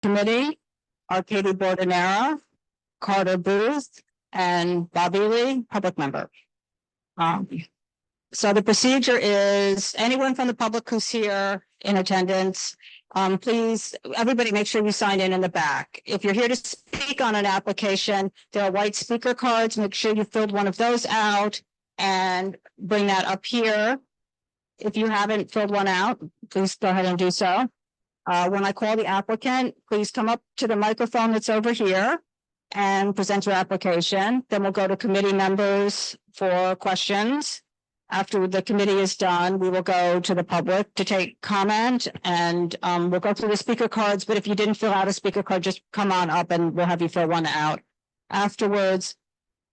committee are Katie Bordenera, Carter Booth, and Bobby Lee, public member. So the procedure is anyone from the public who's here in attendance, please, everybody make sure you sign in the back. If you're here to speak on an application, there are white speaker cards. Make sure you filled one of those out and bring that up here. If you haven't filled one out, please go ahead and do so. When I call the applicant, please come up to the microphone that's over here and present your application. Then we'll go to committee members for questions. After the committee is done, we will go to the public to take comment, and we'll go through the speaker cards. But if you didn't fill out a speaker card, just come on up and we'll have you fill one out. Afterwards,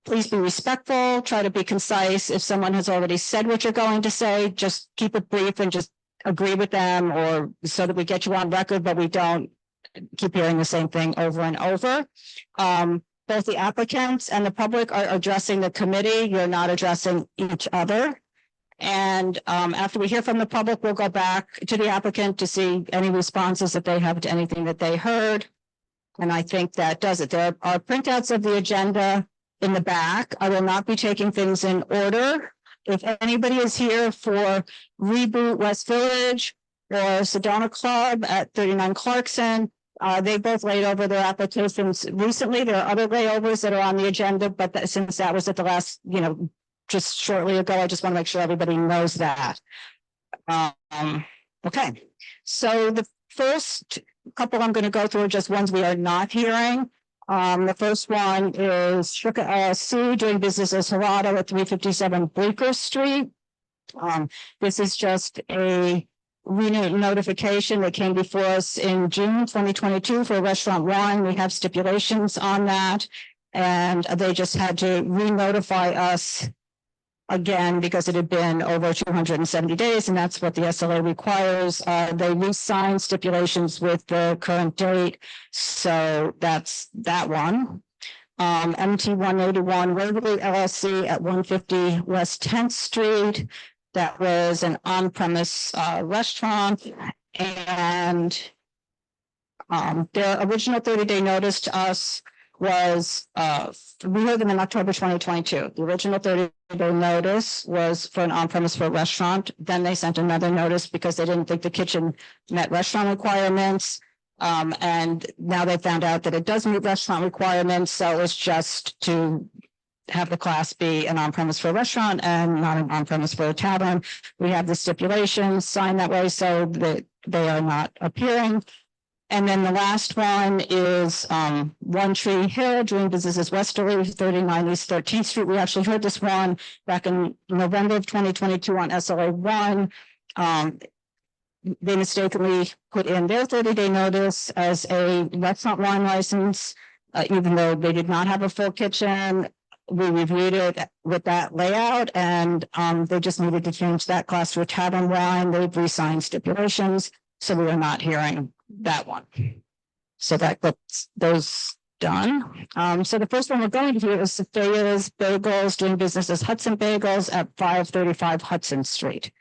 please be respectful, try to be concise. If someone has already said what you're going to say, just keep it brief and just agree with them, or so that we get you on record, but we don't keep hearing the same thing over and over. Both the applicants and the public are addressing the committee. You're not addressing each other. And after we hear from the public, we'll go back to the applicant to see any responses that they have to anything that they heard. And I think that does it. There are printouts of the agenda in the back. I will not be taking things in order. If anybody is here for Reboot West Village or Sedona Club at 39 Clarkson, they both laid over their applications recently. There are other layovers that are on the agenda, but since that was at the last, just shortly ago, I just want to make sure everybody knows that. Okay, so the first couple I'm going to go through are just ones we are not hearing. The first one is Shuka LLC doing business as Harada at 357 Bleecker Street. This is just a notification that came before us in June 2022 for a restaurant wine. We have stipulations on that, and they just had to re-notify us again because it had been over 270 days, and that's what the SLA requires. They re-signed stipulations with the current date, so that's that one. MT 181 Waverly LLC at 150 West 10th Street. That was an on-premise restaurant, and their original 30-day notice to us was we heard them in October 2022. The original 30-day notice was for an on-premise for a restaurant. Then they sent another notice because they didn't think the kitchen met restaurant requirements. And now they found out that it does meet restaurant requirements. So it's just to have the class be an on-premise for a restaurant and not an on-premise for a tavern. We have the stipulations signed that way so that they are not appearing. And then the last one is One Tree Hill doing business as Westerly, 39 East 13th Street. We actually heard this one back in November of 2022 on SLA 1. They mistakenly put in their 30-day notice as a restaurant wine license, even though they did not have a full kitchen. We reviewed it with that layout, and they just needed to change that class to a tavern wine. They've re-signed stipulations, so we are not hearing that one. So that gets those done. So the first one we're going to hear is Sofia's Bagels doing business as Hudson Bagels at 535 Hudson Street.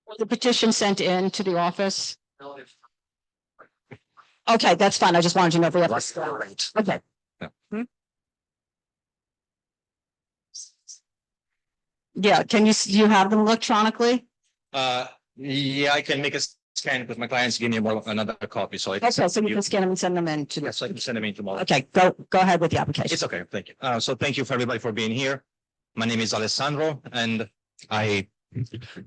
Was the petition sent in to the office? Okay, that's fine. I just wanted to know if we have. Okay. Yeah. Yeah, can you have them electronically? Yeah, I can make a scan with my clients, give me another copy, so I can. Okay, so you can scan them and send them in to. Yes, I can send them in tomorrow. Okay, go ahead with the application. It's okay, thank you. So thank you for everybody for being here. My name is Alessandro, and I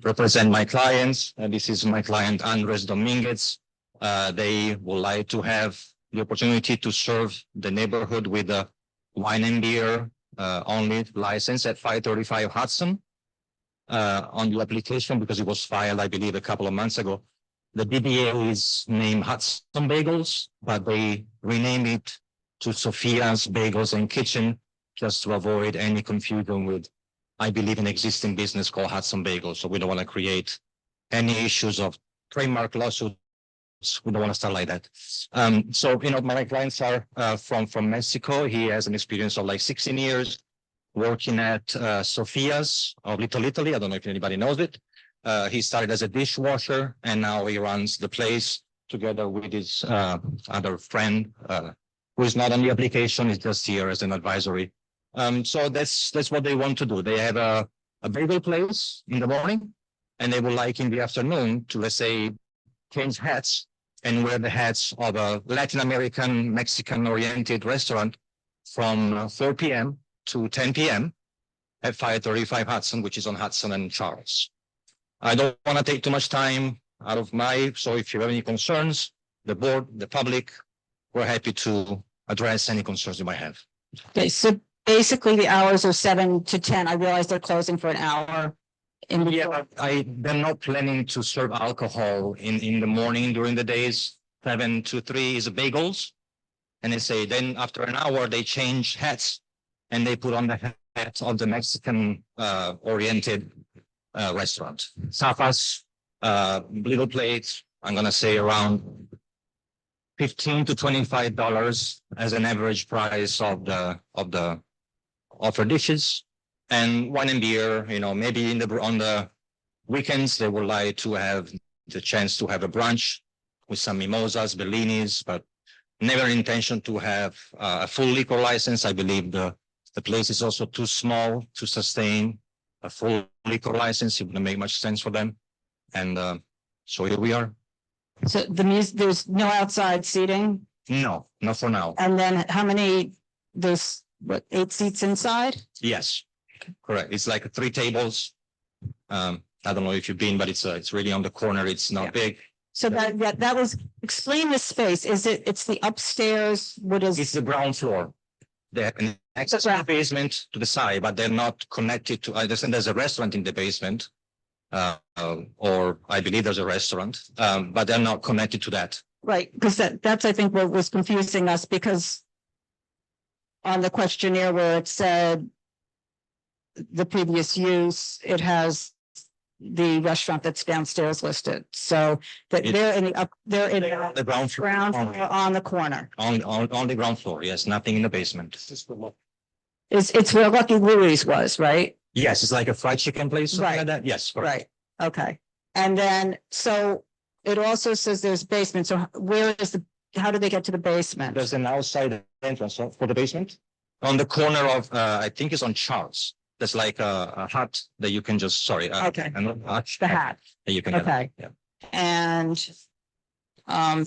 represent my clients. This is my client Andres Dominguez. They would like to have the opportunity to serve the neighborhood with a wine and beer only license at 535 Hudson. on the application because it was filed, I believe, a couple of months ago. The DBA is named Hudson Bagels, but they renamed it to Sofia's Bagels and Kitchen just to avoid any confusion with, I believe, an existing business called Hudson Bagels. So we don't want to create any issues of trademark lawsuits. We don't want to start like that. So, my clients are from Mexico. He has an experience of like 16 years working at Sofia's of Little Italy. I don't know if anybody knows it. He started as a dishwasher and now he runs the place together with his other friend who is not on the application, he's just here as an advisory. So that's what they want to do. They have a bagel place in the morning and they would like in the afternoon to, let's say, change hats and wear the hats of a Latin American, Mexican oriented restaurant from 4 p.m. to 10 p.m. at 535 Hudson, which is on Hudson and Charles. I don't want to take too much time out of so if you have any concerns, the board, the public, we're happy to address any concerns you might have. Okay, so basically the hours are 7 to 10. I realize they're closing for an hour. Yeah, they're not planning to serve alcohol in the morning during the days. 7 to 3 is bagels. And they say then after an hour, they change hats and they put on the hat of the Mexican oriented restaurant. Tapas, little plates, I'm going to say around $15 to $25 as an average price of the offer dishes. And wine and beer, maybe on the weekends, they would like to have the chance to have a brunch with some mimosas, bellinis, but never intention to have a full liquor license. I believe the place is also too small to sustain a full liquor license. It wouldn't make much sense for them. And so here we are. So there's no outside seating? No, not for now. And then how many, there's 8 seats inside? Yes. Correct. It's like 3 tables. I don't know if you've been, but it's really on the corner. It's not big. So that was, explain the space. It's the upstairs, It's the ground floor. They have an access to the basement to the side, but they're not connected to, I understand there's a restaurant in the basement. Or I believe there's a restaurant, but they're not connected to that. Right, because that's, I think, what was confusing us because on the questionnaire where it said the previous use, it has the restaurant that's downstairs listed. So that they're in the ground floor on the corner. On the ground floor. Yes, nothing in the basement. It's where Lucky Louie's was, right? Yes, it's like a fried chicken place, something like that. Yes, correct. Right. Okay. And then, so it also says there's basement. So how do they get to the basement? There's an outside entrance for the basement on the corner of, I think it's on Charles. There's like a hut that you can just, okay. The hat. That you can okay. Yeah. And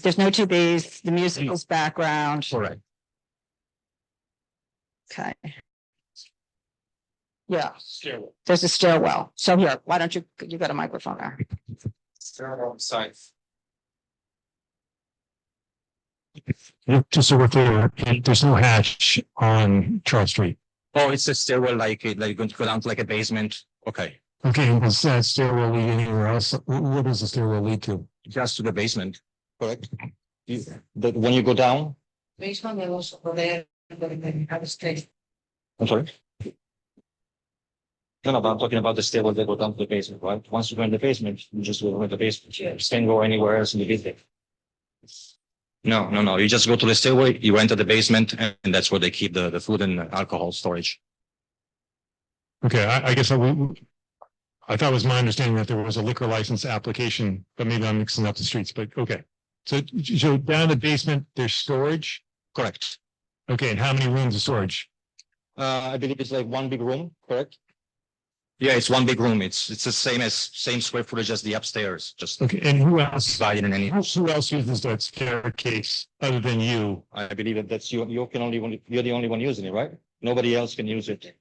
there's no TVs, the musical's background. Correct. Okay. Yeah. Stairwell. There's a stairwell. So here, why don't you got a microphone there? Stairwell side. Just so we're clear, there's no hatch on Charles Street. Oh, it's a stairwell like you're going to go down to like a basement. Okay. Okay, and does that stairwell lead anywhere else? What does the stairwell lead to? Just to the basement. Correct. When you go down. Basement and also over there, have a stage. I'm sorry. No, but I'm talking about the stairwell that go down to the basement, right? Once you go in the basement, you just go in the basement. You can't go anywhere else in the building. No. You just go to the stairway, you enter the basement, and that's where they keep the food and alcohol storage. Okay, I guess I thought it was my understanding that there was a liquor license application, but maybe I'm mixing up the streets, but okay. So down the basement, there's storage? Correct. Okay, and how many rooms of storage? I believe it's like one big room, correct? Yeah, it's one big room. It's the same square footage as the upstairs. Just okay. And who else? Divided in any. Who else uses that staircase other than you? I believe that that's you. You're the only one using it, right? Nobody else can use it.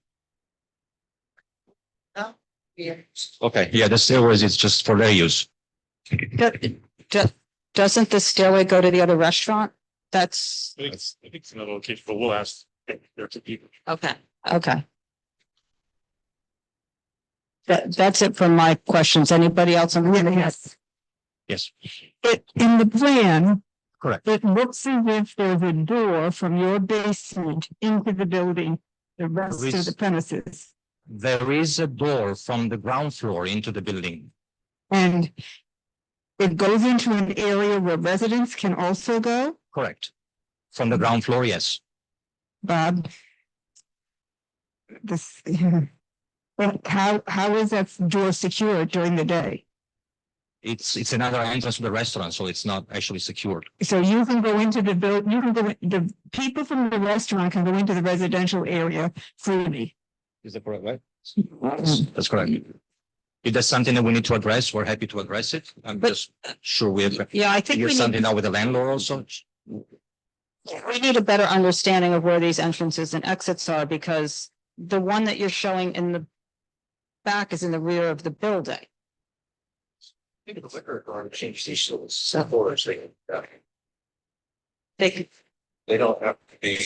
No? Yeah. Okay. Yeah, the stairways is just for their use. Doesn't the stairway go to the other restaurant? I think it's another location, but we'll ask. There are 2 people. Okay. Okay. That's it for my questions. Anybody else on the? Yes, Yes, in the plan, correct. it looks as if there's a door from your basement into the building, the rest of the premises. There is a door from the ground floor into the building. And it goes into an area where residents can also go, Correct. From the ground floor, yes. Bob? This, but how is that door secured during the day? It's another entrance to the restaurant, so it's not actually secured. So you can go into the you can go, the people from the restaurant can go into the residential area freely. Is that correct, right? That's correct. If there's something that we need to address, we're happy to address it. I'm But- just sure we have. Yeah, I think Figure we something need, out with the landlord also. we need a better understanding of where these entrances and exits are, because the one that you're showing in the back is in the rear of the building. The liquor guard change these little settlers, They, they don't have to be.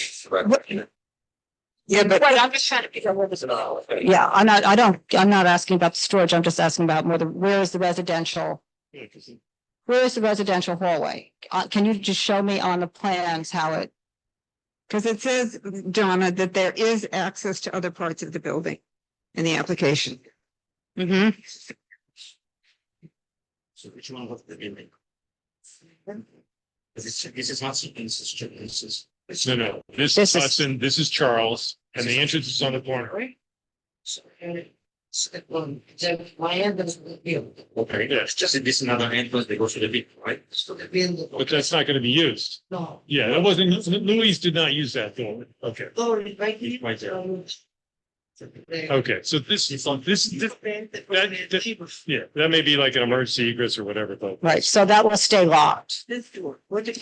yeah, but Right, I'm just trying to figure out what this is about. yeah, I'm not asking about the storage. I'm just asking about where is the residential? Where is the residential hallway? Can you just show me on the plans how it? Because it says, Donna, that there is access to other parts of the building in the application. Mm-hmm. So which one was the building? This is not sequence, this is. No, this This is is- Hudson, this is Charles, and the entrance is on the corner. So, my end is the building. Okay, yes, just this is another entrance, they go to the big, right? So the building. But that's not gonna be used. No. Yeah, that wasn't, Louise did not use that door. Okay, Oh, right here. Right there. Okay. okay, so this, yeah, that may be like an emergency egress or whatever, but. Right, so that will stay locked. This door, where did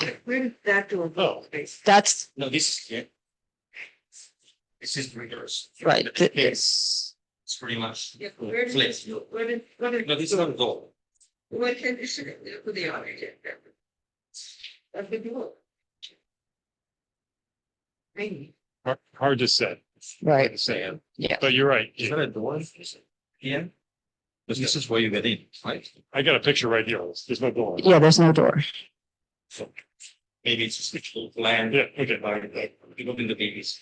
that door Oh. go? That's No, this is here. This is reverse. right. It's pretty much. Yeah, where did, Flips. where did? No, this is not a door. What can you say, put the other, that's the door. Maybe. Hard to say, Right, to say, yeah. but you're right. Is that a door? Here? Because this is where you get in, right? I got a picture right here. There's no door. Yeah, there's no door. So maybe it's a switchable plan. Yeah, okay. You go in the babies.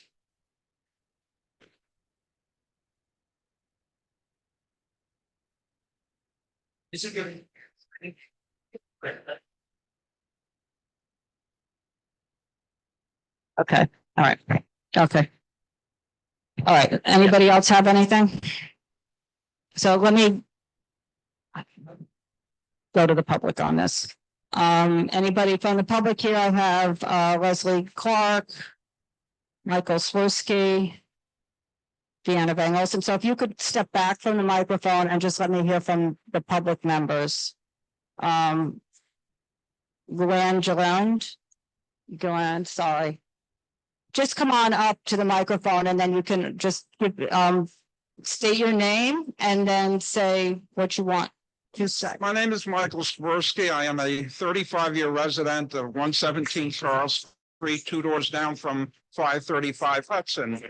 This is good. Okay, all right, okay. All right, anybody else have anything? So let me go to the public on this. Anybody from the public here? I have Leslie Clark, Michael Slutty, Deanna Van Olson. So if you could step back from the microphone and just let me hear from the public members. Luann Joanne, sorry. Just come on up to the microphone and then you can just state your name and then say what you want to say. My name is Michael Swirsky. I am a 35-year resident of 117 Charles Street, 2 doors down from 535 Hudson.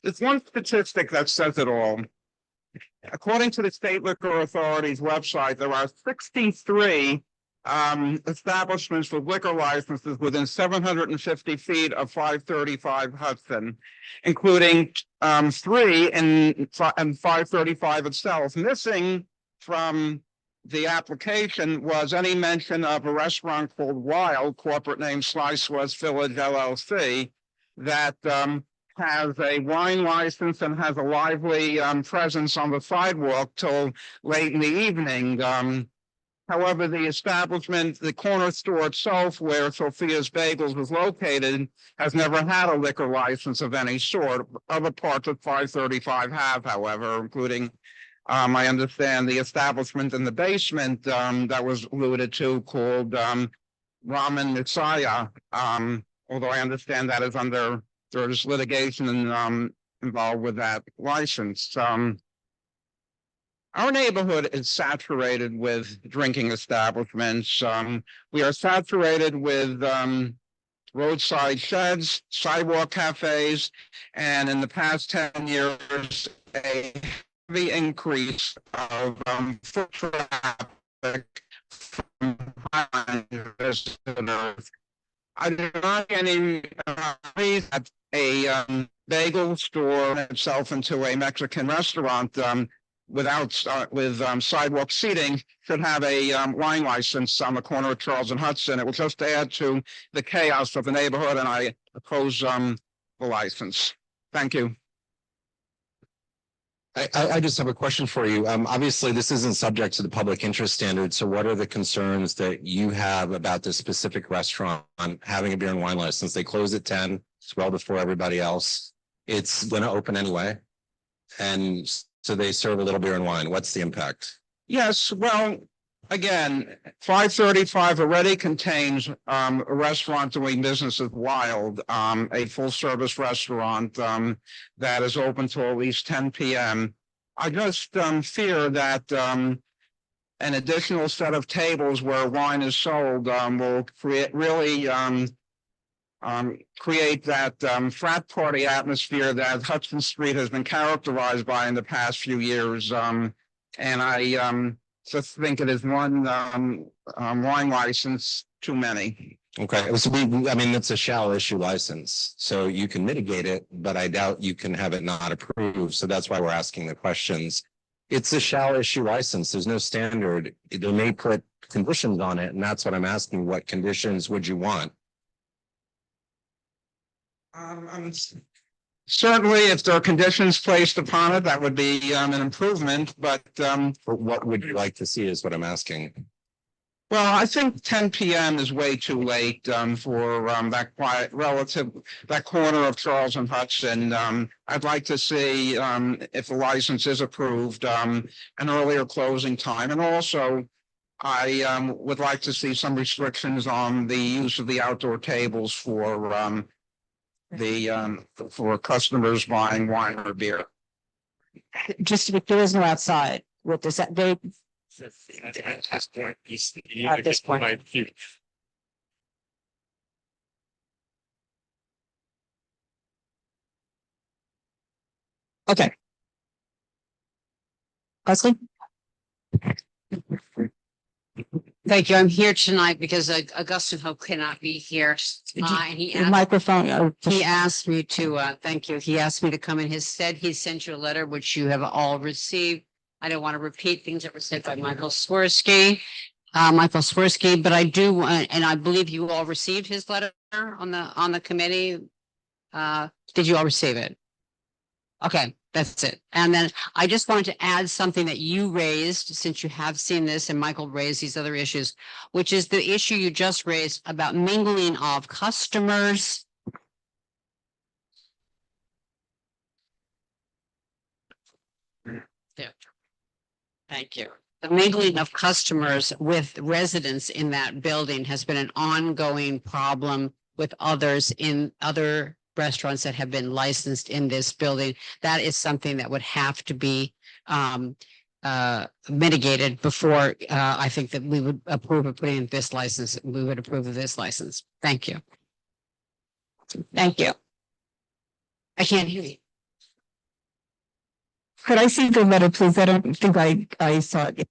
There's one statistic that says it all. According to the State Liquor Authority's website, there are 63 establishments with liquor licenses within 750 feet of 535 Hudson, including 3 in 535 itself. Missing from the application was any mention of a restaurant called Wild, corporate name Slice West Village LLC, that has a wine license and has a lively presence on the sidewalk till late in the evening. However, the establishment, the corner store itself, where Sofia's Bagels was located, has never had a liquor license of any sort. Other parts of 535 have, however, including, I understand, the establishment in the basement that was alluded to called Ramen Messiah. Although I understand that is there's litigation involved with that license. Our neighborhood is saturated with drinking establishments. We are saturated with roadside sheds, sidewalk cafes, and in the past 10 years, a heavy increase of foot traffic from Highland visitors. I do not get any reason that a bagel store itself into a Mexican restaurant with sidewalk seating should have a wine license on the corner of Charles and Hudson. It will just add to the chaos of the neighborhood, and I oppose the license. Thank you. I just have a question for you. Obviously, this isn't subject to the public interest standard. So what are the concerns that you have about this specific restaurant having a beer and wine license? They close at 10. It's well before everybody else. It's going to open anyway. And so they serve a little beer and wine. What's the impact? Yes, well, again, 535 already contains a restaurant doing business as Wild, a full-service restaurant that is open till at least 10 p.m. I just fear that an additional set of tables where wine is sold will create that frat party atmosphere that Hudson Street has been characterized by in the past few years. And I just think it is one wine license too many. Okay, so I mean, it's a shall issue license, so you can mitigate it, but I doubt you can have it not approved. So that's why we're asking the questions. It's a shall issue license. There's no standard. They may put conditions on it, and that's what I'm asking. What conditions would you want? Certainly, if there are conditions placed upon it, that would be an improvement, but What would you like to see is what I'm asking. well, I think 10 p.m. is way too late for that quiet that corner of Charles and Hudson. I'd like to see if the license is approved, an earlier closing time, and also I would like to see some restrictions on the use of the outdoor tables for customers buying wine or beer. Just to be clear, there's no outside with this, they, At this point. okay. Leslie? Thank you. I'm here tonight because Augustine Hope cannot be here. And Your microphone, he asked me to, thank you. He asked me to come in. He said he sent you a letter, which you have all received. I don't want to repeat things that were said by Michael Swirsky, but I do, and I believe you all received his letter on the committee. Did you all receive it? Okay, that's it. And then I just wanted to add something that you raised, since you have seen this and Michael raised these other issues, which is the issue you just raised about mingling of customers. There. Thank you. The mingling of customers with residents in that building has been an ongoing problem with others in other restaurants that have been licensed in this building. That is something that would have to be mitigated before I think that we would approve of putting in this license. We would approve of this license. Thank you. thank you. I can't hear you. Could I see the letter, please? I don't think I saw it.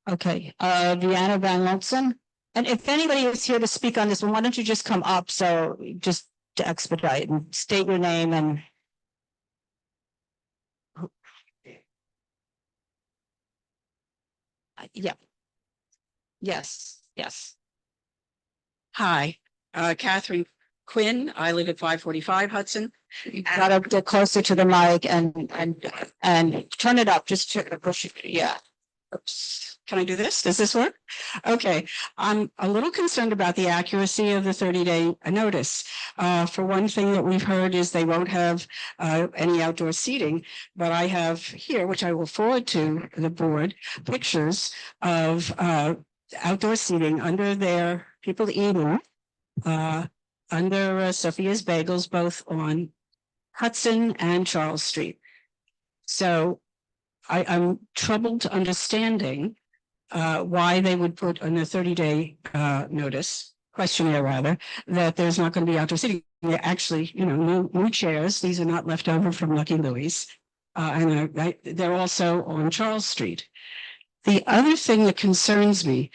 Okay, Deanna Van Lonesome. And if anybody is here to speak on this one, why don't you just come up? So just to expedite and state your name and. Yeah. Yes, yes. Hi, Catherine Quinn. I live at 545 Hudson. You gotta get closer to the mic and turn it up, just to push it, yeah. Oops. Can I do this? Does this work? Okay. I'm a little concerned about the accuracy of the 30-day notice. For one thing that we've heard is they won't have any outdoor seating, but I have here, which I will forward to the board, pictures of outdoor seating under their people eating under Sofia's Bagels, both on Hudson and Charles Street. So I'm troubled understanding why they would put on a 30-day questionnaire rather, that there's not going to be outdoor seating. actually, new chairs. These are not left over from Lucky Louie's. And they're also on Charles Street. The other thing that concerns me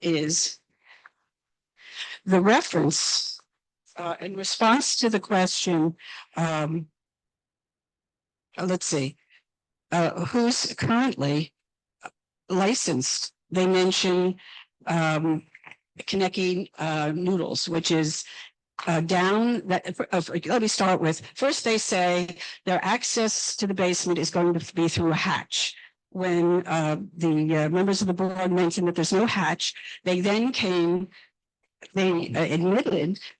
is the reference in response to the question, let's see, who's currently licensed. They mention Kaneki Noodles, which is down that, let me start with, first they say their access to the basement is going to be through a hatch. When the members of the board mentioned that there's no hatch, they admitted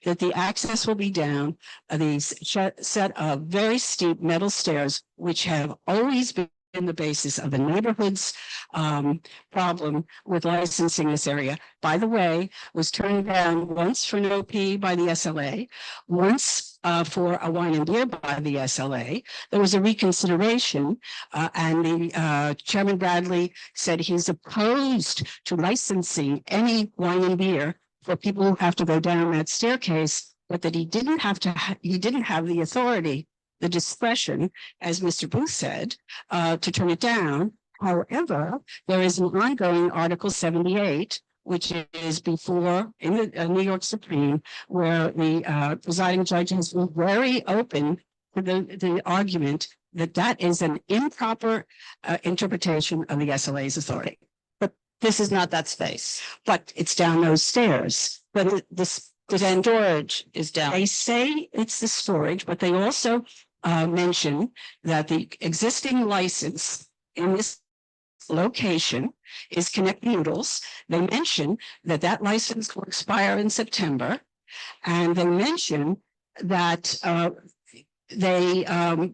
that the access will be down these set of very steep metal stairs, which have always been the basis of the neighborhood's problem with licensing this area. By the way, was turned down once for an OP by the SLA, once for a wine and beer by the SLA. There was a reconsideration, and the Chairman Bradley said he's opposed to licensing any wine and beer for people who have to go down that staircase, but that he didn't have the authority, the discretion, as Mr. Booth said, to turn it down. However, there is an ongoing Article 78, which is before in the New York Supreme, where the presiding judge has been very open to the argument that that is an improper interpretation of the SLA's authority. This is not that space. But it's down those stairs. But the storage is down. They say it's the storage, but they also mention that the existing license in this location is Connect Noodles. They mention that that license will expire in September. And they mention that they're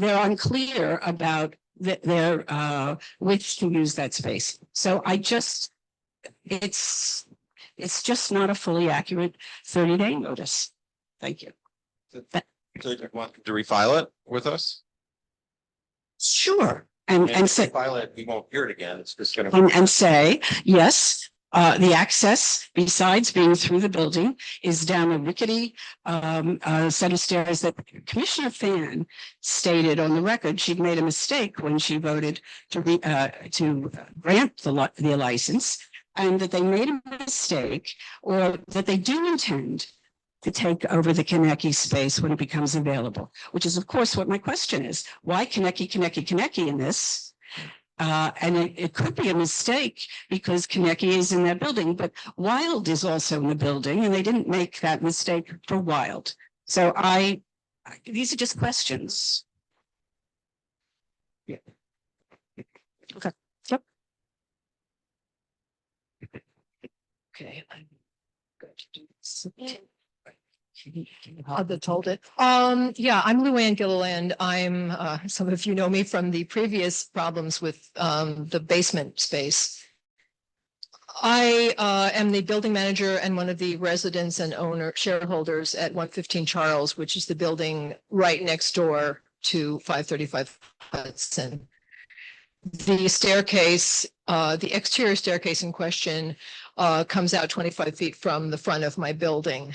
unclear about their wish to use that space. So it's just not a fully accurate 30-day notice. Thank you. So you want to refile it with us? Sure. And say, file it, we won't hear it again. It's just gonna. And say, yes, the access, besides being through the building, is down a rickety set of stairs that Commissioner Fan stated on the record she'd made a mistake when she voted to grant the license, and that they made a mistake, or that they do intend to take over the Kaneki space when it becomes available, which is, of course, what my question is. Why Kaneki in this? And it could be a mistake because Kaneki is in that building, but Wild is also in the building, and they didn't make that mistake for Wild. So these are just questions. Yeah. Okay. Yep. Okay. I'm going to do this. That told it. Yeah, I'm Luann Gilliland. I'm some of you know me from the previous problems with the basement space. I am the building manager and one of the residents and shareholders at 115 Charles, which is the building right next door to 535 Hudson. The staircase, the exterior staircase in question comes out 25 feet from the front of my building.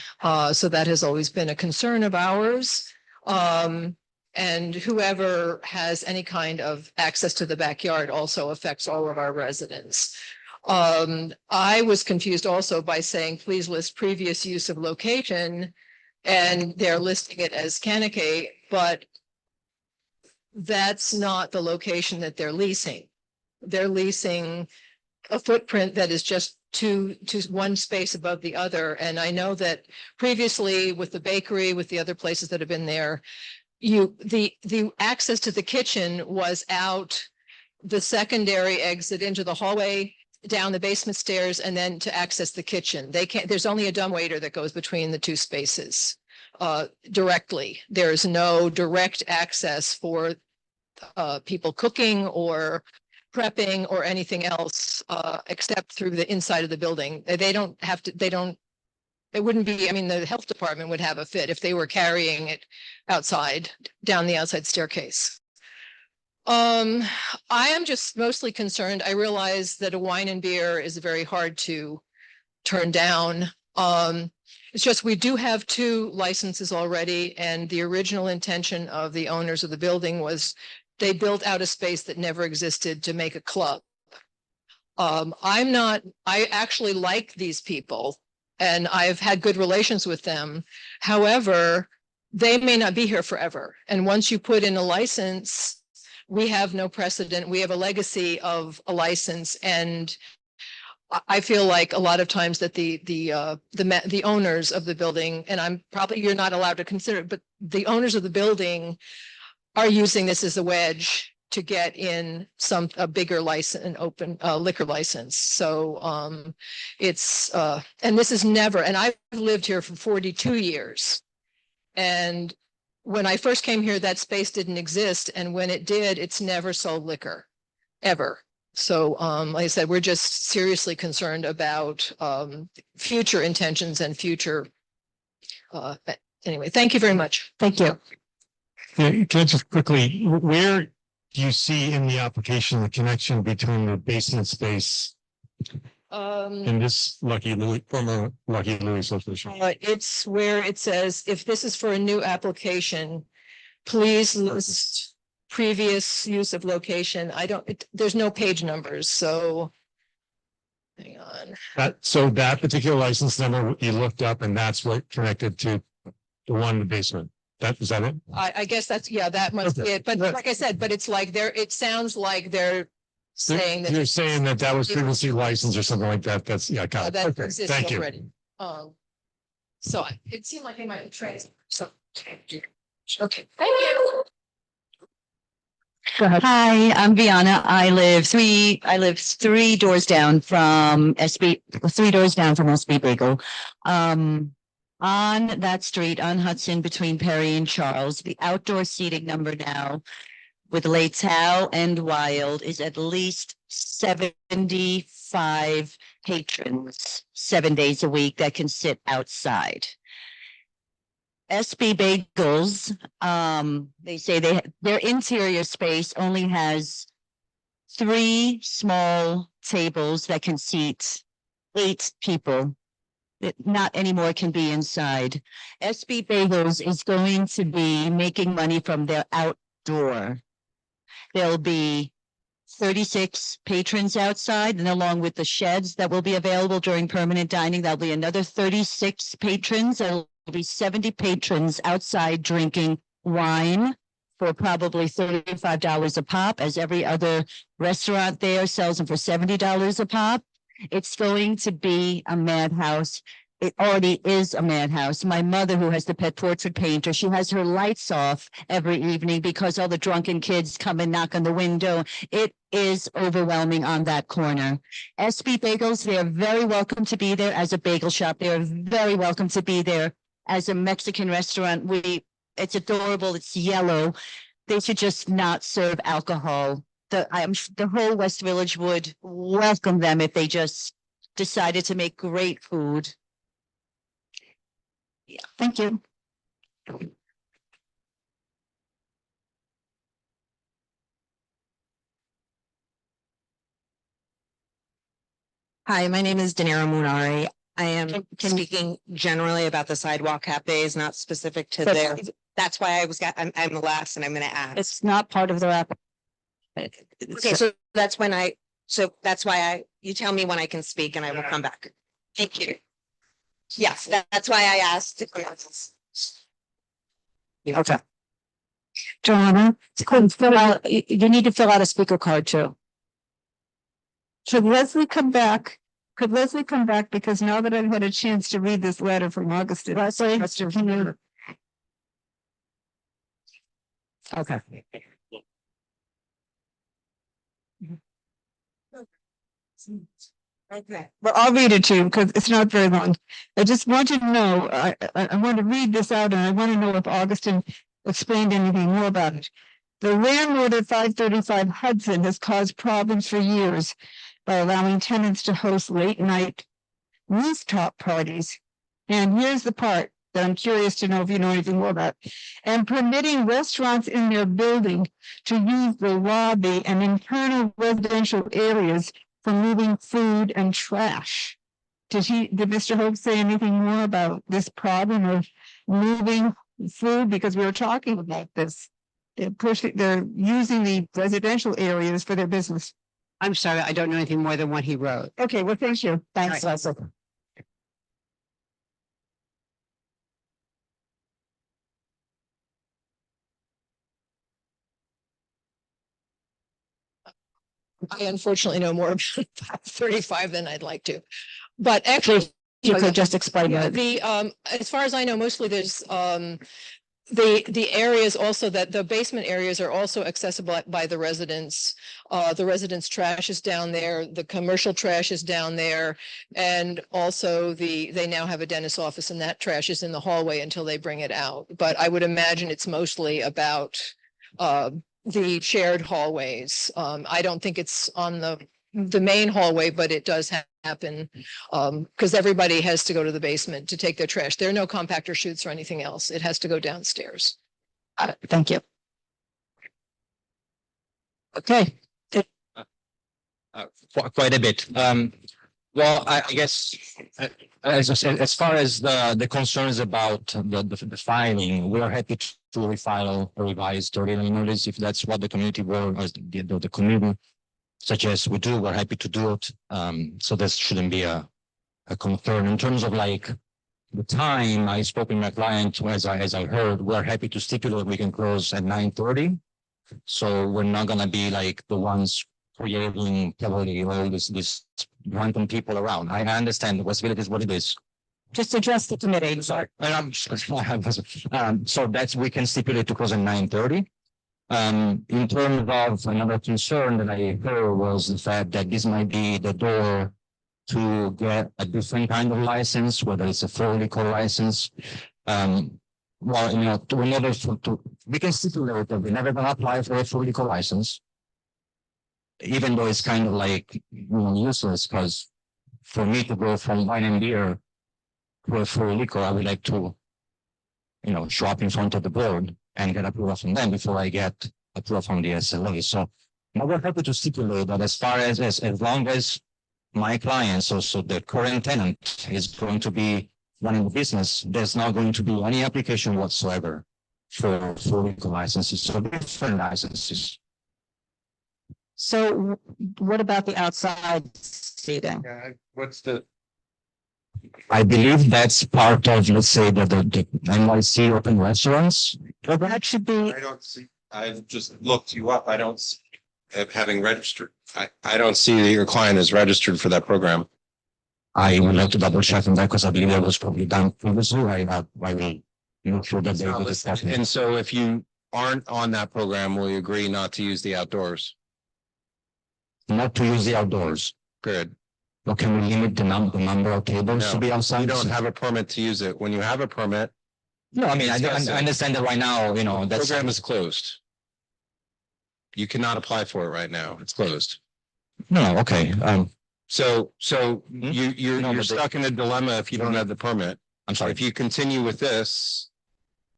So that has always been a concern of ours. And whoever has any kind of access to the backyard also affects all of our residents. I was confused also by saying, please list previous use of location, and they're listing it as Kaneki, but that's not the location that they're leasing. They're leasing a footprint that is just to one space above the other. And I know that previously with the bakery, with the other places that have been there, the access to the kitchen was out the secondary exit into the hallway, down the basement stairs, and then to access the kitchen. There's only a dumbwaiter that goes between the two spaces directly. There's no direct access for people cooking or prepping or anything else except through the inside of the building. It wouldn't be, I mean, the health department would have a fit if they were carrying it outside, down the outside staircase. I am just mostly concerned. I realize that a wine and beer is very hard to turn down. It's just we do have two licenses already, and the original intention of the owners of the building was they built out a space that never existed to make a club. I actually like these people and I've had good relations with them. However, they may not be here forever. And once you put in a license, we have no precedent. We have a legacy of a license, and I feel like a lot of times that the owners of the building, and you're not allowed to consider it, but the owners of the building are using this as a wedge to get in a bigger license, an open liquor license. So and this is never, and I've lived here for 42 years. And when I first came here, that space didn't exist. And when it did, it's never sold liquor, ever. So like I said, we're just seriously concerned about future intentions and future. Anyway, thank you very much. Thank you. Yeah, can I just quickly, where do you see in the application the connection between the basement space and this former Lucky Louis location? It's where it says, if this is for a new application, please list previous use of location. There's no page numbers, so hang on. So that particular license number you looked up, and that's what connected to the one in the basement. Is that it? I guess that must be it. But like I said, but it's like it sounds like they're saying that. You're saying that was previously licensed or something like that. Got it. That Okay, exists thank you. already. So it seemed like they might have trained. So, okay, thank you. Go ahead. Hi, I'm Viana. I live three doors down from SB Bagel. On that street on Hudson between Perry and Charles, the outdoor seating number now with Late Tao and Wild is at least 75 patrons 7 days a week that can sit outside. SB Bagels, they say their interior space only has 3 small tables that can seat 8 people. Not anymore can be inside. SB Bagels is going to be making money from their outdoor. There'll be 36 patrons outside, and along with the sheds that will be available during permanent dining, there'll be another 36 patrons. There'll be 70 patrons outside drinking wine for probably $35 a pop, as every other restaurant there sells them for $70 a pop. It's going to be a madhouse. It already is a madhouse. My mother, who has the pet portrait painter, she has her lights off every evening because all the drunken kids come and knock on the window. It is overwhelming on that corner. SB Bagels, they're very welcome to be there as a bagel shop. They're very welcome to be there as a Mexican restaurant. It's adorable. It's yellow. They should just not serve alcohol. The whole West Village would welcome them if they just decided to make great food. Yeah, thank you. Hi, my name is Danira Munari. I am speaking generally about the Sidewalk Cafes, not specific to their. That's why I'm the last, and I'm going to ask. It's not part of the app. Okay, so that's why you tell me when I can speak and I will come back. Thank you. Yes, that's why I asked. Okay. Joanna, you need to fill out a speaker card too. Should Leslie come back? Could Leslie come back? Because now that I've had a chance to read this letter from Augustine. Leslie? Okay. Okay. Well, I'll read it to you because it's not very long. I just want you to know, I want to read this out, and I want to know if Augustine explained anything more about it. The landlord at 535 Hudson has caused problems for years by allowing tenants to host late night rooftop parties. And here's the part that I'm curious to know if you know anything more about. And permitting restaurants in their building to use the lobby and internal residential areas for moving food and trash. did Mr. Hope say anything more about this problem of moving food? Because we were talking about this. They're using the residential areas for their business. I'm sorry, I don't know anything more than what he wrote. Okay, well, thank you. Thanks, Leslie. I unfortunately know more about 35 than I'd like to. But actually, You could just explain yeah, that. as far as I know, mostly there's the areas also that the basement areas are also accessible by the residents. The residents' trash is down there, the commercial trash is down there. And also they now have a dentist office and that trash is in the hallway until they bring it out. But I would imagine it's mostly about the shared hallways. I don't think it's on the main hallway, but it does happen because everybody has to go to the basement to take their trash. There are no compactor chutes or anything else. It has to go downstairs. Thank you. Okay, Quite a bit. Well, I guess, as I said, as far as the concerns about the filing, we are happy to refile a revised 30-day notice if that's what the community will, or the community suggests we do, we're happy to do it. So this shouldn't be a concern. In terms of like the time, I spoke with my client, as I heard, we're happy to stipulate we can close at 9:30. So we're not gonna be like the ones creating probably all this random people around. I understand the West Village is what it is. just address the committee. Sorry. So that's, we can stipulate to close at 9:30. In terms of another concern that I heard was the fact that this might be the door to get a different kind of license, whether it's a full liquor license. Well, you know, to another, we can stipulate that we're never gonna apply for a full liquor license. Even though it's kind of like, you know, useless, because for me to go from wine and beer to a full liquor, I would like to, you know, show up in front of the board and get approval from them before I get approval from the SLA. So now we're happy to stipulate that as far as long as my client, so the current tenant is going to be running the business, there's not going to be any application whatsoever for liquor licenses, so different licenses. So what about the outside seating? What's the? I believe that's part of, let's say, the NYC open restaurants. That should be, I don't see, I've just looked you up. I don't see having registered. I don't see that your client is registered for that program. I would like to double check on that because I believe that was probably done previously. I will make sure that they will discuss it. And so if you aren't on that program, will you agree not to use the outdoors? Not to use the outdoors. Good. But can we limit the number of tables to be outside? You don't have a permit to use it. When you have a permit. No, I mean, I understand that right now, you know, The that's. program is closed. You cannot apply for it right now. It's closed. No, okay, So No, you're but stuck in a dilemma if you don't have the permit. I'm sorry. If you continue with this,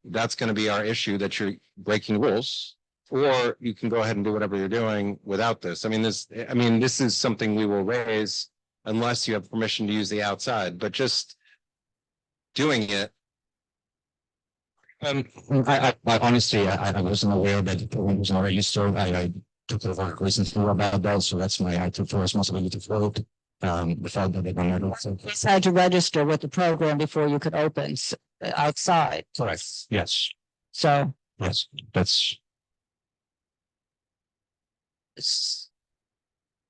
that's going to be our issue, that you're breaking rules. Or you can go ahead and do whatever you're doing without this. I mean, this is something we will raise unless you have permission to use the outside, but just doing it. I honestly, I wasn't aware that the program was not registered. I took over recently about that, so that's I took full responsibility for it. The fact that they're gonna do so. you had to register with the program before you could open outside. Correct, yes, So yes, that's.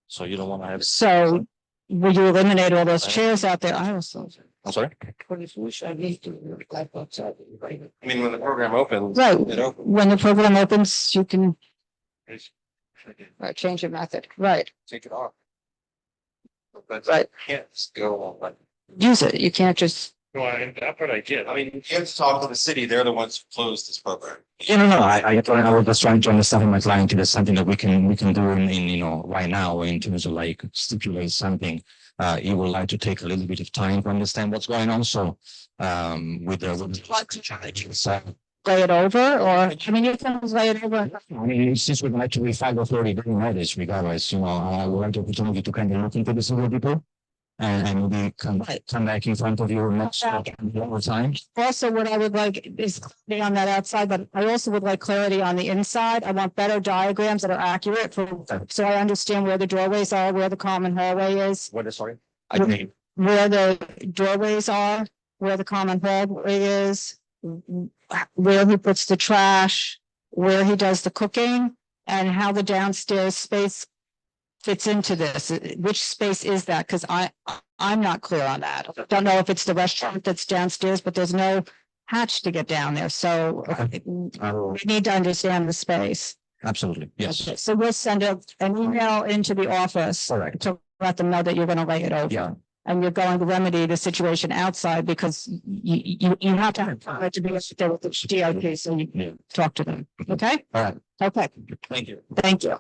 So you don't want to have. So will you eliminate all those chairs out there? I also. I'm sorry? I mean, when the program opens. Right, It opens. when the program opens, you can. Right, change your method, right, Take it off. But right, can't just go on like. use it, you can't just. That part I get. I mean, you have to talk to the city. They're the ones who closed this program. No, I was just trying to understand from my client if there's something that we can do in, you know, right now in terms of like stipulate something. He would like to take a little bit of time to understand what's going on, so, with the. So, Lay it over, or, I mean, you can lay it over. I mean, since we'd like to refile the 30-day notice regardless, you know, I would like the opportunity to kind of look into this a little deeper. and maybe come back in front of you next one more time. Also, what I would like is clarity on that outside, but I also would like clarity on the inside. I want better diagrams that are accurate so I understand where the doorways are, where the common hallway is, What is, sorry? I mean, where the doorways are, where the common hallway is, where he puts the trash, where he does the cooking, and how the downstairs space fits into this. Which space is that? Because I'm not clear on that. Don't know if it's the restaurant that's downstairs, but there's no hatch to get down there. So we need to understand the space. absolutely, yes. Okay, so we'll send an email into the office Correct. to let them know that you're going to lay it over. Yeah. And you're going to remedy the situation outside because you have to have it to be there with the DOT, so you can talk to them. Okay? All right. Okay, Thank you. thank you.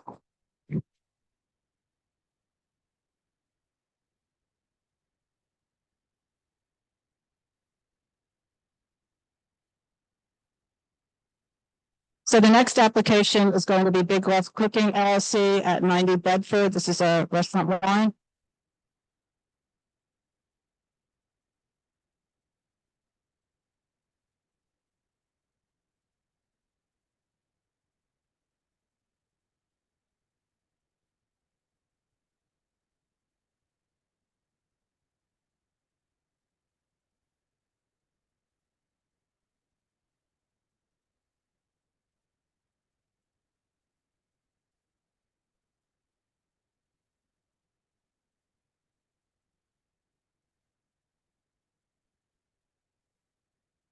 So the next application is going to be Big Love Cooking LLC at 90 Bedford. This is a restaurant line.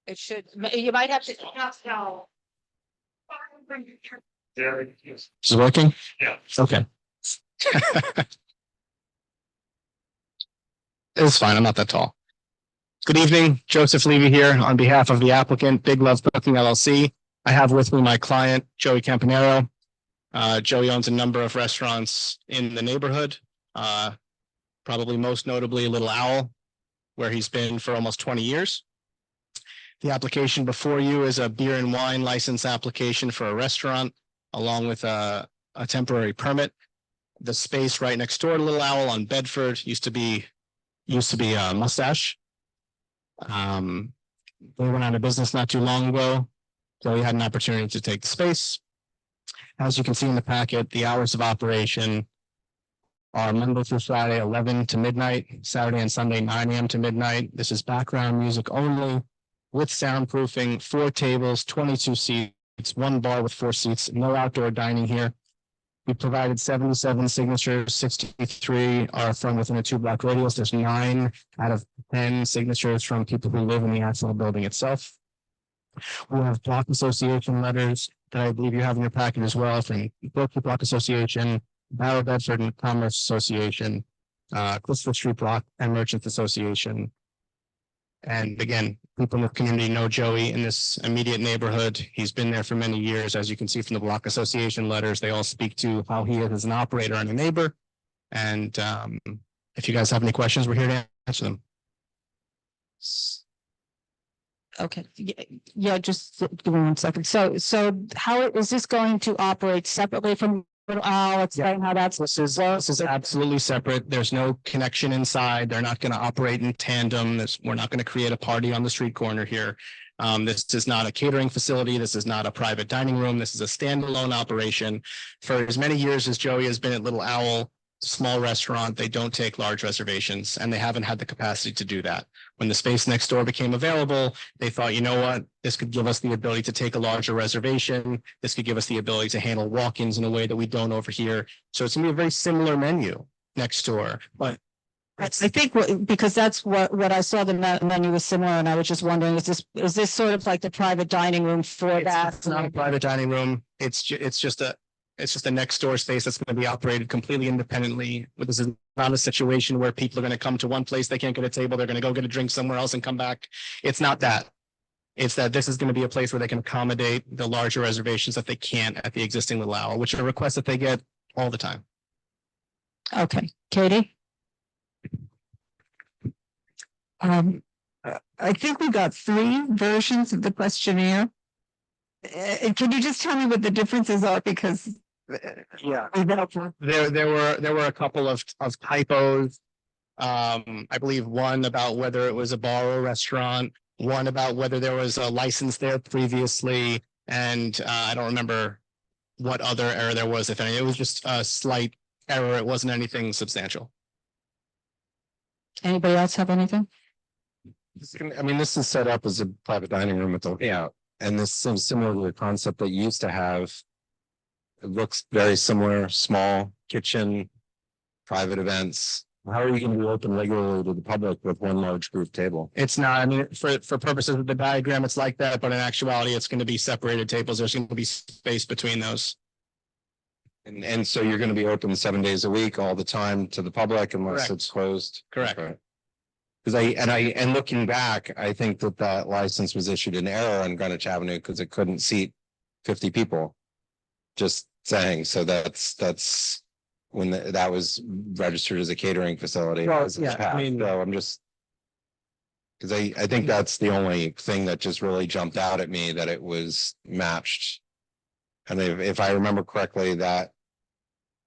It should, you might have to. No. Is it working? Yeah. Okay. It's fine. I'm not that tall. Good evening, Joseph Levy here on behalf of the applicant, Big Love Cooking LLC. I have with me my client, Joey Campanero. Joey owns a number of restaurants in the neighborhood. Probably most notably Little Owl, where he's been for almost 20 years. The application before you is a beer and wine license application for a restaurant, along with a temporary permit. The space right next door to Little Owl on Bedford used to be Mustache. They went out of business not too long ago, so we had an opportunity to take the space. As you can see in the packet, the hours of operation are Monday through Friday, 11 to midnight, Saturday and Sunday, 9 a.m. to midnight. This is background music only with soundproofing, 4 tables, 22 seats, 1 bar with 4 seats, no outdoor dining here. We provided 77 signatures, 63 are from within a 2-block radius. There's 9 out of 10 signatures from people who live in the actual building itself. We have block association letters that I believe you have in your packet as well from Bleecker Block Association, Barrow Bedford and Commerce Association, Clifford Street Block and Merchants Association. And again, people in the community know Joey in this immediate neighborhood. He's been there for many years. As you can see from the Block Association letters, they all speak to how he is as an operator and a neighbor. And if you guys have any questions, we're here to answer them. Okay, yeah, just give me 1 second. So how is this going to operate separately from Little Owl? Explain how that's. This is absolutely separate. There's no connection inside. They're not going to operate in tandem. We're not going to create a party on the street corner here. This is not a catering facility. This is not a private dining room. This is a standalone operation. For as many years as Joey has been at Little Owl, small restaurant, they don't take large reservations, and they haven't had the capacity to do that. When the space next door became available, they thought, you know what, this could give us the ability to take a larger reservation. This could give us the ability to handle walk-ins in a way that we don't over here. So it's gonna be a very similar menu next door, but I think because that's what I saw, the menu was similar, and I was just wondering, is this sort of like the private dining room for that? it's not a private dining room. It's just a next door space that's going to be operated completely independently. But this is not a situation where people are going to come to one place, they can't get a table, they're going to go get a drink somewhere else and come back. It's not that. It's that this is going to be a place where they can accommodate the larger reservations that they can't at the existing Little Owl, which are requests that they get all the time. Okay, Katie? I think we got 3 versions of the questionnaire. Can you just tell me what the differences are? Because Yeah, there were a couple of typos. I believe one about whether it was a bar or restaurant, one about whether there was a license there previously, and I don't remember what other error there was, if any. It was just a slight error. It wasn't anything substantial. Anybody else have anything? I mean, this is set up as a private dining room with the layout, and this seems similar to the concept that you used to have. It looks very similar, small kitchen, private events. How are you going to be open regularly to the public with one large group table? It's not, I mean, for purposes of the diagram, it's like that, but in actuality, it's going to be separated tables. There's going to be space between those. And so you're going to be open 7 days a week all the time to the public unless Correct. it's closed? Correct. Because and looking back, I think that license was issued in error on Greenwich Avenue because it couldn't seat 50 people. Just saying, so that's when that was registered as a catering facility. Well, as a yeah, chat. I mean- So I'm just. Because I think that's the only thing that just really jumped out at me, that it was matched. And if I remember correctly, that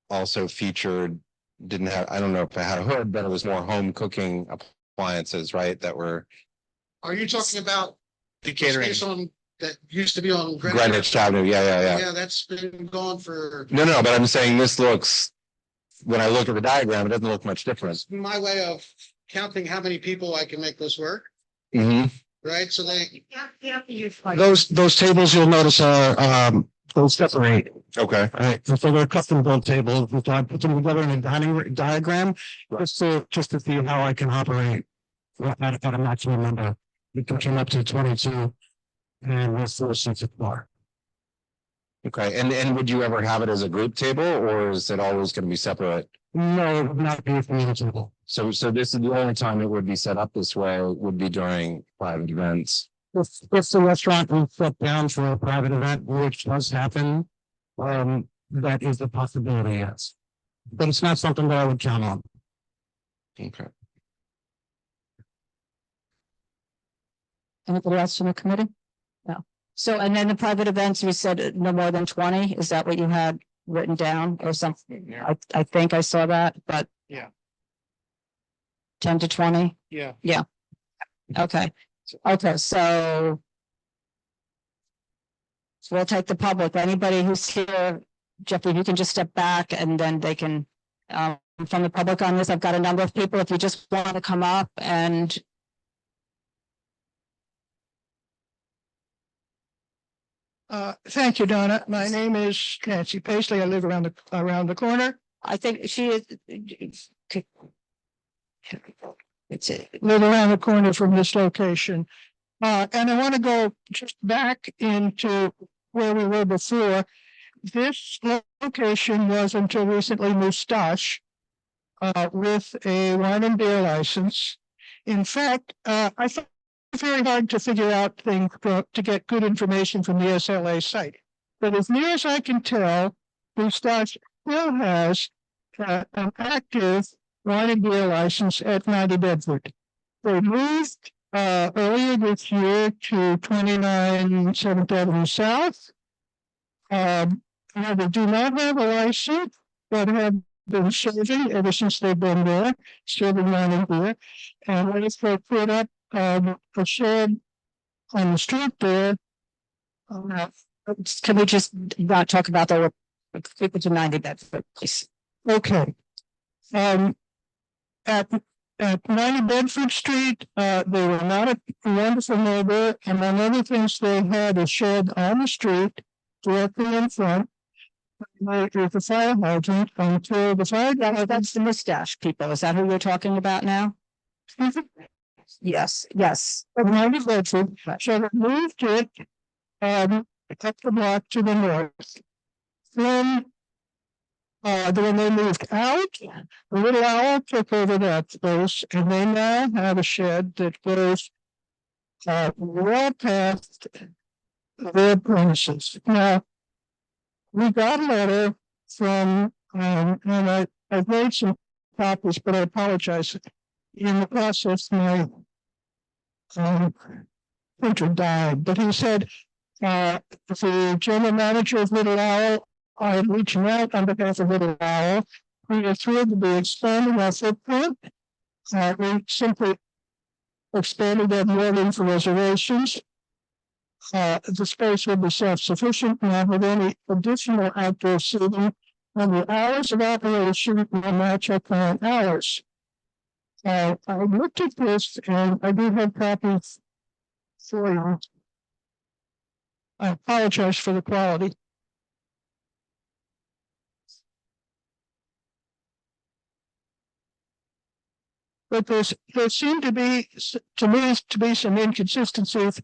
also featured, didn't have, I don't know if it had a hood, but it was more home cooking appliances, right? That were Are you talking about The catering. space on that used to be on Greenwich Avenue. Yeah. Yeah, that's been gone for No, but I'm saying this looks, when I look at the diagram, it doesn't look much different. my way of counting how many people I can make this work, Mhm. right? So they, Those tables you'll notice are, they'll separate. Okay. Right, and so they're custom built tables, which I put them together in a diagram, just to see how I can operate at a maximum number. We can come up to 22 and with 4 seats at the bar. Okay, and would you ever have it as a group table, or is it always going to be separate? No, it would not be a communal table. So this is the only time it would be set up this way would be during private events. If the restaurant is shut down for a private event, which does happen, that is a possibility, yes. But it's not something that I would count on. Okay. Anybody else from the committee? No. So, and then the private events, we said no more than 20. Is that what you had written down or something? I think I saw that, but. Yeah. 10 to 20? Yeah. Okay, so. So we'll take the public. Anybody who's here, Jeffrey, you can just step back and then they can, from the public on this, I've got a number of people. If you just want to come up and. Thank you, Donna. My name is Nancy Paisley. I live around the corner. I think she is. It's it. Live around the corner from this location. And I want to go just back into where we were before. This location was until recently Mustache with a wine and beer license. In fact, I thought it's very hard to figure out things to get good information from the SLA site. But as near as I can tell, Mustache still has an active wine and beer license at 90 Bedford. They moved earlier this year to 29 7th Avenue South. Now they do not have a license, but have been serving ever since they've been there, serving wine and beer. And when they put up a shed on the street there. Can we just not talk about the people to 90 Bedford, please? Okay. At 90 Bedford Street, they were not a wonderful neighbor. Among other things, they had a shed on the street directly in front. With a fire hydrant until the fire. That's the Mustache people. Is that who you're talking about now? Yes. At 90 Bedford, so they moved it up the block to the north. Then when they moved out, the Little Owl took over that space, and they now have a shed that goes well past their premises. Now, we got a letter from, and I've made some copies, but I apologize. In the process, my printer died, but he said, the general manager of Little Owl, I am reaching out on behalf of Little Owl. We are thrilled to be expanding our footprint. We simply expanded that more room for reservations. The space will be self-sufficient, not with any additional outdoor seating, and the hours of operation will match our current hours. I looked at this and I do have copies for you. I apologize for the quality. But there seemed to be, to me, some inconsistencies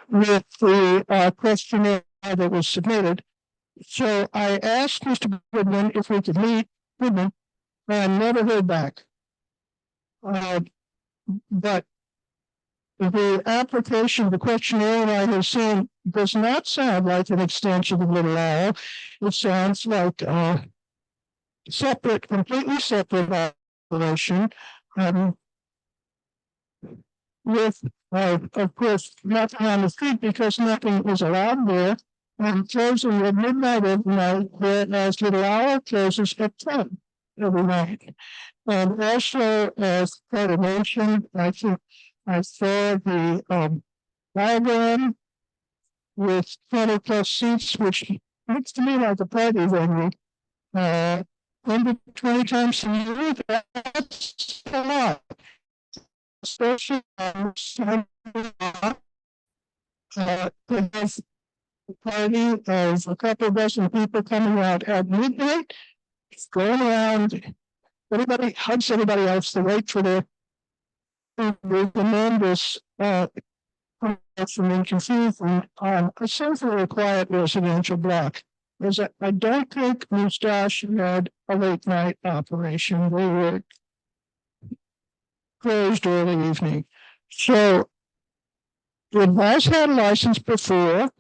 with the questionnaire that was submitted. So I asked Mr. Goodman if we could meet Goodman, and never heard back. But the application, the questionnaire I have seen does not sound like an extension of Little Owl. It sounds like separate, completely separate operation. With, of course, nothing on the street because nothing is allowed there, and closing at midnight every night, whereas Little Owl closes at 10 every night. And also, as Carter mentioned, I think I saw the diagram with 20 plus seats, which looks to me like a party venue. Under 20 times a year, that's a lot. Especially on there's a party of a couple dozen people coming out at midnight, going around. Everybody hugs everybody else to wait for their tremendous and confusion on essentially a quiet residential block. Because I don't think Moustache had a late night operation. They were closed early evening. So it has had a license before.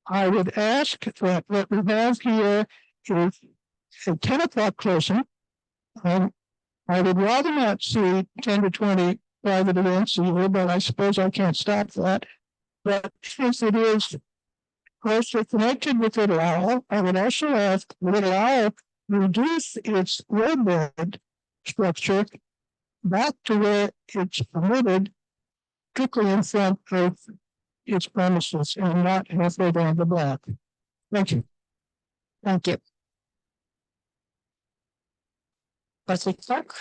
I would ask that what we have here is a 10 o'clock closing. I would rather not see 10 to 20 private events a year, but I suppose I can't stop that. But since it is closely connected with Little Owl, I would also ask Little Owl reduce its roadbed structure back to where it's permitted, strictly in front of its premises and not halfway down the block. Thank you. Thank you. Leslie Clark.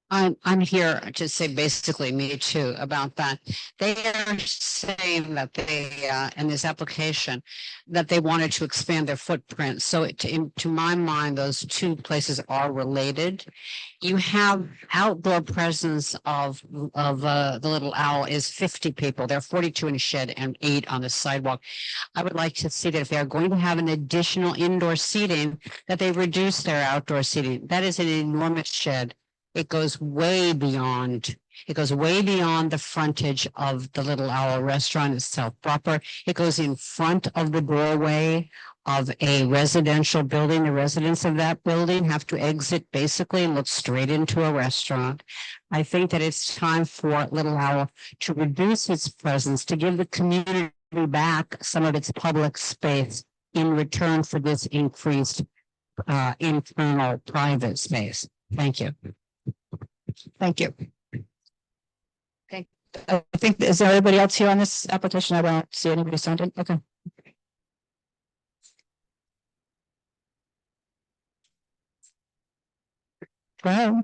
I'm here to say basically me too about that. They are saying that they, in this application, that they wanted to expand their footprint. So to my mind, those two places are related. You have outdoor presence of the Little Owl is 50 people. There are 42 in a shed and 8 on the sidewalk. I would like to see that if they are going to have an additional indoor seating, that they reduce their outdoor seating. That is an enormous shed. It goes way beyond. It goes way beyond the frontage of the Little Owl restaurant itself proper. It goes in front of the doorway of a residential building. The residents of that building have to exit basically and look straight into a restaurant. I think that it's time for Little Owl to reduce its presence, to give the community back some of its public space in return for this increased internal private space. Thank you. Thank you. Okay, I think, is there anybody else here on this application? I don't see anybody signed in. Okay. Well,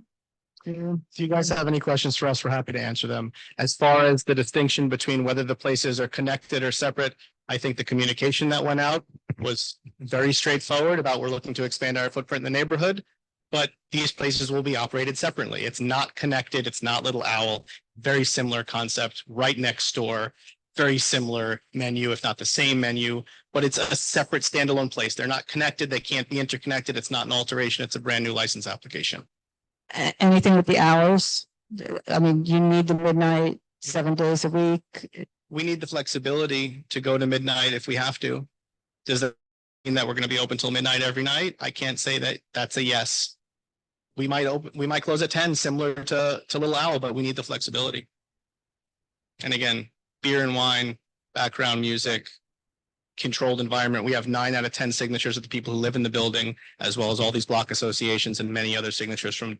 if you guys have any questions for us, we're happy to answer them. As far as the distinction between whether the places are connected or separate, I think the communication that went out was very straightforward about we're looking to expand our footprint in the neighborhood. But these places will be operated separately. It's not connected. It's not Little Owl. Very similar concept, right next door. Very similar menu, if not the same menu, but it's a separate standalone place. They're not connected. They can't be interconnected. It's not an alteration. It's a brand new license application. Anything with the hours? I mean, you need the midnight 7 days a week. We need the flexibility to go to midnight if we have to. Does that mean that we're going to be open till midnight every night? I can't say that that's a yes. We might close at 10, similar to Little Owl, but we need the flexibility. And again, beer and wine, background music, controlled environment. We have 9 out of 10 signatures of the people who live in the building, as well as all these block associations and many other signatures from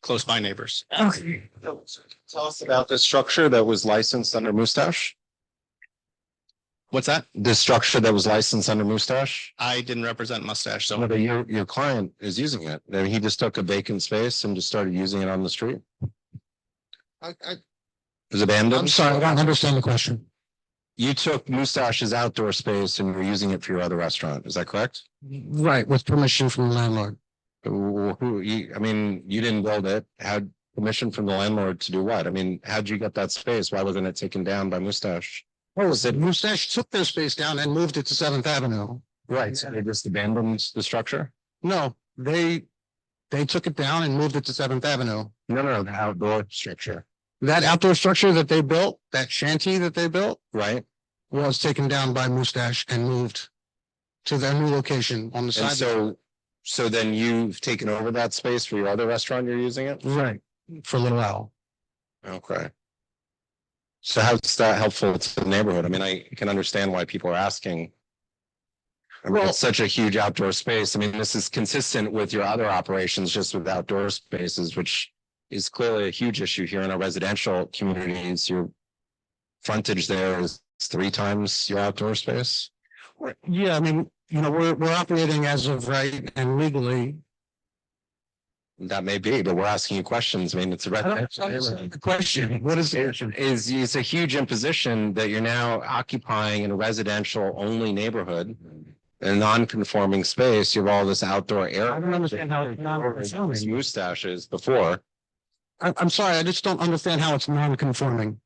close by neighbors. Okay. Tell us about the structure that was licensed under Mustache. What's that? The structure that was licensed under Mustache? I didn't represent Mustache, so. No, but your client is using it. I mean, he just took a vacant space and just started using it on the street. It was abandoned. I'm sorry, I don't understand the question. You took Mustache's outdoor space and were using it for your other restaurant. Is that correct? Right, with permission from the landlord. I mean, you didn't build it. Had permission from the landlord to do what? I mean, how'd you get that space? Why wasn't it taken down by Mustache? Oh, Mustache took their space down and moved it to 7th Avenue. Right, so they just abandoned the structure? No, they took it down and moved it to 7th Avenue. No, the outdoor structure. That outdoor structure that they built, that shanty that they built, Right, was taken down by Mustache and moved to their new location on the and side. so then you've taken over that space for your other restaurant, you're using it? Right, for a little while. Okay. So how's that helpful to the neighborhood? I mean, I can understand why people are asking. I mean, it's such a huge outdoor space. I mean, this is consistent with your other operations, just with outdoor spaces, which is clearly a huge issue here in our residential communities. Your frontage there is 3 times your outdoor space. Yeah, I mean, we're operating as of right and legally. That may be, but we're asking you questions. I mean, it's a The question, what is the issue? it's a huge imposition that you're now occupying in a residential only neighborhood. In a non-conforming space, you have all this outdoor area. I don't understand how it's non-conforming. Mustaches before. I'm sorry, I just don't understand how it's non-conforming.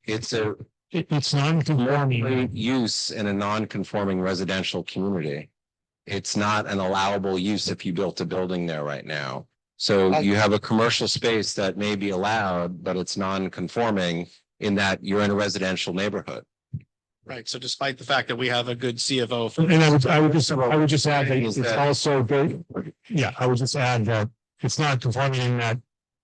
It's It's non-conforming. use in a non-conforming residential community. It's not an allowable use if you built a building there right now. So you have a commercial space that may be allowed, but it's non-conforming in that you're in a residential neighborhood. Right, so despite the fact that we have a good CFO. And I would just add that it's also very, I would just add that it's not conforming in that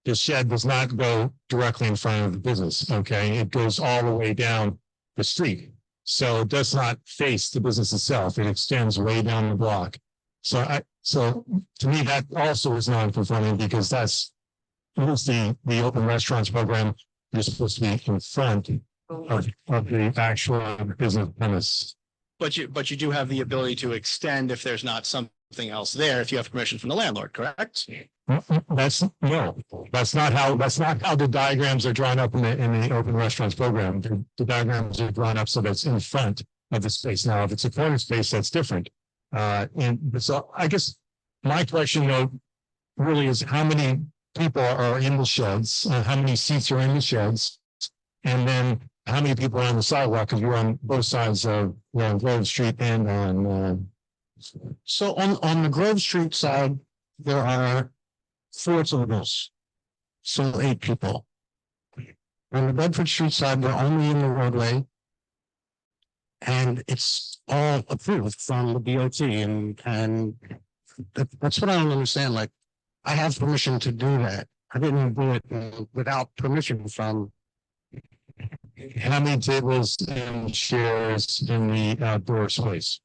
the shed does not go directly in front of the business, okay? It goes all the way down the street. So it does not face the business itself. It extends way down the block. So to me, that also is non-conforming because that's the open restaurants program. You're supposed to be in front of the actual business premise. But you do have the ability to extend if there's not something else there, if you have permission from the landlord, correct? That's not how the diagrams are drawn up in the open restaurants program. The diagrams are drawn up so that it's in front of the space. Now, if it's a corner space, that's different. And so I guess my question though really is how many people are in the sheds, how many seats are in the sheds, and then how many people are on the sidewalk? Because you're on both sides of Grove Street and on. So on the Grove Street side, there are 4 tables, so 8 people. On the Bedford Street side, we're only in the roadway. And it's all approved from the DOT and that's what I don't understand. Like, I have permission to do that. I didn't do it without permission from. How many tables and chairs in the outdoor space?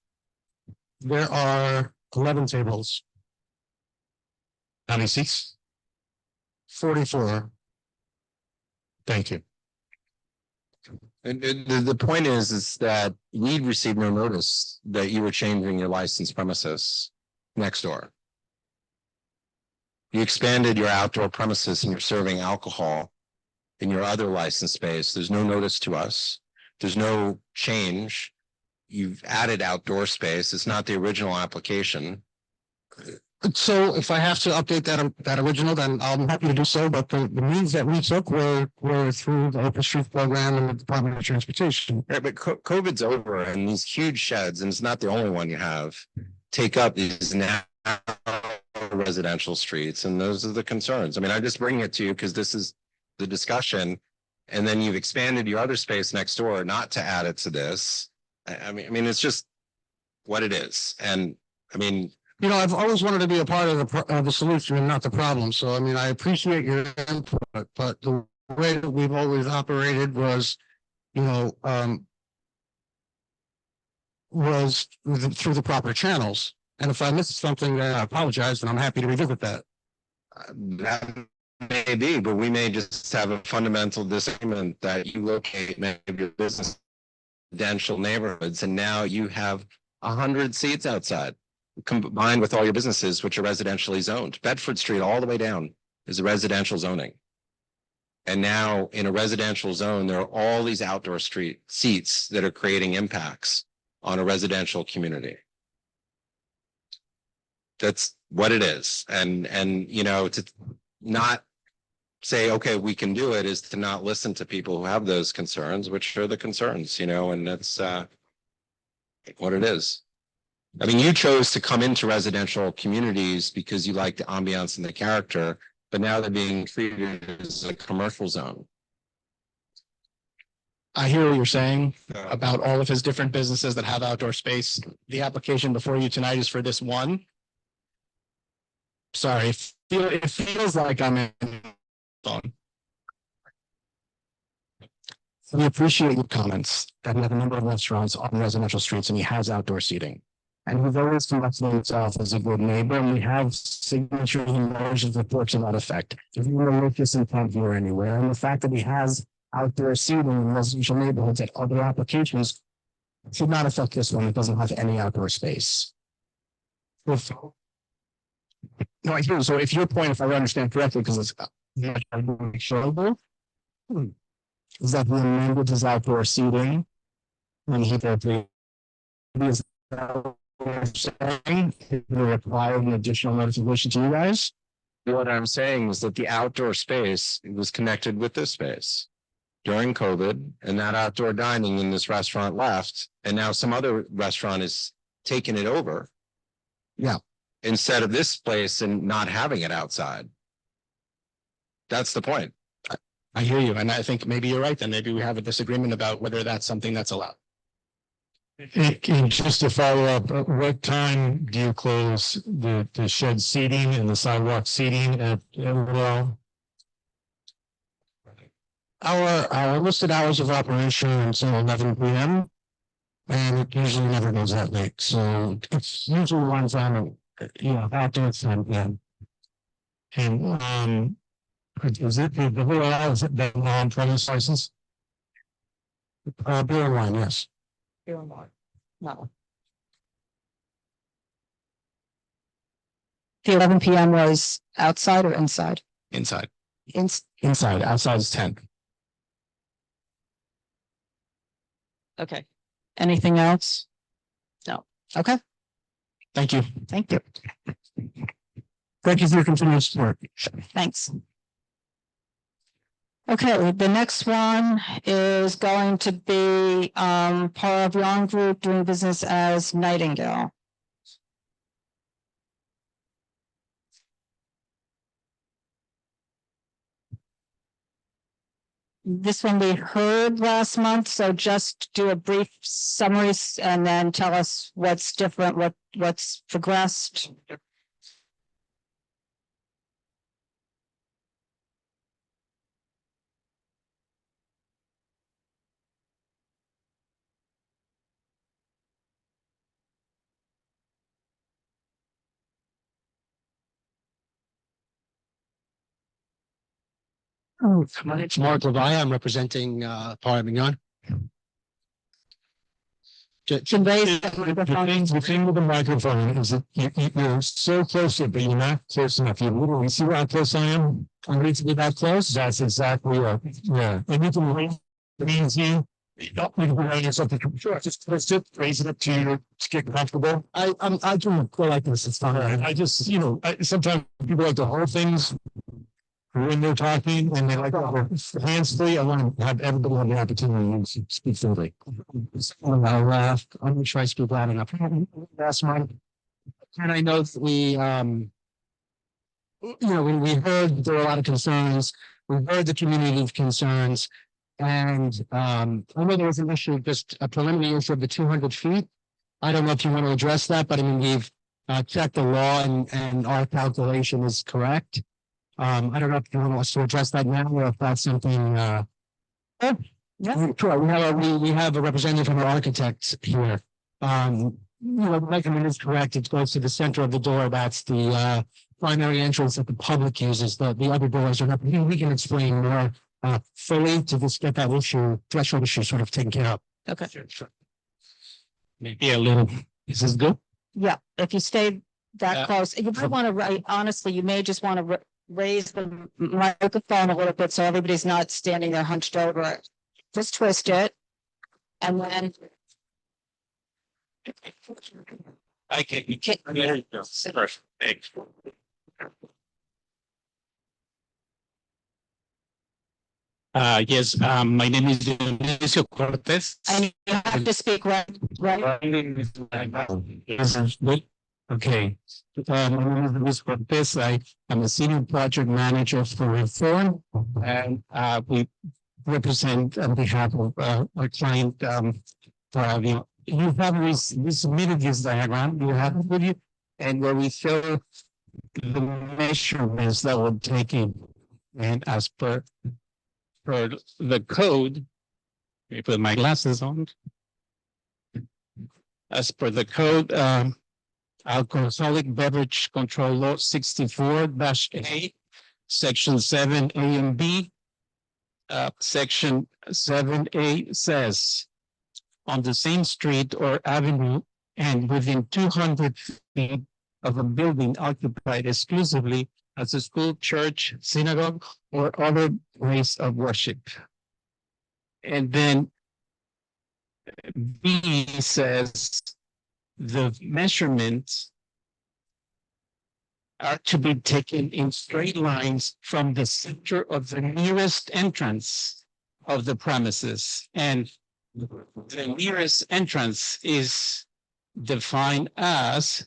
There are 11 tables. How many seats? 44. Thank you. And the point is that we received no notice that you were changing your licensed premises next door. You expanded your outdoor premises and you're serving alcohol in your other licensed space. There's no notice to us. There's no change. You've added outdoor space. It's not the original application. So if I have to update that original, then I'm happy to do so. But the means that we took were through the Open Street program and the Department of Transportation. Right, but COVID's over and these huge sheds, and it's not the only one you have, take up these now residential streets. And those are the concerns. I mean, I just bring it to you because this is the discussion. And then you've expanded your other space next door not to add it to this. I mean, it's just what it is. And I mean, you know, I've always wanted to be a part of the solution and not the problem. So, I mean, I appreciate your input, but the way that we've always operated was, you know, was through the proper channels. And if I missed something, then I apologize, and I'm happy to revisit that. That may be, but we may just have a fundamental disagreement that you locate maybe your business residential neighborhoods, and now you have 100 seats outside, combined with all your businesses, which are residentially zoned. Bedford Street all the way down is a residential zoning. And now in a residential zone, there are all these outdoor street seats that are creating impacts on a residential community. That's what it is. And you know, to not say, okay, we can do it, is to not listen to people who have those concerns, which are the concerns, you know, and that's what it is. I mean, you chose to come into residential communities because you like the ambiance and the character, but now they're being treated as a commercial zone. I hear what you're saying about all of his different businesses that have outdoor space. The application before you tonight is for this one. Sorry, it feels like I'm in. We appreciate your comments that we have a number of restaurants on residential streets and he has outdoor seating. And he's always conducted himself as a good neighbor, and we have signature emotions reports to that effect. There's no malicious intent here anywhere. And the fact that he has outdoor seating in residential neighborhoods at other applications should not affect this one. It doesn't have any outdoor space. No, I hear. So if your point, if I understand correctly, because it's showable, is that he amended his outdoor seating and he is saying it required an additional notification to you guys? What I'm saying is that the outdoor space was connected with this space during COVID, and that outdoor dining in this restaurant left, and now some other restaurant is taking it over. Yeah. Instead of this place and not having it outside. That's the point. I hear you, and I think maybe you're right. Then maybe we have a disagreement about whether that's something that's allowed. And just to follow up, what time do you close the shed seating and the sidewalk seating at well? Our listed hours of operation are until 11 p.m. and it usually never goes that late. So it's usually runs on, after it's 10 p.m. And is it the whole hour, is it the on-premise license? Beer and wine, yes. Beer and wine. No. The 11 p.m. was outside or inside? Inside. Inside. Outside is 10. Okay. Anything else? No. Okay. Thank you. Thank you. Thank you for your continued support. Thanks. Okay, the next one is going to be part of Yarn Group doing business as Nightingale. This one we heard last month, so just do a brief summary and then tell us what's different, what's progressed. My name's Mark Levi. I'm representing Parmigian. The thing with the microphone is that you're so close to it, but you're not close enough. You literally see how close I am. I'm ready to be that close. That's exactly it. Yeah. And you can raise you can put it on yourself. Sure, just twist it, raise it up to get comfortable. I can go like this. It's fine. I just, sometimes people like to hold things when they're talking and they like to have their hands free. I want to have everybody have the opportunity to speak freely. I'll make sure I speak loud enough. That's mine. And I know that we heard there were a lot of concerns. We heard the community of concerns. And I know there was an issue, just a preliminary issue of the 200 feet. I don't know if you want to address that, but I mean, we've checked the law and our calculation is correct. I don't know if you want us to address that now or if that's something. Yeah, sure. We have a representative from our architect here. The measurement is correct. It goes to the center of the door. That's the primary entrance that the public uses. The other doors are not. We can explain more fully to just get that threshold issue sort of taken care of. Okay. Maybe a little. Is this good? Yeah, if you stay that close, you might want to, honestly, you may just want to raise the microphone a little bit so everybody's not standing there hunched over it. Just twist it. And then. I can. There you go. Thanks. Yes, my name is Dionisio Cortez. And you have to speak right. Okay. My name is Luis Cortez. I am a senior project manager for Reform, and we represent on behalf of our client, Flavio. You have we submitted this diagram. You have it with you, and where we show the measurements that were taken, and as per the code, let me put my glasses on. As per the code, alcoholic beverage control law 64-A, section 7A and B. Section 7A says, on the same street or avenue and within 200 feet of a building occupied exclusively as a school, church, synagogue, or other place of worship. And then B says the measurements are to be taken in straight lines from the center of the nearest entrance of the premises. And the nearest entrance is defined as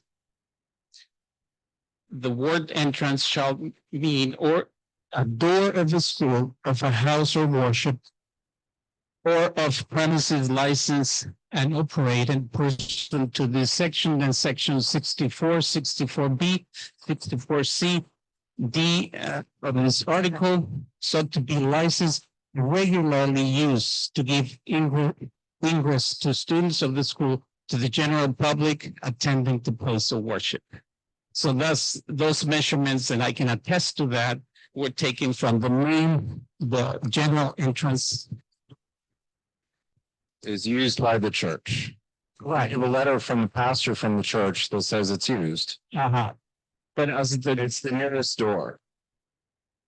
the word entrance shall mean or a door of a school, of a house or worship, or of premises licensed and operated pursuant to this section and section 64, 64B, 64C, D of this article, sought to be licensed regularly used to give ingress to students of the school to the general public attending the place of worship. So that's those measurements, and I can attest to that, were taken from the general entrance. Is used by the church. Right. I have a letter from the pastor from the church that says it's used. But it's the nearest door.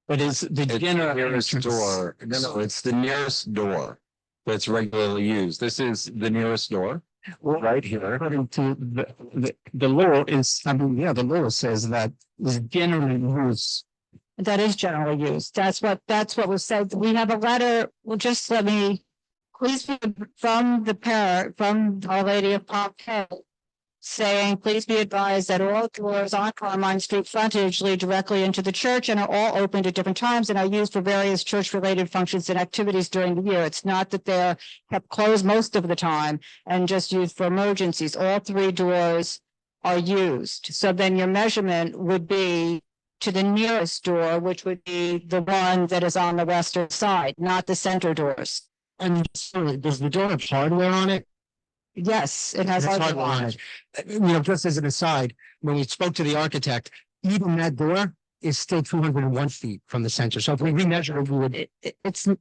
But it's the general nearest door. No, it's the nearest door that's regularly used. This is the nearest door. Right here. According to the law is, the law says that is generally used. That is generally used. That's what was said. We have a letter. Well, just let me, please, from Our Lady of Pompeii, saying, please be advised that all doors on Carmine Street frontage lead directly into the church and are all opened at different times and are used for various church-related functions and activities during the year. It's not that they're kept closed most of the time and just used for emergencies. All three doors are used. So then your measurement would be to the nearest door, which would be the one that is on the western side, not the center doors. And sorry, does the door have hardware on it? Yes, it has hardware on it. Just as an aside, when we spoke to the architect, even that door is still 201 feet from the center. So if we remeasure it, we would. It's so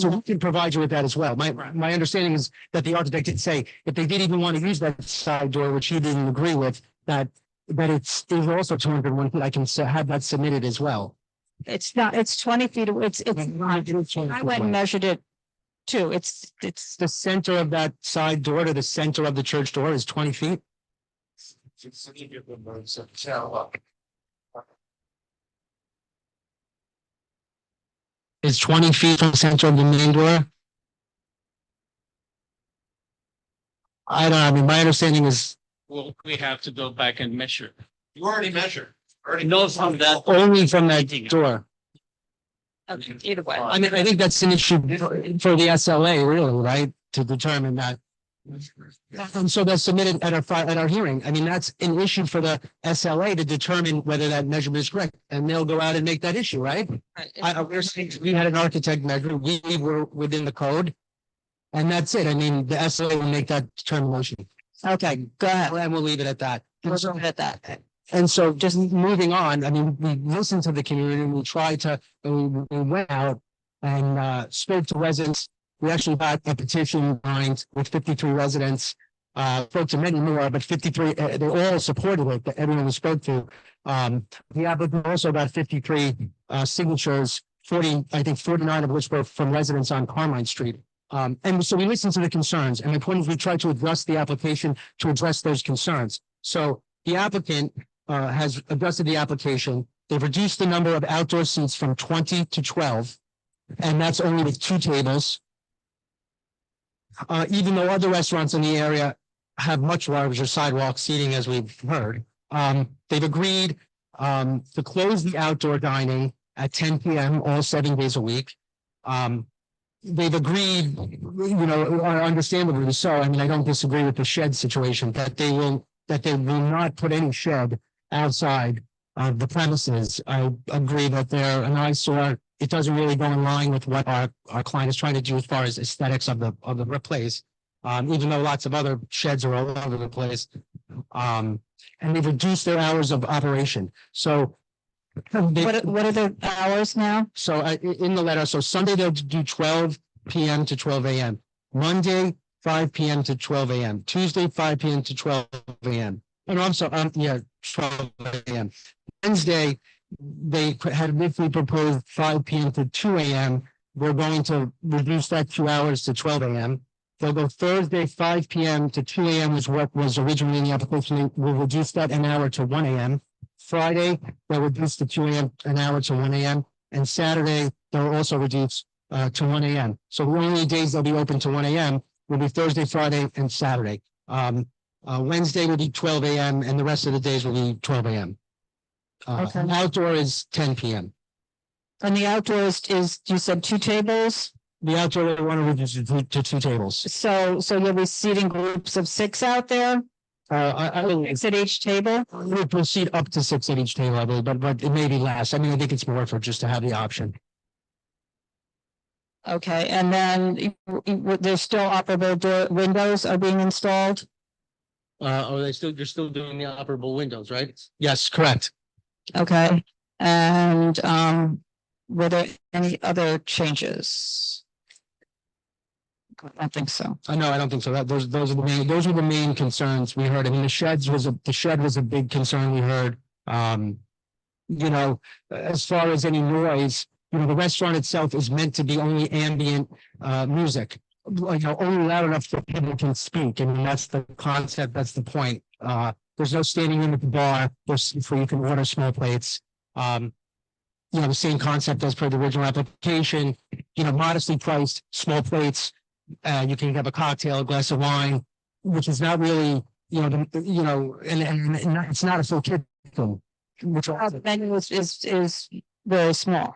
we can provide you with that as well. My understanding is that the architect did say if they didn't even want to use that side door, which he didn't agree with, that it's also 201 feet. I can have that submitted as well. It's not. It's 20 feet. I went and measured it too. It's the center of that side door to the center of the church door is 20 feet. It's 20 feet from the center of the main door. I don't know. My understanding is. Well, we have to go back and measure. You already measured. No, from that. Only from that door. Okay, either way. I mean, I think that's an issue for the SLA, really, right? To determine that. And so that's submitted at our hearing. I mean, that's an issue for the SLA to determine whether that measurement is correct, and they'll go out and make that issue, right? We're saying we had an architect measure, we were within the code. And that's it. I mean, the SLA will make that determination. Okay, go ahead. And we'll leave it at that. We'll leave it at that. And so just moving on, I mean, we listened to the community, we tried to, we went out and spoke to residents. We actually got a petition signed with 53 residents, spoke to many more, but 53, they all supported it, that everyone we spoke to. The applicant also got 53 signatures, 40, I think 49 of which were from residents on Carmine Street. And so we listened to the concerns, and the point is we tried to adjust the application to address those concerns. So the applicant has adjusted the application. They've reduced the number of outdoor seats from 20 to 12, and that's only with 2 tables. Even though other restaurants in the area have much larger sidewalk seating, as we've heard, they've agreed to close the outdoor dining at 10 p.m. all 7 days a week. They've agreed, you know, understandably so. I mean, I don't disagree with the shed situation, that they will not put any shed outside of the premises. I agree that they're an eyesore. It doesn't really go in line with what our client is trying to do as far as aesthetics of the place. Even though lots of other sheds are all over the place. And they've reduced their hours of operation. So what are the hours now? So in the letter, so Sunday they'll do 12 p.m. to 12 a.m. Monday, 5 p.m. to 12 a.m. Tuesday, 5 p.m. to 12 a.m. Oh, no, I'm sorry. 12 a.m. Wednesday, they had initially proposed 5 p.m. to 2 a.m. We're going to reduce that 2 hours to 12 a.m. They'll go Thursday, 5 p.m. to 2 a.m. was what was originally in the application. We'll reduce that an hour to 1 a.m. Friday, they'll reduce the 2 a.m. an hour to 1 a.m. And Saturday, they'll also reduce to 1 a.m. So the only days they'll be open to 1 a.m. will be Thursday, Friday, and Saturday. Wednesday will be 12 a.m. and the rest of the days will be 12 a.m. Okay. Outdoor is 10 p.m. And the outdoors is, you said 2 tables? The outdoor, they want to reduce it to 2 tables. So you'll be seating groups of 6 out there? I will 6 at each table? We'll seat up to 6 at each table, I believe, but it may be less. I mean, I think it's more for just to have the option. Okay, and then there's still operable windows are being installed? You're still doing the operable windows, right? Yes, correct. Okay, and were there any other changes? I don't think so. No, I don't think so. Those are the main concerns we heard. I mean, the shed was a big concern we heard. You know, as far as any noise, you know, the restaurant itself is meant to be only ambient music, you know, only loud enough so people can speak. I mean, that's the concept. That's the point. There's no standing room at the bar. There's where you can order small plates. You know, the same concept as per the original application. You know, modestly priced small plates. You can have a cocktail, a glass of wine, which is not really, you know, and it's not a full kitchen. Which The menu is very small.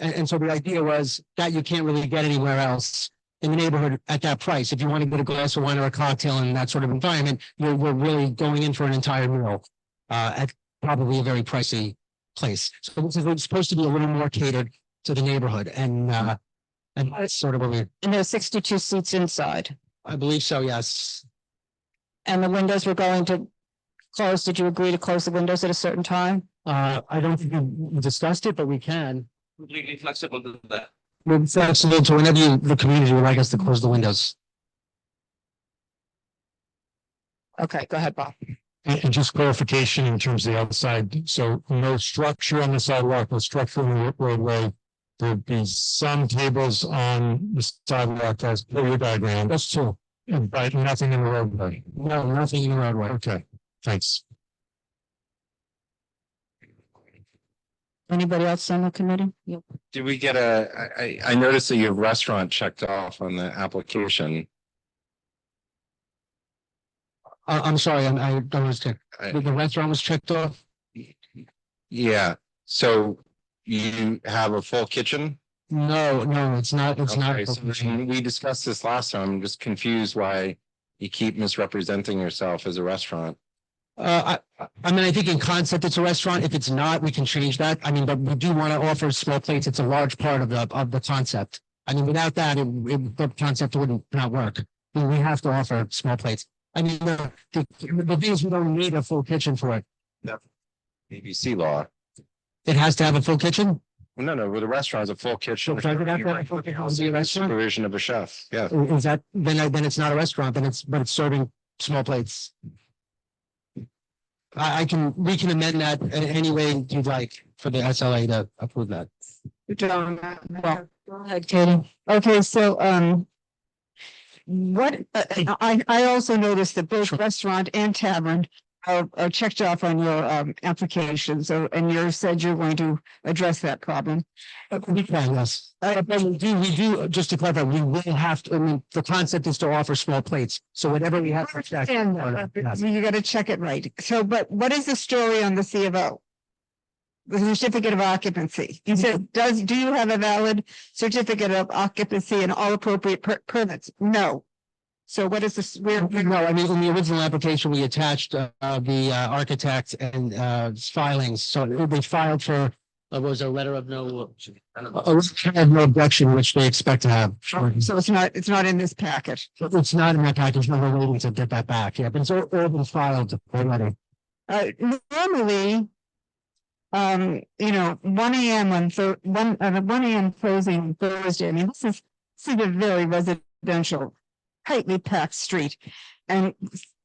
And so the idea was that you can't really get anywhere else in the neighborhood at that price. If you want to get a glass of wine or a cocktail in that sort of environment, we're really going in for an entire meal at probably a very pricey place. So this is supposed to be a little more catered to the neighborhood, and that's sort of what we. And there's 62 seats inside. I believe so, yes. And the windows were going to close. Did you agree to close the windows at a certain time? I don't think we discussed it, but we can. Completely flexible to that. We're flexible to whenever the community would like us to close the windows. Okay, go ahead, Bob. And just clarification in terms of the outside, so no structure on the sidewalk, no structure on the roadway. There'd be some tables on the sidewalk as per your diagram. That's true. But nothing in the roadway. No, nothing in the roadway. Okay, thanks. Anybody else on the committee? Yep. Did we get I noticed that your restaurant checked off on the application. I'm sorry, I don't understand. The restaurant was checked off? Yeah, so you have a full kitchen? No, it's not. It's Okay, not. so we discussed this last time. I'm just confused why you keep misrepresenting yourself as a restaurant. I mean, I think in concept it's a restaurant. If it's not, we can change that. I mean, but we do want to offer small plates. It's a large part of the concept. I mean, without that, the concept wouldn't not work. We have to offer small plates. I mean, the thing is, we don't need a full kitchen for it. ABC law. It has to have a full kitchen. No, with a restaurant is a full kitchen. So does it have to have a full kitchen to be a restaurant? Supervision of a chef, yeah. Is that, then it's not a restaurant, but it's serving small plates. We can amend that in any way you'd like for the SLA to approve that. Well, go ahead, Katie. Okay, so, what, I also noticed that both restaurant and tavern are checked off on your, application. So, and you said you're going to address that problem. We can, yes. But we do, just to clarify, we will have to, I mean, the concept is to offer small plates. So whatever we have to check. Yes. You gotta check it right. So, but what is the story on the C of O? The certificate of occupancy. You said, do you have a valid certificate of occupancy and all appropriate permits? No. So what is this? No, I mean, in the original application, we attached the architect and filings. So they filed for was a letter of no objection, which they expect to have. So it's not in this packet. It's not in that package. No, we're waiting to get that back. Yeah, but it's all been filed already. Normally, 1 a.m. on 1 a.m. closing on Thursday. I mean, this is a very residential, tightly packed street, and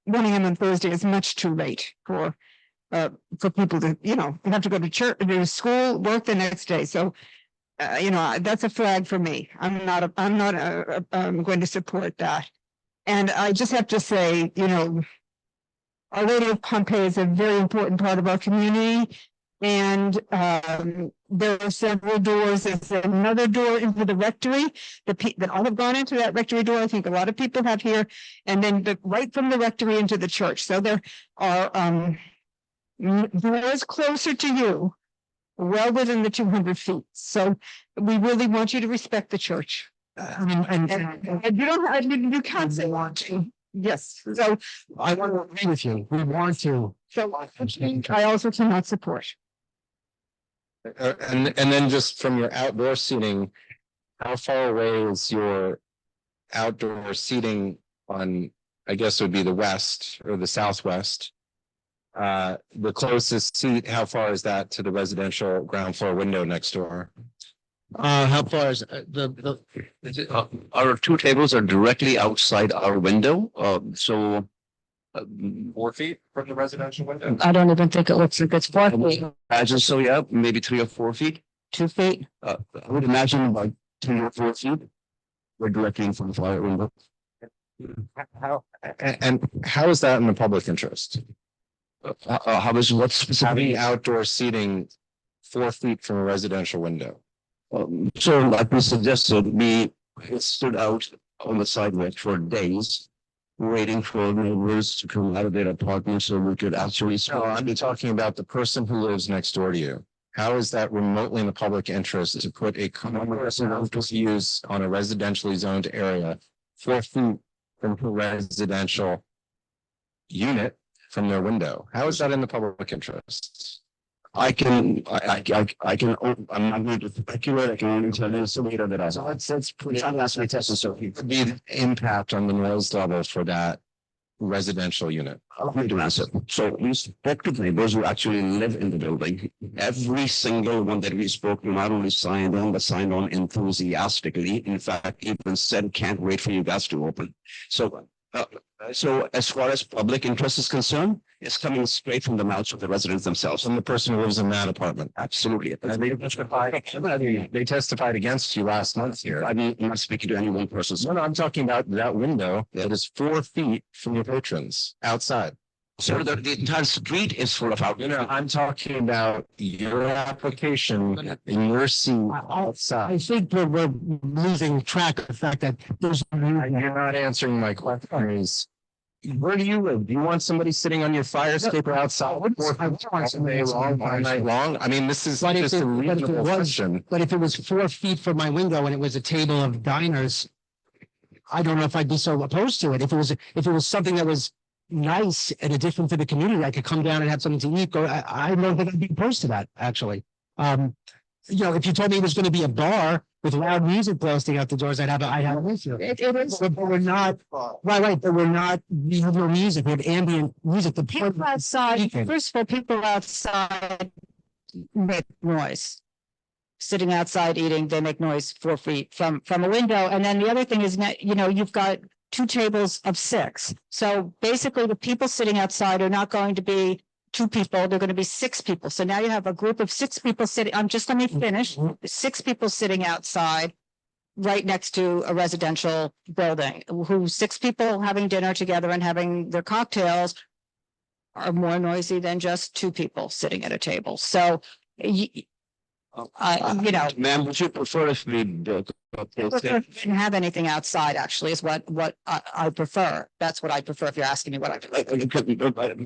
1 a.m. on Thursday is much too late for people to, you have to go to church, to school, work the next day. So, that's a flag for me. I'm not going to support that. And I just have to say, Our Lady of Pompeii is a very important part of our community. And there are several doors. There's another door into the rectory that all have gone into that rectory door. I think a lot of people have here. And then right from the rectory into the church. So there are doors closer to you, well within the 200 feet. So we really want you to respect the church. And you can't say want to. Yes. So I want to agree with you. We want to. So I also cannot support. And then just from your outdoor seating, how far away is your outdoor seating on, I guess it would be the west or the southwest? The closest seat, how far is that to the residential ground floor window next door? How far is Our two tables are directly outside our window, so 4 feet from the residential window? I don't even think it looks like it's 4 feet. imagine so, yeah, maybe 3 or 4 feet. 2 feet. I would imagine about 3 or 4 feet. We're directly in front of our window. How is that in the public interest? How is what specifically? Having outdoor seating 4 feet from a residential window. So like we suggested, we stood out on the sidewalk for days, waiting for neighbors to come out of their apartment so we could actually. No, I'm talking about the person who lives next door to you. How is that remotely in the public interest to put a commercial use on a residentially zoned area 4 feet from a residential unit from their window? How is that in the public interest? I'm not going to speculate. I can only tell you it's later that I. So let's put it tested. So It could be the impact on the noise level for that residential unit. allow me to answer. So we spoke to neighbors who actually live in the building. Every single one that we spoke to not only signed on, but signed on enthusiastically. In fact, even said, can't wait for you guys to open. So as far as public interest is concerned, it's coming straight from the mouths of the residents themselves. From the person who lives in that apartment. Absolutely. They testified against you last month here. I'm not speaking to any one person. No, I'm talking about that window that is 4 feet from your patrons outside. So the entire street is full of out. I'm talking about your application in your seat outside. I think we're losing track of the fact that there's. You're not answering my question. Where do you live? Do you want somebody sitting on your fire escaper outside? All night long? I mean, this is just a reasonable question. But if it was 4 feet from my window and it was a table of diners, I don't know if I'd be so opposed to it. If it was something that was nice and addition to the community, I could come down and have something to eat. I don't think I'd be opposed to that, actually. if you told me there's gonna be a bar with loud music blasting out the doors, I'd have an issue. It is. But we're not, right, but we're not, we have no music, we have ambient music. The People outside, first of all, people outside make noise. Sitting outside eating, they make noise 4 feet from a window. And then the other thing is, you've got 2 tables of 6. So basically the people sitting outside are not going to be 2 people, they're going to be 6 people. So now you have a group of 6 people sitting, let me finish. 6 people sitting outside right next to a residential building, who 6 people having dinner together and having their cocktails are more noisy than just 2 people sitting at a table. So Ma'am, would you prefer if we didn't have anything outside, actually, is what I prefer. That's what I prefer if you're asking me what I prefer.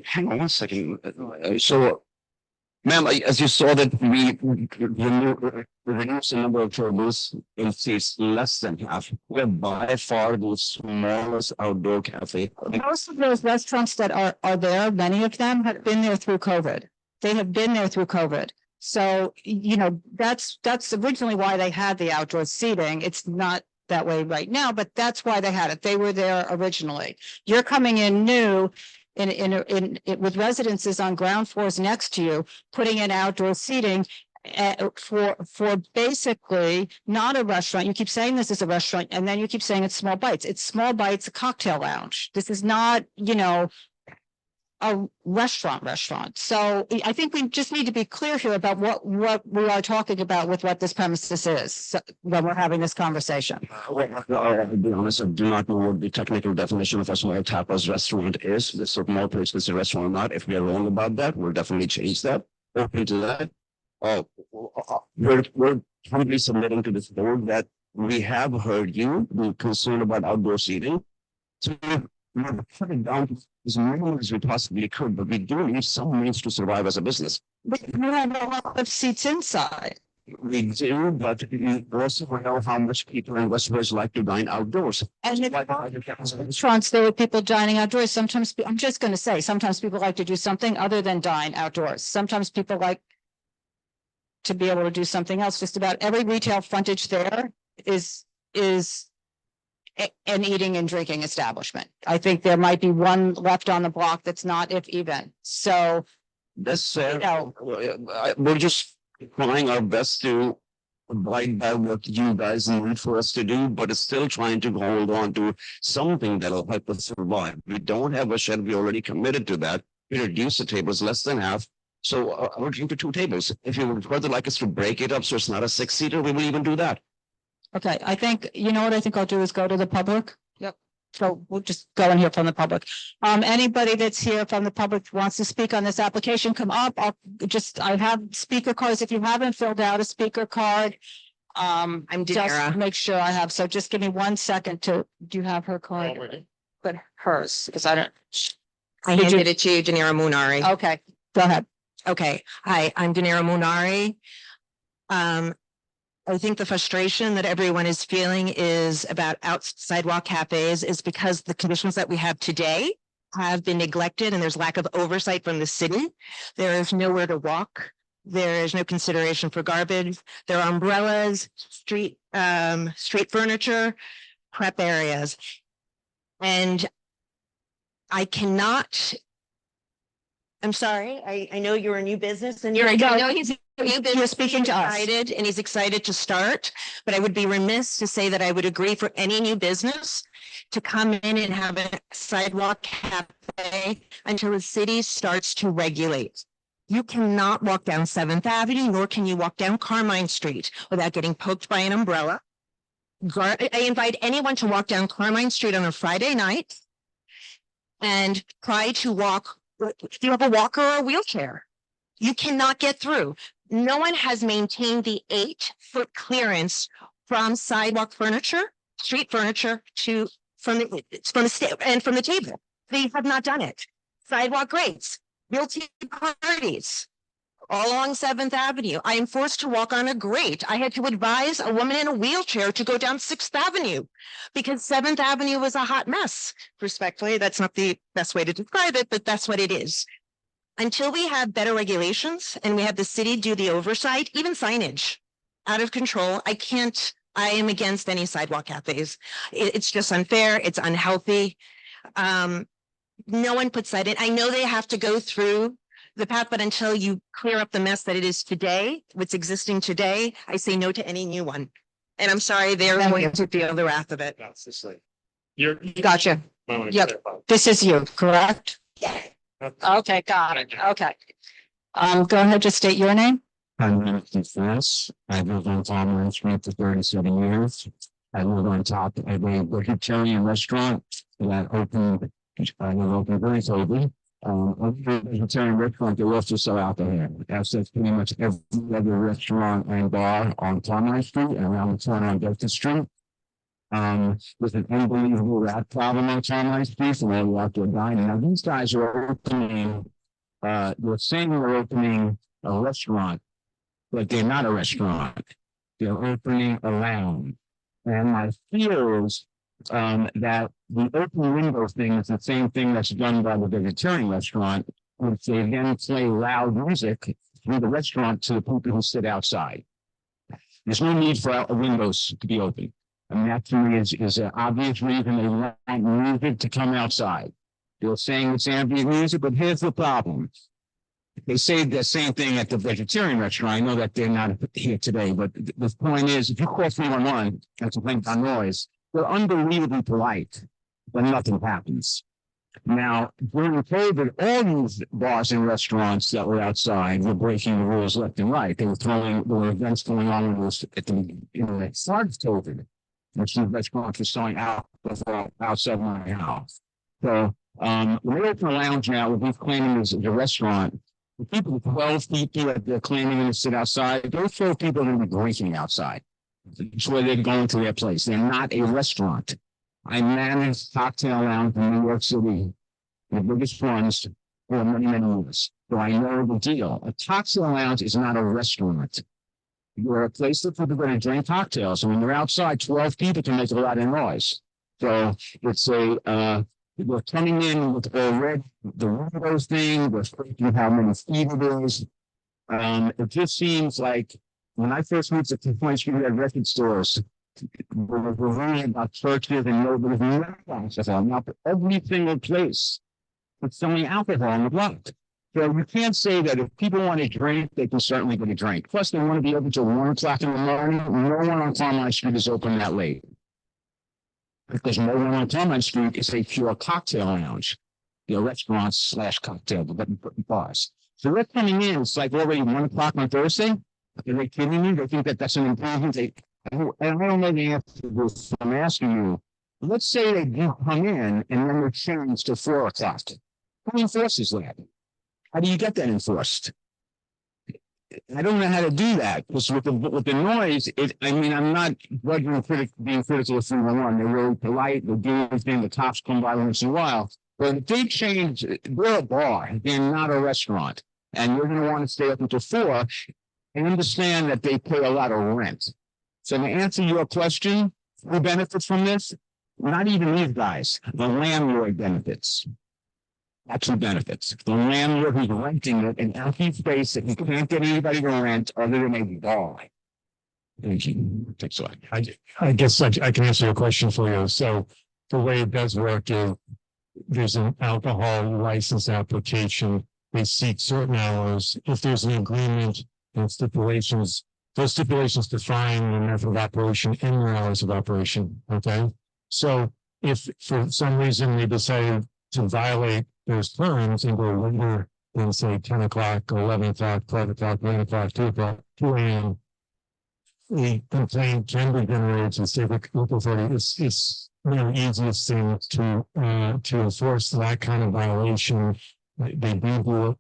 Hang on one second. So, ma'am, as you saw that we reduced the number of tables in seats less than half. We're by far the smallest outdoor cafe. Most of those restaurants that are there, many of them have been there through COVID. They have been there through COVID. So, that's originally why they had the outdoor seating. It's not that way right now, but that's why they had it. They were there originally. You're coming in new with residences on ground floors next to you, putting in outdoor seating for basically not a restaurant. You keep saying this is a restaurant, and then you keep saying it's Small Bites. It's Small Bites, a cocktail lounge. This is not, a restaurant. So I think we just need to be clear here about what we are talking about with what this premises is when we're having this conversation. I'll be honest, I do not know what the technical definition of a small tapas restaurant is. This sort of more place is a restaurant or not. If we are wrong about that, we'll definitely change that. Open to that. We're humbly submitting to this board that we have heard you be concerned about outdoor seating. So we're putting down as minimal as we possibly could, but we do need some means to survive as a business. But you have a lot of seats inside. We do, but you also know how much people in West Village like to dine outdoors. And if restaurants, there are people dining outdoors. Sometimes, I'm just going to say, sometimes people like to do something other than dine outdoors. Sometimes people like to be able to do something else. Just about every retail frontage there is an eating and drinking establishment. I think there might be one left on the block that's not, if even. So that's we're just trying our best to abide by what you guys need for us to do, but it's still trying to hold on to something that'll help us survive. We don't have a shed. We already committed to that. We reduced the tables less than half. So we're into 2 tables. If you would further like us to break it up so it's not a 6-seater, we will even do that. Okay, I think, what I think I'll do is go to the public. Yep. So we'll just go in here from the public. Anybody that's here from the public wants to speak on this application, come up. I have speaker cards. If you haven't filled out a speaker card, I'm just Dinara. make sure I have. So just give me 1 second do you have her card? But hers, because I handed it to you, Dinara Munari. Okay, go ahead. Okay. Hi, I'm Dinara Munari. I think the frustration that everyone is feeling is about sidewalk cafes is because the conditions that we have today have been neglected and there's lack of oversight from the city. There is nowhere to walk. There is no consideration for garbage. There are umbrellas, street furniture, prep areas. And I'm sorry, I know you're a new business and I know he's a new business. You're speaking to us. And he's excited to start, but I would be remiss to say that I would agree for any new business to come in and have a sidewalk cafe until the city starts to regulate. You cannot walk down 7th Avenue, nor can you walk down Carmine Street without getting poked by an umbrella. I invite anyone to walk down Carmine Street on a Friday night and try to walk. If you have a walker or a wheelchair, you cannot get through. No one has maintained the 8-foot clearance from sidewalk furniture, street furniture from the table. They have not done it. Sidewalk grates, wheelchair parties, all along 7th Avenue. I am forced to walk on a grate. I had to advise a woman in a wheelchair to go down 6th Avenue because 7th Avenue was a hot mess. Respectfully, that's not the best way to describe it, but that's what it is. Until we have better regulations and we have the city do the oversight, even signage. out of control. I am against any sidewalk cafes. It's just unfair. It's unhealthy. No one puts that in. I know they have to go through the path, but until you clear up the mess that it is today, what's existing today, I say no to any new one. And I'm sorry, they're going to feel the wrath of it. Gotcha. Yep, this is you, correct? Yeah. Okay, got it. Okay. Go ahead, just state your name. I'm Majesty. I've lived on Carmine Street for 37 years. I live on top of a vegetarian restaurant that opened, very slowly. A vegetarian restaurant, they also sell alcohol. That's pretty much every other restaurant and bar on Carmine Street and around the corner on Bedford Street. There's an unbelievable rat problem on Carmine Street, so we're out there dining. Now, these guys are opening, they're saying they're opening a restaurant, but they're not a restaurant. They're opening a lounge. And my fear is that the open window thing is the same thing that's done by the vegetarian restaurant, which they then play loud music through the restaurant to the people who sit outside. There's no need for windows to be open. I mean, that to me is an obvious reason they want music to come outside. They're saying it's ambient music, but here's the problem. They say the same thing at the vegetarian restaurant. I know that they're not here today, but the point is, if you call 311 and complain about noise, they're unbelievably polite, but nothing happens. Now, during COVID, all these bars and restaurants that were outside were breaking the rules left and right. There were events going on at the start of COVID, which the restaurants were selling alcohol outside my house. So, when they open a lounge now, what we're claiming is a restaurant. The people, 12 people that they're claiming to sit outside, those 12 people are going to be drinking outside. That's where they're going to their place. They're not a restaurant. I managed cocktail lounge in New York City, the biggest ones for many, many years. So I know the deal. A cocktail lounge is not a restaurant. You're a place for people to drink cocktails. And when you're outside, 12 people can make a lot of noise. So it's we're coming in with already the windows thing, we're thinking how many feet it is. It just seems like when I first moved to Point Street, we had record stores. We're worrying about churches and nobody's alcohol. Now, every single place it's selling alcohol on the block. So you can't say that if people want to drink, they can certainly get a drink. Plus, they want to be open till 1 o'clock in the morning. No one on Carmine Street is open that late. Because no one on Carmine Street is a pure cocktail lounge, restaurants / cocktail bars. So they're coming in, it's like already 1 o'clock on Thursday. Are they kidding me? They think that that's an improvement. I don't know the answer to this. I'm asking you. Let's say they do come in and then they're changed to 4 o'clock. Who enforces that? How do you get that enforced? I don't know how to do that because with the noise, I'm not being critical of 311. They're really polite. They do everything. The cops come by once in a while. But if they change, they're a bar. They're not a restaurant. And you're going to want to stay up until 4 and understand that they pay a lot of rent. So to answer your question, who benefits from this? Not even these guys. The landlord benefits. That's who benefits. The landlord who's renting it an empty space that you can't get anybody to rent other than a bar. Thank you. Thanks a lot. I guess I can answer your question for you. So the way it does work is there's an alcohol license application. They seek certain hours. If there's an agreement and stipulations, those stipulations define the method of operation and your hours of operation. Okay. So if for some reason they decide to violate those terms and go later than say 10 o'clock, 11 o'clock, 12 o'clock, 1 o'clock, 2 o'clock, 2 a.m., the complaint can be generated to say the local authority. It's the easiest thing to enforce that kind of violation. They do it.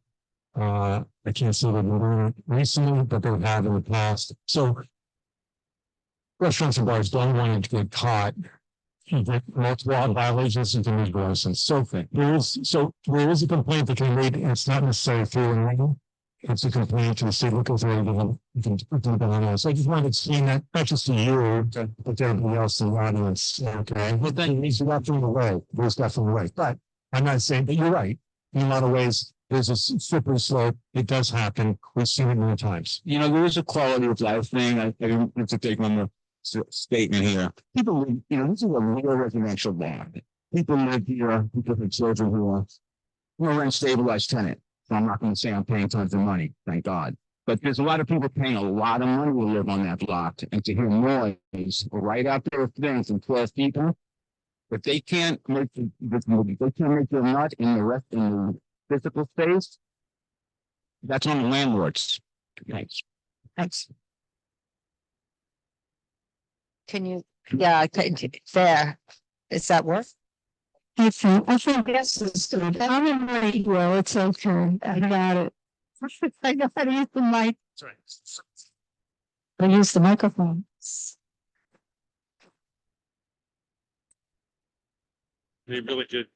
I can't say they've been doing it recently, but they have in the past. So restaurants and bars don't want to get caught. Multiple violations of the new license. So there is a complaint that can be made. It's not necessarily through and right. It's a complaint to the state local authority. So I just wanted to explain that, not just to you, but to everybody else in the audience. Okay. Well, then there's definitely a way. There's definitely a way. But I'm not saying that you're right. In a lot of ways, there's a slippery slope. It does happen. We've seen it many times. You know, there is a quality of life thing. I want to take on the statement here. People live, you know, this is a real residential land. People live here, people have children who are, rent stabilized tenant. So I'm not going to say I'm paying tons of money, thank God. But there's a lot of people paying a lot of money to live on that block, and to hear noise right out there with things and 12 people, if they can't make they can't make their nut in the physical space, that's on the landlords. Thanks. Thanks. Can you, yeah, there. Is that work? I think this is good. I'm in right. Well, it's okay. I got it. I know how to use the mic. I use the microphone. They really did.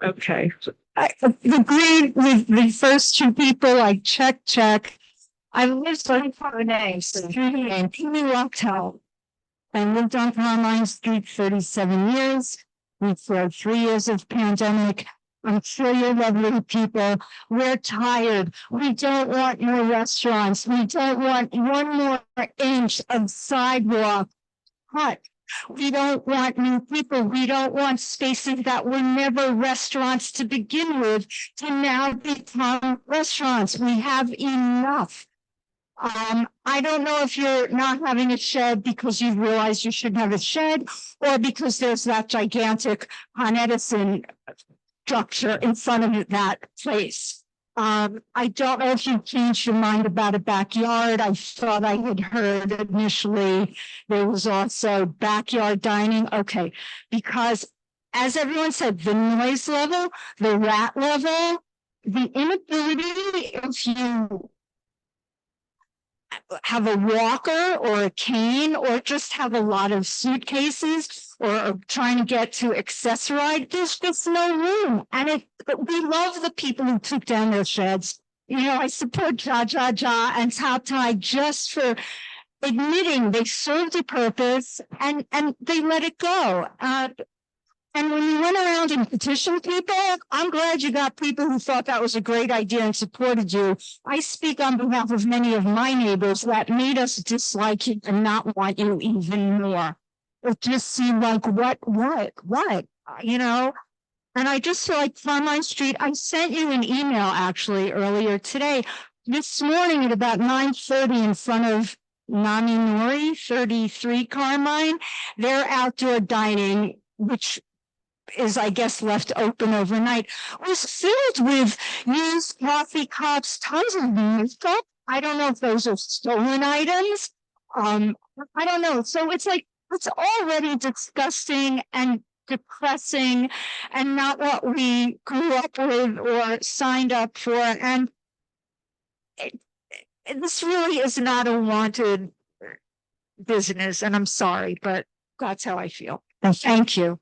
Okay. I agreed with the first two people, like check. I've lived 34 days, and Peter walked out. I lived on Carmine Street 37 years. We've had 3 years of pandemic. I'm sure you're lovely people. We're tired. We don't want more restaurants. We don't want one more inch of sidewalk cut. We don't want new people. We don't want spaces that were never restaurants to begin with to now become restaurants. We have enough. I don't know if you're not having a shed because you realize you shouldn't have a shed, or because there's that gigantic Con Edison structure in front of that place. I don't know if you changed your mind about a backyard. I thought I had heard initially there was also backyard dining. Okay, because as everyone said, the noise level, the rat level, the inability, if you have a walker or a cane, or just have a lot of suitcases, or trying to get to accessorize, there's just no room. And we love the people who took down their sheds. You know, I support Ja and Top Tie just for admitting they served a purpose and they let it go. And when you went around and petitioned people, I'm glad you got people who thought that was a great idea and supported you. I speak on behalf of many of my neighbors that made us dislike you and not want you even more. It just seemed like, what, you know? And I just feel like Carmine Street, I sent you an email actually earlier today. This morning at about 9:30 in front of Nami Nori, 33 Carmine, their outdoor dining, which is, I guess, left open overnight, was filled with used coffee cups, tons of makeup. I don't know if those are stolen items. I don't know. So it's like, it's already disgusting and depressing and not what we grew up with or signed up for. And this really is not a wanted business. And I'm sorry, but that's how I feel. Thank you.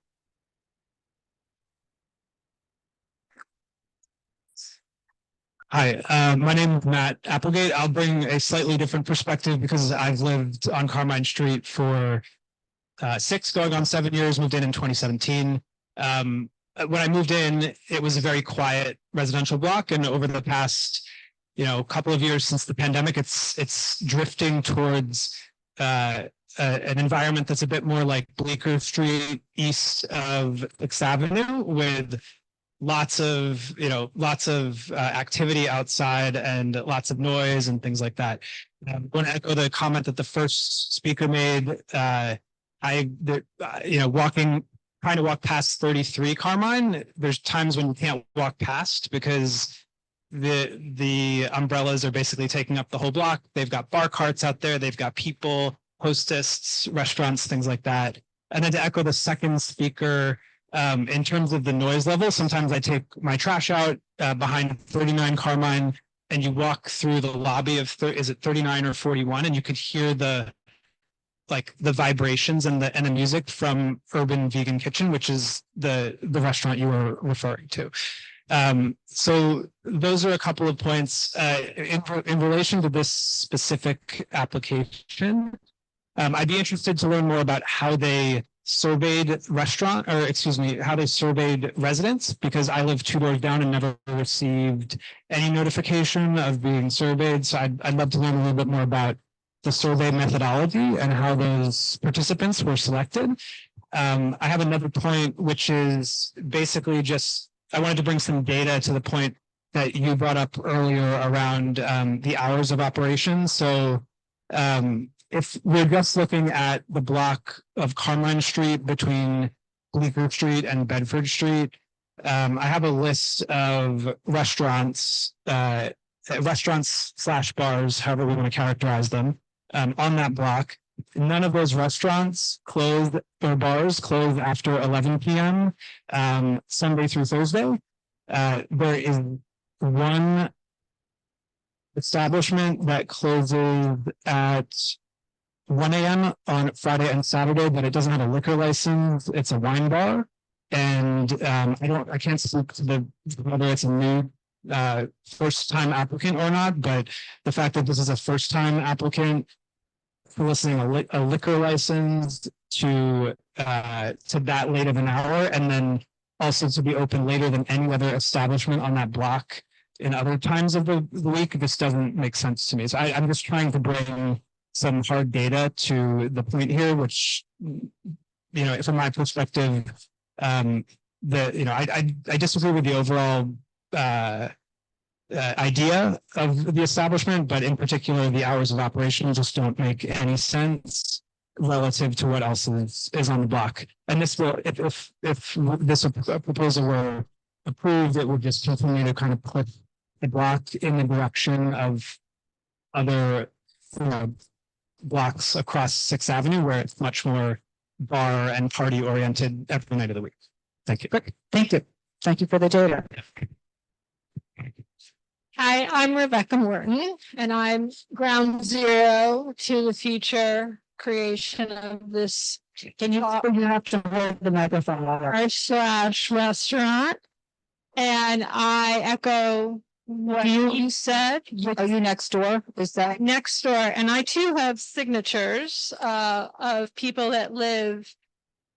Hi, my name is Matt Applegate. I'll bring a slightly different perspective because I've lived on Carmine Street for 6 going on 7 years, moved in 2017. When I moved in, it was a very quiet residential block. And over the past, couple of years since the pandemic, it's drifting towards an environment that's a bit more like Bleecker Street east of 6th Avenue, with lots of activity outside and lots of noise and things like that. I want to echo the comment that the first speaker made. Trying to walk past 33 Carmine, there's times when you can't walk past because the umbrellas are basically taking up the whole block. They've got bar carts out there. They've got people, hostess, restaurants, things like that. And then to echo the second speaker, in terms of the noise level, sometimes I take my trash out behind 39 Carmine, and you walk through the lobby of is it 39 or 41, and you could hear the vibrations and the music from Urban Vegan Kitchen, which is the restaurant you were referring to. So those are a couple of points in relation to this specific application. I'd be interested to learn more about how they surveyed restaurant, or excuse me, how they surveyed residents, because I live 2 doors down and never received any notification of being surveyed. So I'd love to learn a little bit more about the survey methodology and how those participants were selected. I have another point, which is basically just, I wanted to bring some data to the point that you brought up earlier around the hours of operation. So if we're just looking at the block of Carmine Street between Bleecker Street and Bedford Street, I have a list of restaurants slash bars, however we want to characterize them, on that block. None of those restaurants closed or bars closed after 11 p.m. Sunday through Thursday. There is one establishment that closes at 1 a.m. on Friday and Saturday, but it doesn't have a liquor license. It's a wine bar. And I can't speak to whether it's a new first time applicant or not, but the fact that this is a first time applicant soliciting a liquor license to that late of an hour, and then also to be open later than any other establishment on that block in other times of the week, this doesn't make sense to me. So I'm just trying to bring some hard data to the point here, which, from my perspective, I disagree with the overall idea of the establishment, but in particular, the hours of operation just don't make any sense relative to what else is on the block. And this will, if this proposal were approved, it would just continue to kind of put the block in the direction of other blocks across 6th Avenue, where it's much more bar and party oriented every night of the week. Thank you. Thank you. Thank you for the data. Hi, I'm Rebecca Morton, and I'm ground zero to the future creation of this. You have to hold the microphone louder. Slash restaurant. And I echo what you said. Are you next door? Is that next door? And I too have signatures of people that live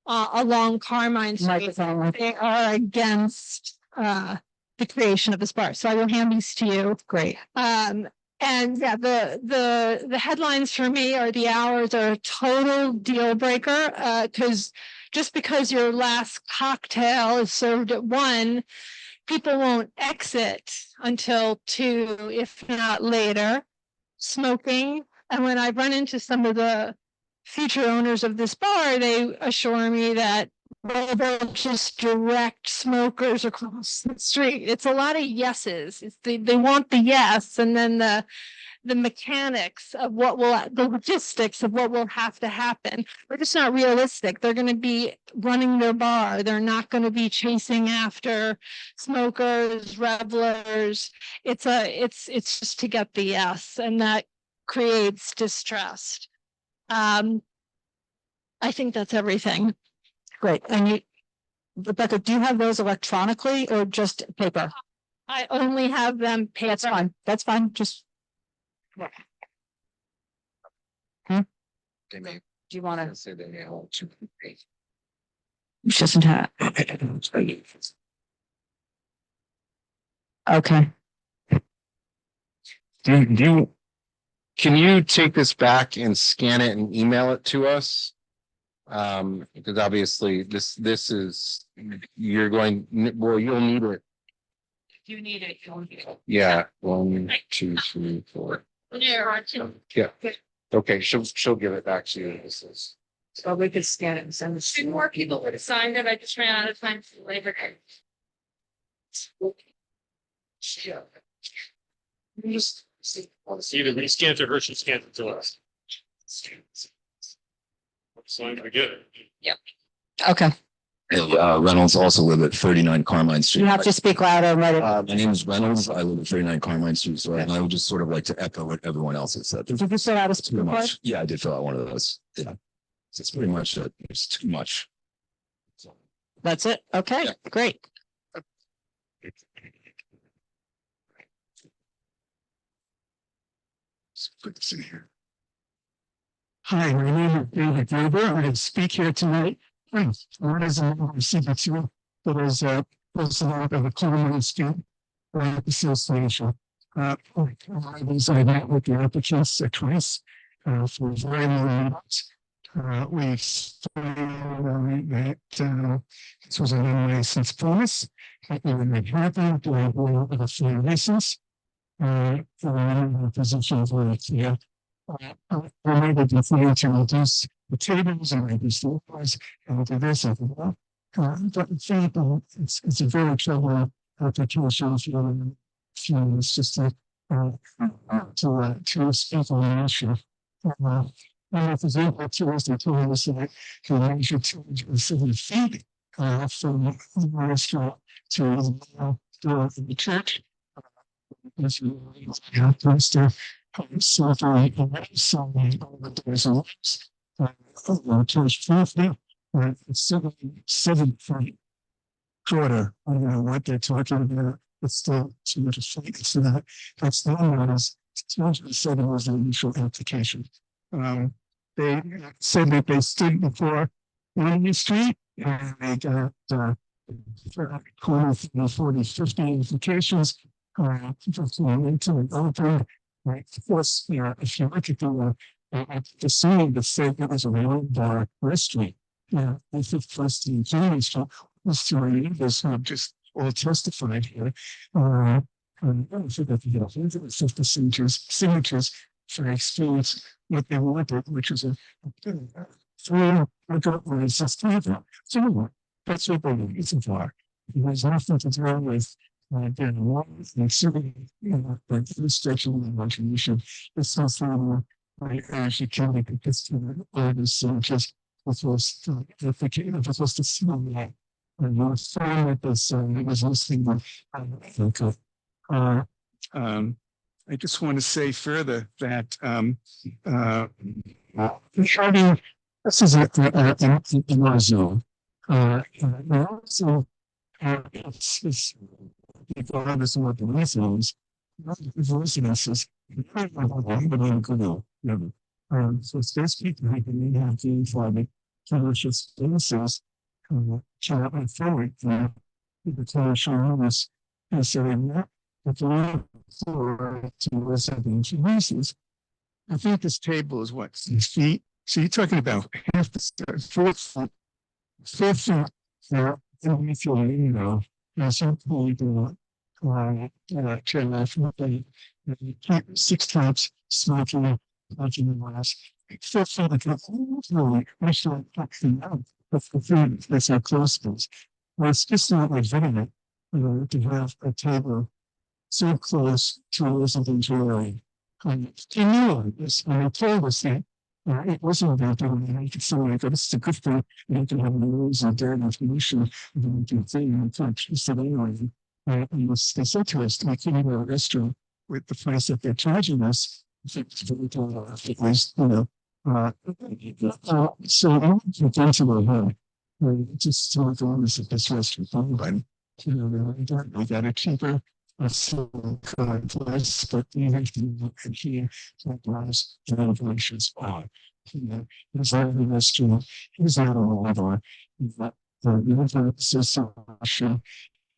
along Carmine Street. They are against the creation of this bar. So I will hand these to you. Great. And yeah, the headlines for me are the hours are a total deal breaker, because just because your last cocktail is served at 1, people won't exit until 2, if not later. Smoking. And when I run into some of the future owners of this bar, they assure me that they'll just direct smokers across the street. It's a lot of yeses. They want the yes, and then the mechanics of the logistics of what will have to happen. They're just not realistic. They're going to be running their bar. They're not going to be chasing after smokers, revelers. It's just to get the yes, and that creates distrust. I think that's everything. Great. And Rebecca, do you have those electronically or just paper? I only have them paper. That's fine. That's fine. Just. Do you want to say they all 2? Which doesn't have. Okay. Can you take this back and scan it and email it to us? Because obviously this is, you'll need it. If you need it, you'll need it. Yeah, 1, 2, 3, 4. Yeah. Okay, she'll give it back to you. This is. So we could scan it and send it. 2 more people would have signed it. I just ran out of time for Labor Day. Yeah. Either we scan it to her, she scans it to us. So I get it. Yep. Okay. Reynolds also live at 39 Carmine Street. You have to speak louder. My name is Reynolds. I live at 39 Carmine Street. So I would just sort of like to echo what everyone else has said. Did you fill out a speaker card? Yeah, I did fill out one of those. Yeah. So it's pretty much it's too much. That's it. Okay, great. Let's put this in here. Hi, my name is David Gruber. I speak here tonight What is a member of CB2 that is president of the Carmine St Association. I met with the applicants twice for very long meetings. We explained that this was an unlicensed premise, that we would make happen to have a free license. The position is very clear. We made a decision to reduce the tables and reduce the floors and do this and that. But it's a very clever application for it's just to speak on the issue. And if it's able to, as they told us, that to measure 270 feet from the restaurant to the door of the church. As you have to survey some of the doors and lights. Church 4 feet, it's 7 feet shorter. I don't know what they're talking about. It's still 200 feet. So that's the one that is 207 was the initial application. They said that they stood before Union Street and they got 20, 40, 50 applications. Into an open, right? Of course, if you look at the sign that said it was a wine bar restaurant, I think plus the James was to neighbors who have just all testified here. I forgot to get 150 signatures for experience what they wanted, which was a 3 standard. So that's what they need. It's a bar. It has nothing to do with and certainly, the stretching of the imagination. It's something I actually can't make it to artists just was to see that. And I found that this was listening. I just want to say further that regarding this is in our zone. So it's regardless of what the reason is, residences, so it's those people who can have gained for commercial spaces, cannot move forward. The commercial owners necessarily not for to residential uses. I think this table is what, 6 feet? So you're talking about half the 4 foot, 4 feet, if you're as you point out, 6 times smoking, watching the glass. Fifth for the restaurant that's the food that's our close space. Well, it's just not legitimate to have a table so close to a residential area. He knew this, and he told us that it wasn't about doing it. It's so like, this is a good thing. You can have an rules and dare information about the thing and touch. He said, anyway, they said to us, we came to a restaurant with the price that they're charging us. So we told us, at least, so I went to Pennsylvania, just to look on this at this restaurant, but we got a cheaper. Place, but you have to look at here, likewise, the regulations are. He's out of the restaurant, he's out of order. The association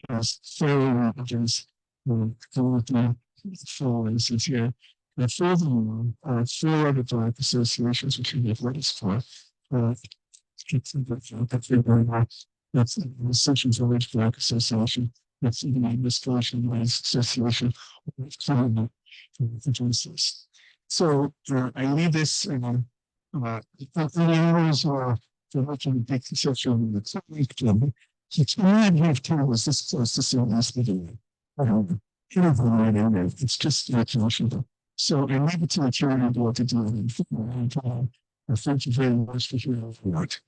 has 4 images, the full instance here. And furthermore, 4 other black associations, which we have letters for, that's the Central Village Black Association. That's even in this version of association with climate agencies. So I leave this the hours are making a big concession in the climate club. It's not have time was this close to seeing this video. It's just not emotional. So I leave it to the chairman board to do it. And thank you very much for hearing out.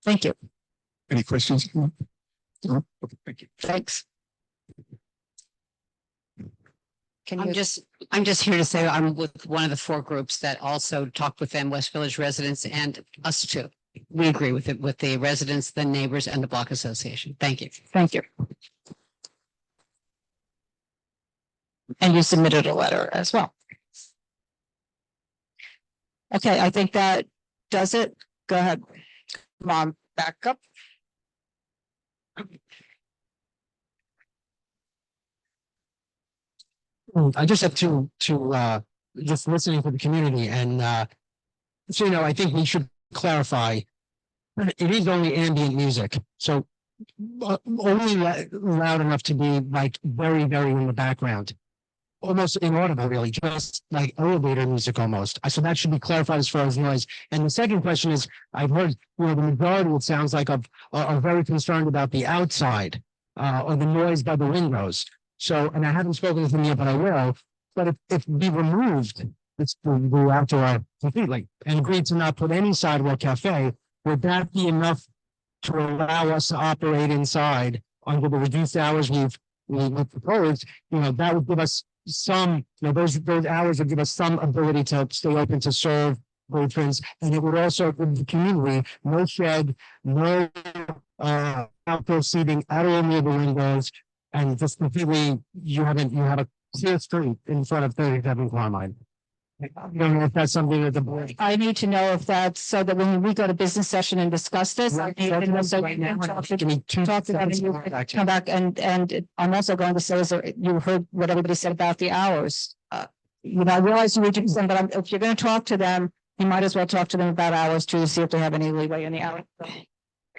Thank you. Any questions? No? Okay, thank you. Thanks. I'm just here to say I'm with one of the 4 groups that also talked with them, West Village residents and us too. We agree with it, with the residents, the neighbors and the block association. Thank you. Thank you. And you submitted a letter as well. Okay, I think that does it. Go ahead. Mom, back up. I just have just listening to the community and, so, I think we should clarify. It is only ambient music, so only loud enough to be like very, very in the background. Almost inaudible, really, just like elevator music almost. So that should be clarified as far as noise. And the second question is, I've heard, the majority, it sounds like, are very concerned about the outside, or the noise by the windows. So, and I haven't spoken with them yet, but I will. But if we removed the outdoor completely and agreed to not put any sidewalk cafe, would that be enough to allow us to operate inside under the reduced hours we've proposed? That would give us some, those hours would give us some ability to stay open to serve patrons, and it would also give the community no shed, no outdoor seating at all near the windows, and just completely you have a clear street in front of 37 Carmine. I don't know if that's something that the board. I need to know if that's so that when we go to business session and discuss this, I need to know so right you now. can talk to Give me 2 them and you can come back and I'm also going to say is that you heard what everybody said about the hours. I realize you reached them, but if you're going to talk to them, you might as well talk to them about hours too, to see if they have any leeway in the hours.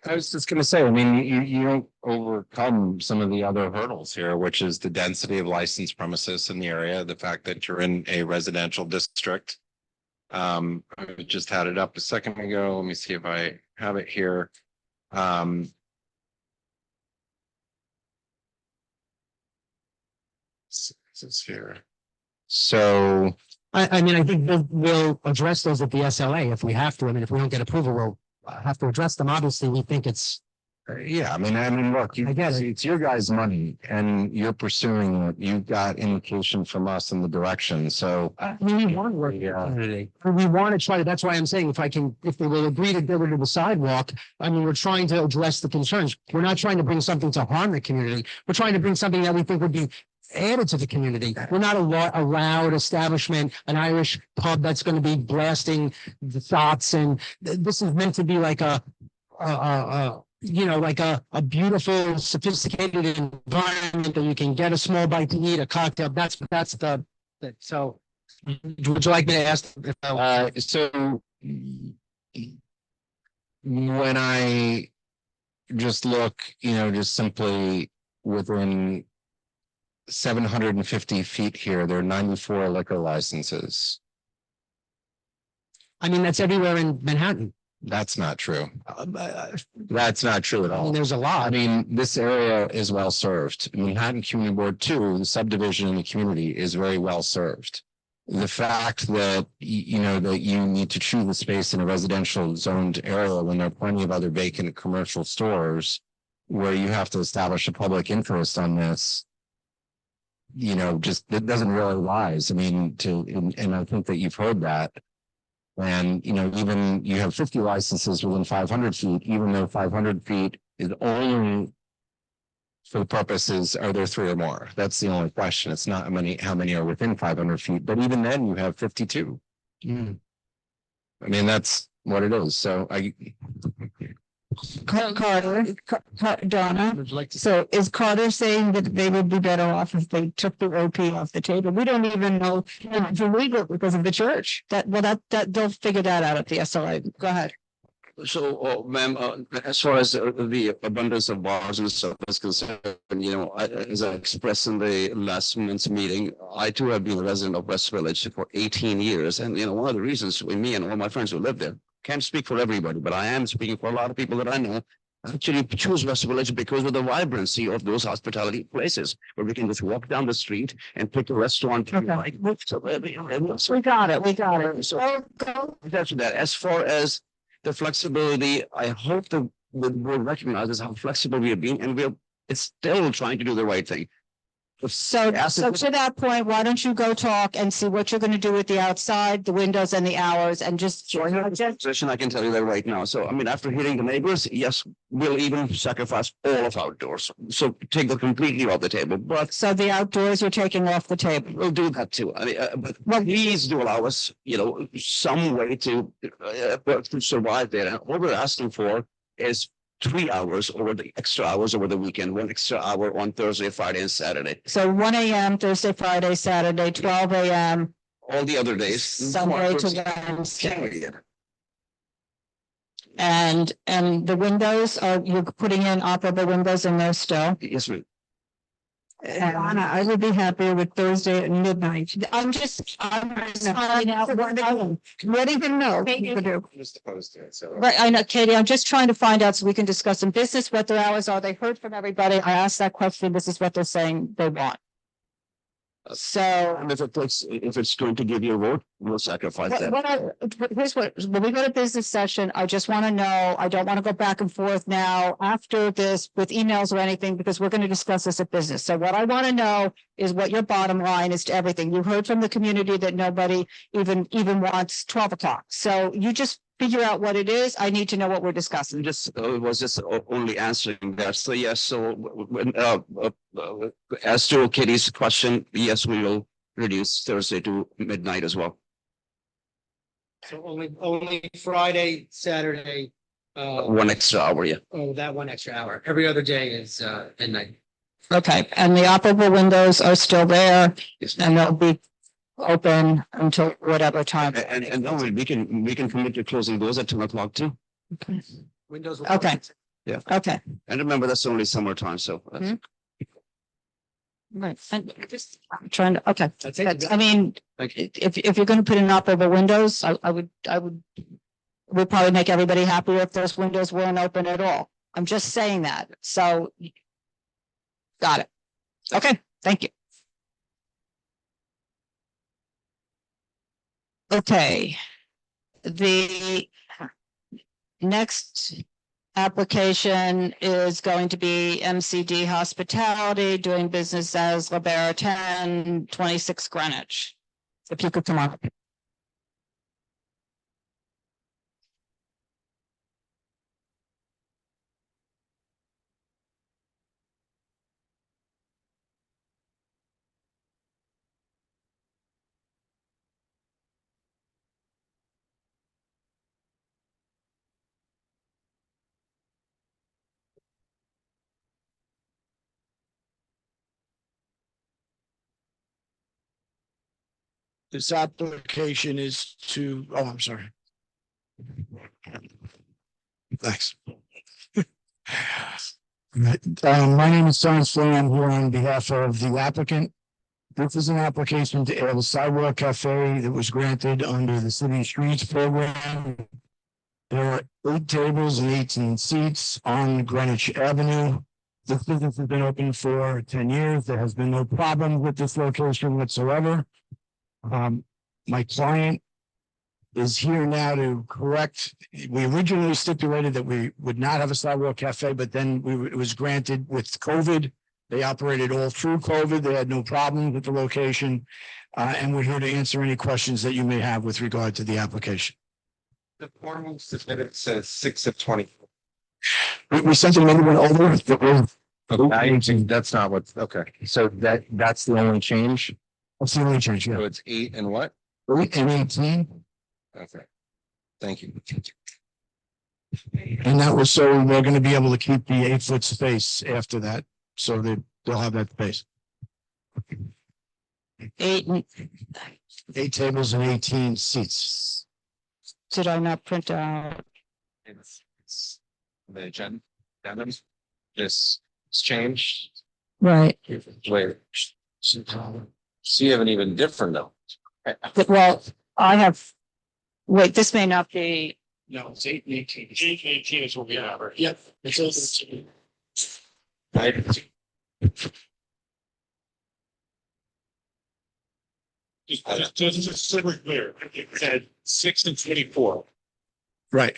I was just gonna say, I mean, you don't overcome some of the other hurdles here, which is the density of licensed premises in the area, the fact that you're in a residential district. I just had it up a second ago. Let me see if I have it here. It's here. So. I mean, I think we'll address those at the SLA if we have to. I mean, if we don't get approval, we'll have to address them. Obviously, we think it's. Yeah, I mean, look, it's your guys' money and you're pursuing it. You've got indication from us in the direction. So We want to work with the community. We want to try to, that's why I'm saying if they will agree to go to the sidewalk, I mean, we're trying to address the concerns. We're not trying to bring something to harm the community. We're trying to bring something that we think would be added to the community. We're not a loud establishment, an Irish pub that's going to be blasting the thoughts. And this is meant to be like a beautiful, sophisticated environment that you can get a small bite to eat, a cocktail. That's so. Would you like me to ask? So when I just look, just simply within 750 feet here, there are 94 liquor licenses. I mean, that's everywhere in Manhattan. That's not true. That's not true at all. I mean, there's a lot. I mean, this area is well served. Manhattan Community Board 2, the subdivision in the community, is very well served. The fact that, that you need to choose a space in a residential zoned area when there are plenty of other vacant commercial stores where you have to establish a public interest on this, just it doesn't really rise. I mean, and I think that you've heard that. And, even you have 50 licenses within 500 feet, even though 500 feet is only for the purposes, are there 3 or more? That's the only question. It's not how many are within 500 feet, but even then you have 52. I mean, that's what it is. So Carter, Donna. Would you like to? So is Carter saying that they would be better off if they took the OP off the table? We don't even know if it's illegal because of the church. That they'll figure that out at the SLA. Go ahead. So, ma'am, as far as the abundance of bars and stuff is concerned, as I expressed in the last month's meeting, I too have been a resident of West Village for 18 years. And, one of the reasons me and all my friends who live there, can't speak for everybody, but I am speaking for a lot of people that I know, actually choose West Village because of the vibrancy of those hospitality places where we can just walk down the street and pick a restaurant. Okay. So, We got it. So, that's that. As far as the flexibility, I hope the board recognizes how flexible we are being, and it's still trying to do the right thing. So to that point, why don't you go talk and see what you're gonna do with the outside, the windows and the hours and just. Position, I can tell you that right now. So, I mean, after hearing the neighbors, yes, we'll even sacrifice all of outdoors. So take that completely off the table, but. So the outdoors you're taking off the table. We'll do that too. I mean, but please do allow us, some way to survive there. And all we're asking for is 3 hours over the extra hours over the weekend, 1 extra hour on Thursday, Friday, and Saturday. So 1 a.m. Thursday, Friday, Saturday, 12 a.m. All the other days. Sunday to Wednesday. And the windows you're putting in operable windows in there still? Yes, ma'am. Anna, I would be happier with Thursday at midnight. I'm just finding out What even know? Just opposed to it, so. Right, I know, Katie, I'm just trying to find out so we can discuss some business, what their hours are. They heard from everybody. I asked that question. This is what they're saying they want. So. And if it's going to give you a vote, we'll sacrifice that. Here's what, when we go to business session, I just want to know, I don't want to go back and forth now after this with emails or anything, because we're going to discuss this at business. So what I want to know is what your bottom line is to everything. You heard from the community that nobody even wants 12 o'clock. So you just figure out what it is. I need to know what we're discussing. Was just only answering that. So yes, as to Katie's question, yes, we will reduce Thursday to midnight as well. So only Friday, Saturday. 1 extra hour, yeah. Oh, that 1 extra hour. Every other day is midnight. Okay, and the operable windows are still there, and they'll be open until whatever time. And no, we can commit to closing those at 10 o'clock too. Windows. Okay. Yeah. Okay. And remember, that's only summertime, so. Right, and just I'm trying to, okay, That's it. I mean, if you're gonna put in operable windows, I would probably make everybody happier if those windows weren't open at all. I'm just saying that, so. Got it. Okay, thank you. Okay. The next application is going to be MCD Hospitality doing business as Baratin, 26 Greenwich. If you could come on. This application is I'm sorry. Thanks. My name is Son Slay. I'm here on behalf of the applicant. This is an application to add a Sidewalk Cafe that was granted under the City Streets program. There are 8 tables and 18 seats on Greenwich Avenue. This business has been open for 10 years. There has been no problem with this location whatsoever. My client is here now to correct. We originally stipulated that we would not have a Sidewalk Cafe, but then it was granted with COVID. They operated all through COVID. They had no problem with the location. And we're here to answer any questions that you may have with regard to the application. The form submitted says 6 of 20. We sent another one over. That's not what, okay, so that's the only change? That's the only change, yeah. So it's 8 and what? 8 and 18. Okay, thank you. And that was so we're going to be able to keep the 8-foot space after that. So they'll have that space. 8 tables and 18 seats. Did I not print out? It's the agenda. This changed. Right. Wait. So you have an even different note. Well, I have, wait, this may not be. No, it's 8 and 18. 8 and 18 is what we have. Yep. It's just super clear. It said 6 and 24. Right.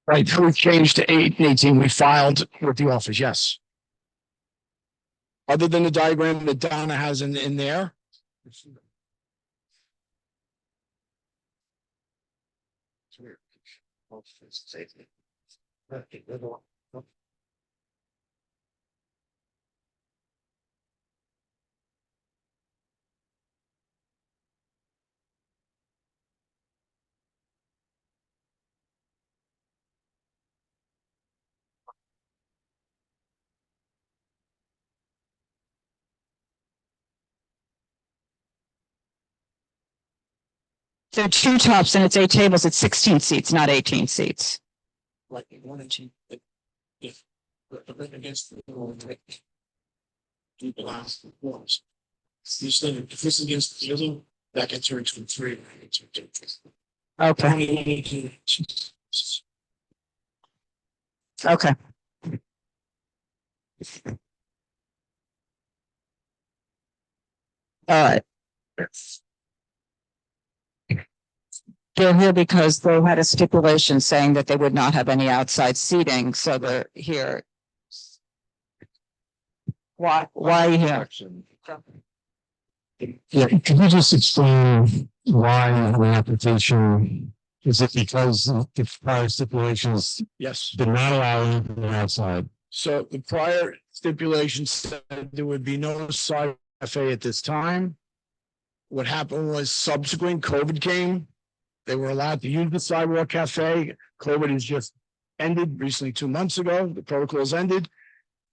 Right, we changed to 8 and 18. We filed with the office, yes. Other than the diagram that Donna has in there. There are two tops and it's 8 tables. It's 16 seats, not 18 seats. Like one and two. If against the do the last ones. These things, if this is against the other, that gets turned to 3. Okay. Okay. All right. They're here because they had a stipulation saying that they would not have any outside seating, so they're here. Why are you here? Yeah, can you just explain why the application, is it because the prior stipulations Yes. did not allow anything outside? So the prior stipulation said there would be no side cafe at this time. What happened was subsequent COVID came. They were allowed to use the Sidewalk Cafe. COVID has just ended recently 2 months ago. The protocols ended.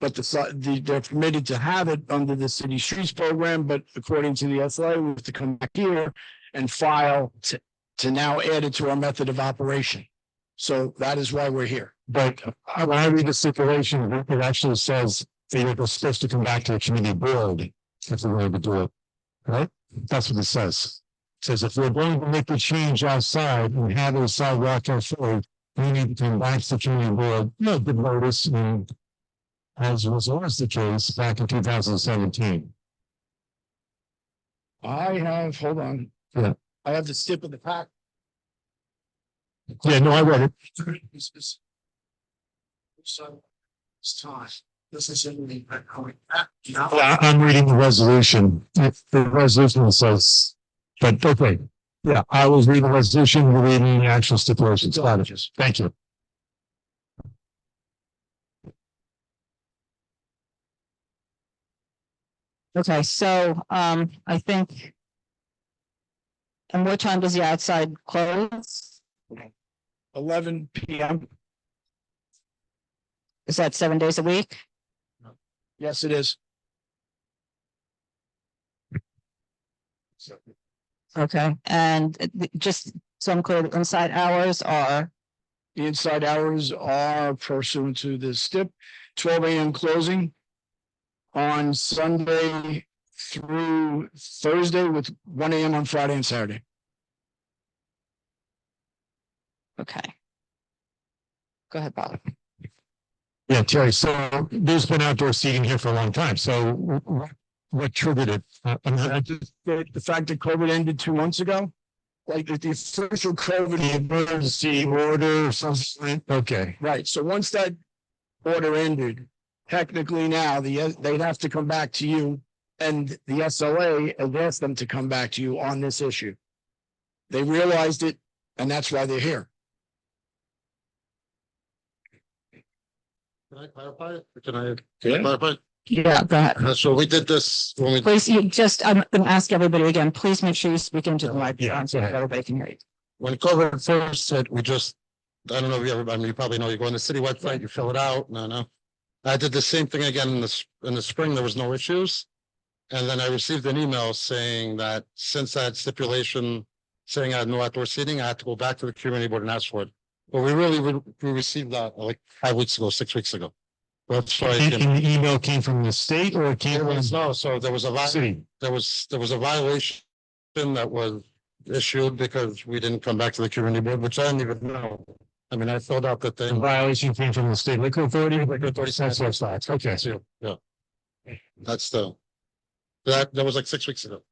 But they're permitted to have it under the city streets program, but according to the SLA, we have to come back here and file to now add it to our method of operation. So that is why we're here. But when I read the stipulation, it actually says that you're supposed to come back to the community board if they're going to do it, right? That's what it says. It says if we're going to make a change outside and have a sidewalk cafe, we need to come back to the community board, give notice, and as was always the case back in 2017. I have, hold on. Yeah. I have the stip of the pack. Yeah, no, I read it. So it's time. This is in the Yeah, I'm reading the resolution. If the resolution says, but okay. Yeah, I was reading the resolution, you're reading the actual stipulations. Got it. Thank you. Okay, so I think. And what time does the outside close? 11 p.m. Is that 7 days a week? Yes, it is. Okay, and just so I'm clear, the inside hours are? The inside hours are pursuant to the stip, 12 a.m. closing on Sunday through Thursday with 1 a.m. on Friday and Saturday. Okay. Go ahead, Bob. Yeah, Terry, so there's been outdoor seating here for a long time. So what triggered it? The fact that COVID ended 2 months ago, like the official COVID emergency order or something. Okay. Right. So once that order ended, technically now they'd have to come back to you, and the SLA has asked them to come back to you on this issue. They realized it, and that's why they're here. Can I clarify it? Can I clarify? Yeah, go ahead. So we did this when we. Please, I'm going to ask everybody again, please make sure you speak into the microphone so that everybody can hear you. When COVID first hit, I don't know if you ever, you probably know, you go on the city website, you fill it out. No. I did the same thing again in the spring, there was no issues. And then I received an email saying that since I had stipulation saying I had no outdoor seating, I had to go back to the community board and ask for it. But we received that like 5 weeks ago, 6 weeks ago. That's why the email came from the state or it came from no, so there was a city. There was a violation that was issued because we didn't come back to the community board, which I didn't even know. I mean, I filled out the thing. The violation came from the state liquor authority. Liquor authority. Okay. Yeah. That's that was like 6 weeks ago.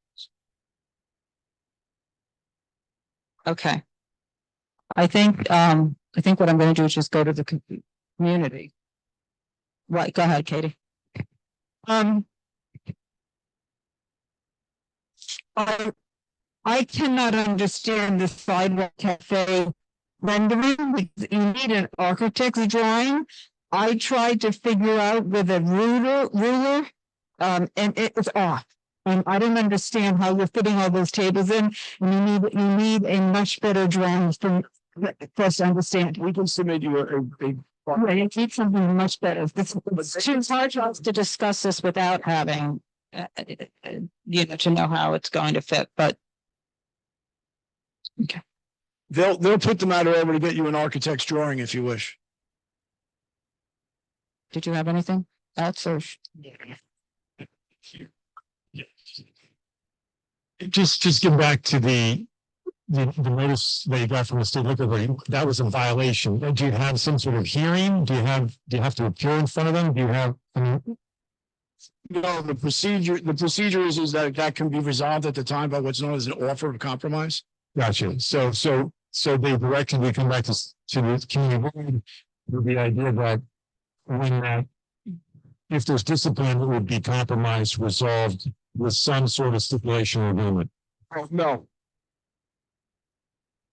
Okay. I think I think what I'm gonna do is just go to the community. Right, go ahead, Katie. I cannot understand the Sidewalk Cafe rendering. You need an architect's drawing. I tried to figure out with a ruler, and it was off. And I don't understand how you're fitting all those tables in. And you need a much better drawing for us to understand. We can submit you a big. Yeah, you need something much better. It's too hard for us to discuss this without having, to know how it's going to fit, but. Okay. They'll put the matter over to get you an architect's drawing if you wish. Did you have anything else or? Just get back to the notice that you got from the state liquor board. That was a violation. Do you have some sort of hearing? Do you have to appear in front of them? Do you have? No, the procedure is that can be resolved at the time by what's known as an offer of compromise. Gotcha. So they directed we come back to the community board with the idea that when if there's discipline, it would be compromised, resolved with some sort of stipulation or agreement. Oh, no.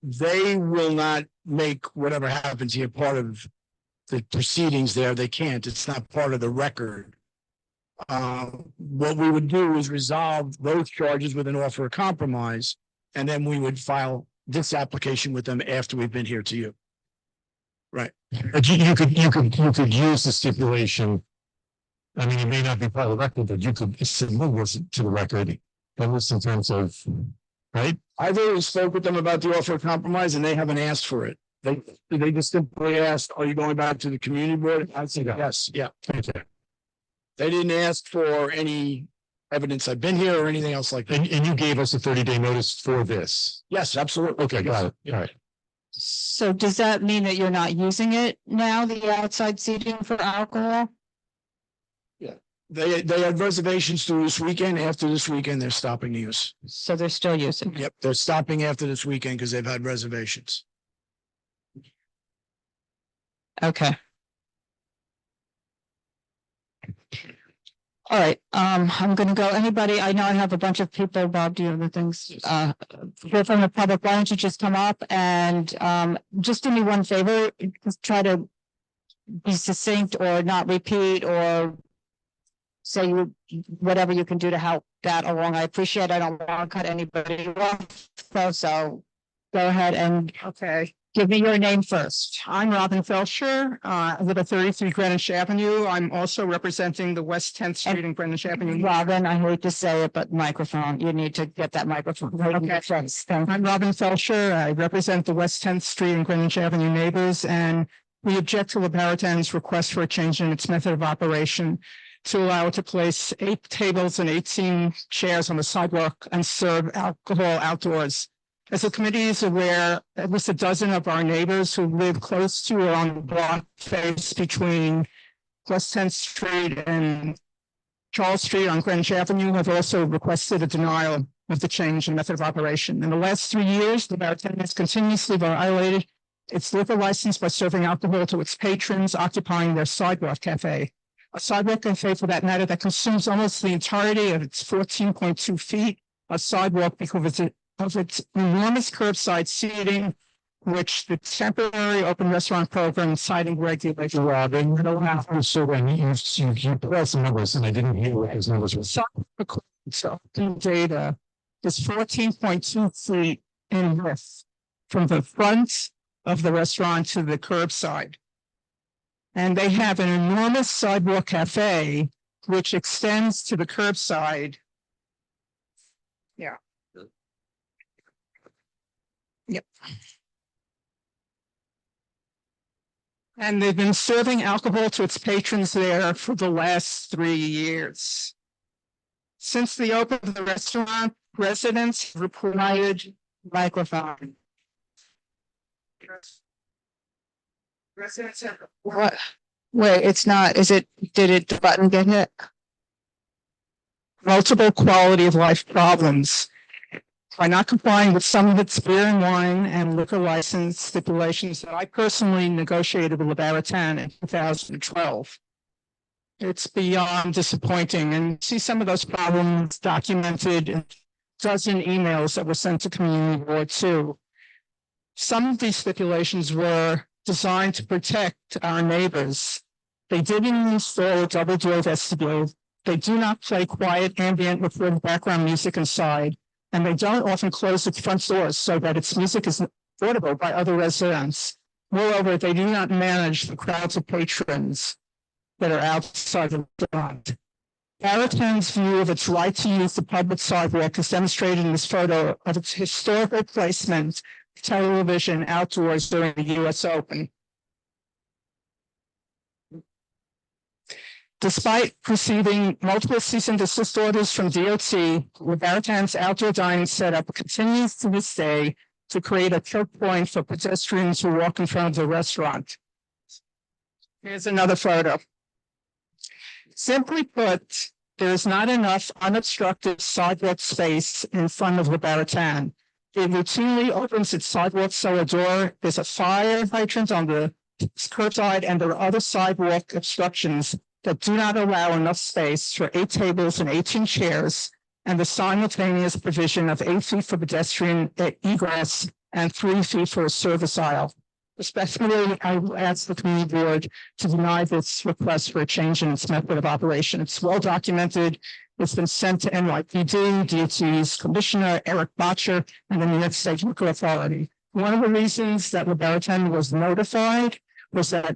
They will not make whatever happens here part of the proceedings there. They can't. It's not part of the record. What we would do is resolve those charges with an offer of compromise, and then we would file this application with them after we've been here to you. Right. But you could use the stipulation. I mean, it may not be part of the record, but you could submit this to the record. At least in terms of, right? I've already spoke with them about the offer of compromise, and they haven't asked for it. They just simply asked, "Are you going back to the community board?" I said, "Yes, yeah." Okay. They didn't ask for any evidence I've been here or anything else like that. And you gave us a 30-day notice for this. Yes, absolutely. Okay, got it. All right. So does that mean that you're not using it now, the outside seating for alcohol? Yeah. They had reservations through this weekend. After this weekend, they're stopping the use. So they're still using it? Yep, they're stopping after this weekend because they've had reservations. Okay. All right, I'm gonna go. Anybody, I know I have a bunch of people, Bob, do you have the things, here from the public? Why don't you just come up and, just do me one favor, just try to be succinct or not repeat or say whatever you can do to help that along. I appreciate, I don't want to cut anybody off, so go ahead and, okay, give me your name first. I'm Robin Felcher, I live at 33 Greenwich Avenue. I'm also representing the West 10th Street and Greenwich Avenue. Robin, I hate to say it, but microphone, you need to get that microphone. Right in your face. I'm Robin Felcher. I represent the West 10th Street and Greenwich Avenue neighbors, and we object to the Baratin's request for a change in its method of operation to allow it to place 8 tables and 18 chairs on the sidewalk and serve alcohol outdoors. As the committee is aware, at least a dozen of our neighbors who live close to or on the block face between West 10th Street and Charles Street on Greenwich Avenue have also requested a denial of the change in method of operation. In the last 3 years, the Baratin has continuously violated its liquor license by serving alcohol to its patrons occupying their Sidewalk Cafe. A Sidewalk Cafe, for that matter, that consumes almost the entirety of its 14.2 feet of sidewalk because of its enormous curbside seating, which the temporary open restaurant program citing regulation. Robin, so when you put out some numbers and I didn't hear what those numbers were. So data is 14.2 feet in width from the front of the restaurant to the curbside. And they have an enormous sidewalk cafe, which extends to the curbside. Yeah. Yep. And they've been serving alcohol to its patrons there for the last 3 years. Since the opening of the restaurant, residents have reported microphone. Residents have What? Wait, it's not, did the button get hit? multiple quality of life problems, by not complying with some of its beer and wine and liquor license stipulations that I personally negotiated with Baratin in 2012. It's beyond disappointing, and you see some of those problems documented in dozen emails that were sent to Community Board 2. Some of these stipulations were designed to protect our neighbors. They didn't install a double door vestibule. They do not play quiet ambient recorded background music inside, and they don't often close the front doors so that its music is audible by other residents. Moreover, they do not manage the crowds of patrons that are outside the restaurant. Baratin's view of its right to use the public sidewalk is demonstrated in this photo of its historical placement of television outdoors during the US Open. Despite receiving multiple cease and desist orders from DOT, Baratin's outdoor dining setup continues to this day to create a choke point for pedestrians who walk in front of the restaurant. Here's another photo. Simply put, there is not enough unobstructed sidewalk space in front of the Baratin. It routinely opens its sidewalk cellar door. There's a fire hydrant on the curbside, and there are other sidewalk obstructions that do not allow enough space for 8 tables and 18 chairs, and the simultaneous provision of 8 feet for pedestrian egress and 3 feet for a service aisle. Respectfully, I will ask the community board to deny this request for a change in its method of operation. It's well documented. It's been sent to NYPD, DOT's Commissioner Eric Botcher, and the New York State Liquor Authority. One of the reasons that Baratin was notified was that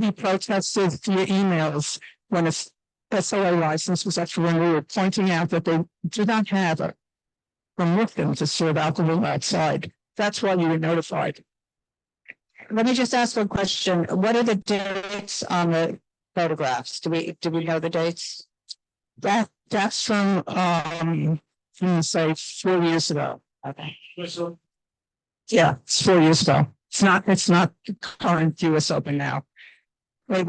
he protested via emails when its SLA license was actually renewed, pointing out that they did not have a permission to serve alcohol outside. That's why you were notified. Let me just ask a question. What are the dates on the photographs? Do we know the dates? That's from say 4 years ago. Okay. Yeah, it's 4 years ago. It's not the current US Open now. It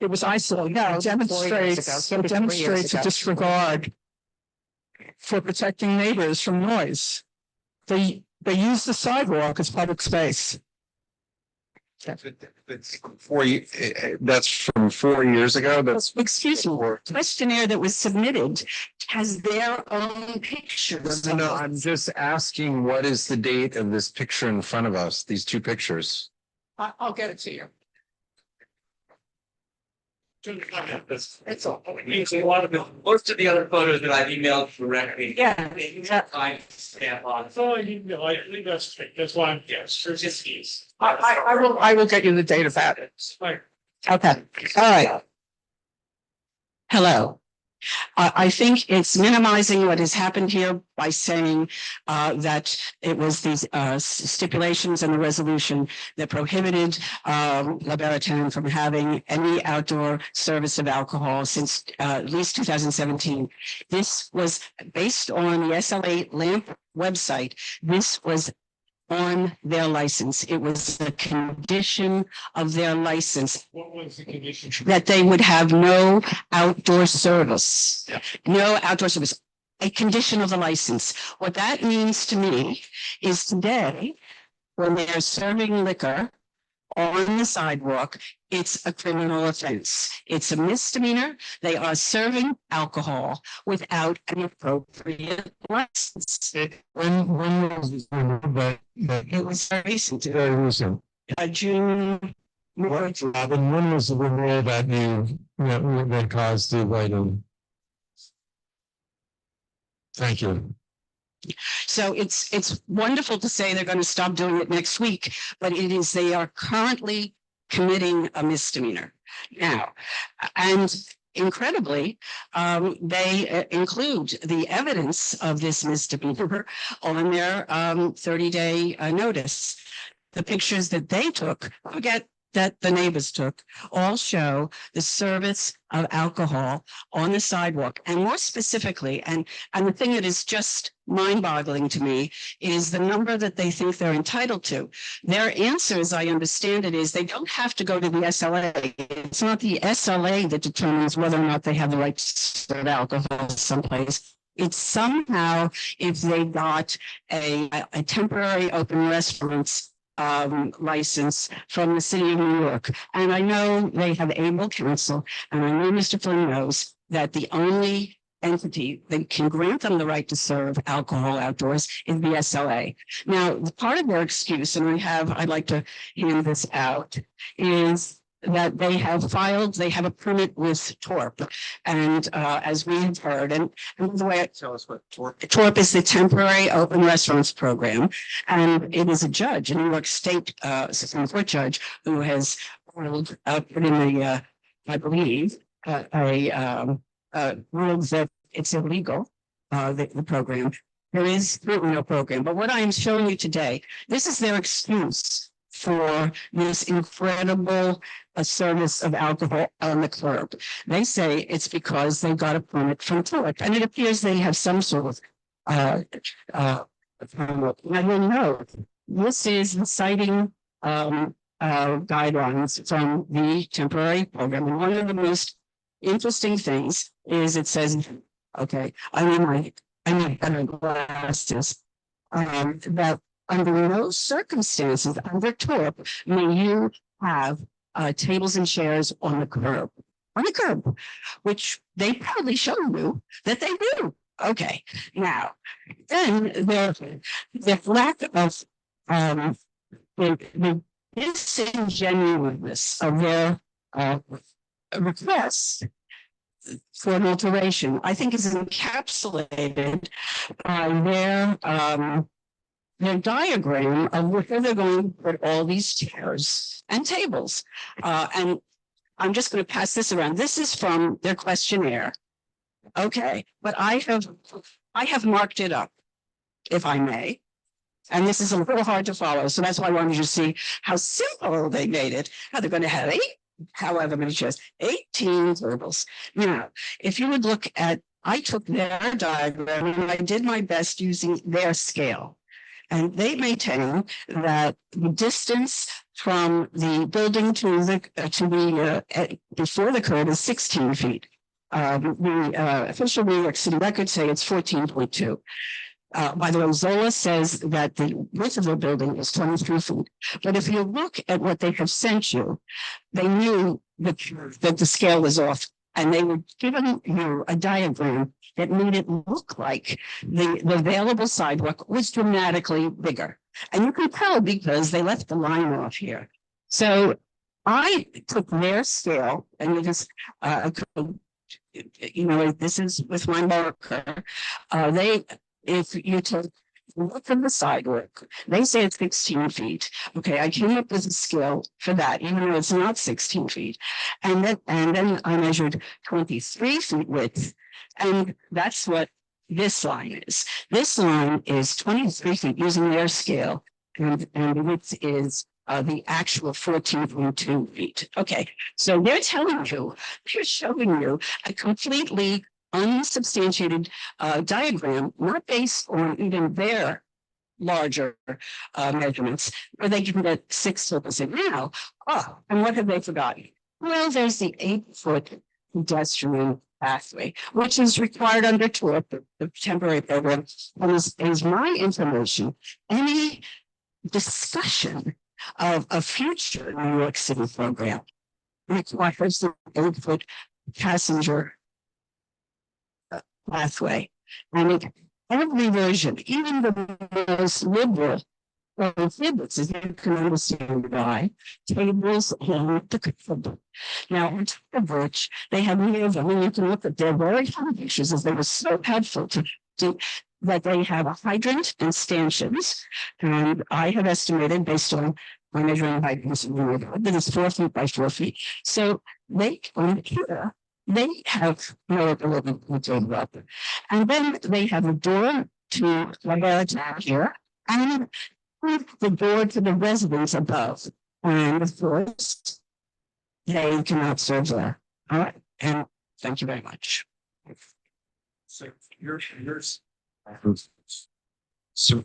was isolated. No, it demonstrates a disregard for protecting neighbors from noise. They use the sidewalk as public space. That's from 4 years ago. That's Excuse me, questionnaire that was submitted has their own pictures. no. I'm just asking, what is the date of this picture in front of us? These two pictures. I'll get it to you. It's all. A lot of most of the other photos that I've emailed directly. Yeah. I stamp on. So I think that's why I'm just. I will get you the date about it. Okay, all right. Hello. I think it's minimizing what has happened here by saying that it was these stipulations in the resolution that prohibited Baratin from having any outdoor service of alcohol since at least 2017. This was based on the SLA LAMP website. This was on their license. It was a condition of their license. What was the condition? That they would have no outdoor service. Yeah. No outdoor service. A condition of the license. What that means to me is today, when they're serving liquor on the sidewalk, it's a criminal offense. It's a misdemeanor. They are serving alcohol without an appropriate license. When was this that It was very recent. very recent? June. Robin, when was the renewal that that caused the writing? Thank you. So it's wonderful to say they're going to stop doing it next week, but they are currently committing a misdemeanor now. And incredibly, they include the evidence of this misdemeanor on their 30-day notice. The pictures that they took, forget that the neighbors took, all show the service of alcohol on the sidewalk. And more specifically, and the thing that is just mind-boggling to me is the number that they think they're entitled to. Their answer, as I understand it, is they don't have to go to the SLA. It's not the SLA that determines whether or not they have the right to serve alcohol someplace. It's somehow if they got a temporary open restaurants license from the city of New York. And I know they have able counsel, and I know Mr. Flynn knows that the only entity that can grant them the right to serve alcohol outdoors is the SLA. Now, part of their excuse, and I'd like to hand this out, is that they have a permit with TORP. And as we have heard, and the way tell us what TORP is the Temporary Open Restaurants Program. And it is a judge, a New York State Supreme Court judge who has ruled put in the I believe ruled that it's illegal, the program. There is currently no program. But what I am showing you today, this is their excuse for this incredible service of alcohol on the curb. They say it's because they got a permit from TORP, and it appears they have some sort of permit. Now you'll note this is the citing guidelines from the temporary program, and one of the most interesting things is it says, okay, I need better glasses, that under no circumstances under TORP may you have tables and chairs on the curb, which they proudly show you that they do. Okay, now then the lack of the disingenuousness of their requests for an alteration, I think is encapsulated by their diagram of where they're going to put all these chairs and tables. And I'm just going to pass this around. This is from their questionnaire. Okay, but I have marked it up, if I may. And this is a little hard to follow. So that's why I wanted you to see how simple they made it, how they're going to have however many chairs, 18 tables. Now, if you would look at, I took their diagram and I did my best using their scale. And they maintain that the distance from the building to the before the curb is 16 feet. The official New York City records say it's 14.2. By the way, Zola says that the width of the building is 23 feet. But if you look at what they have sent you, they knew that the scale was off. And they were giving you a diagram that made it look like the available sidewalk was dramatically bigger. And you can tell because they left the line off here. So I took their scale, and you just, this is with my marker. If you take look at the sidewalk, they say it's 16 feet. Okay, I came up with a scale for that, even though it's not 16 feet. And then I measured 23 feet width. And that's what this line is. This line is 23 feet using their scale. And the width is the actual 14.2 feet. Okay, so they're telling you, they're showing you a completely unsubstantiated diagram, not based on even their larger measurements, where they can get 6 tables in now. Oh, and what have they forgotten? Well, there's the 8-foot pedestrian pathway, which is required under TORP, the temporary program. And is my information, any discussion of a future New York City program requires the 8-foot passenger pathway. And every version, even the most liberal prohibits, as you can understand why, tables along the curb. Now, on top of which, they have many of them, and you can look at their very hard pictures, as they were so helpful to that they have a hydrant and stanchions. And I have estimated, based on my measuring height, that it's 4 feet by 4 feet. So they on here, they have no ability to go up. And then they have a door to Baratin here, and the door to the residence above. And of course, they cannot serve there. All right. And thank you very much. So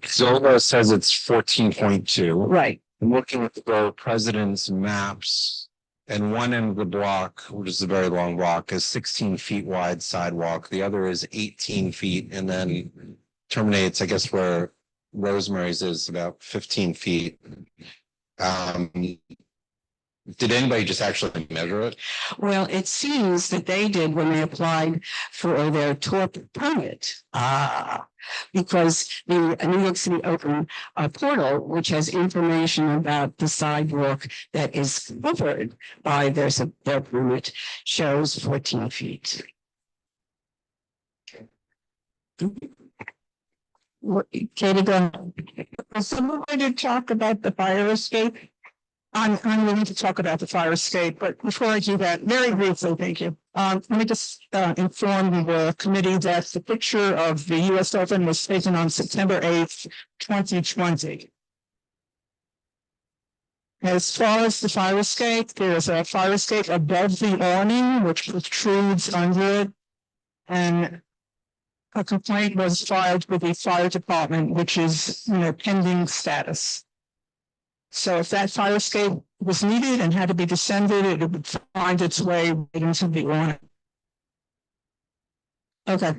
Zola says it's 14.2. Right. I'm looking at the borough president's maps. And one end of the block, which is a very long block, is 16 feet wide sidewalk. The other is 18 feet and then terminates, I guess, where Rosemary's is about 15 feet. Did anybody just actually measure it? Well, it seems that they did when they applied for their TORP permit. Because the New York City Open portal, which has information about the sidewalk that is covered by their permit, shows 14 feet. Katie, go ahead. Is someone going to talk about the fire escape? I'm willing to talk about the fire escape, but before I do that, very briefly, thank you. Let me just inform the committee that the picture of the US Open was taken on September 8th, 2020. As far as the fire escape, there's a fire escape above the awning, which protrudes under it. And a complaint was filed with the fire department, which is, pending status. So if that fire escape was needed and had to be descended, it would find its way into the awning. Okay.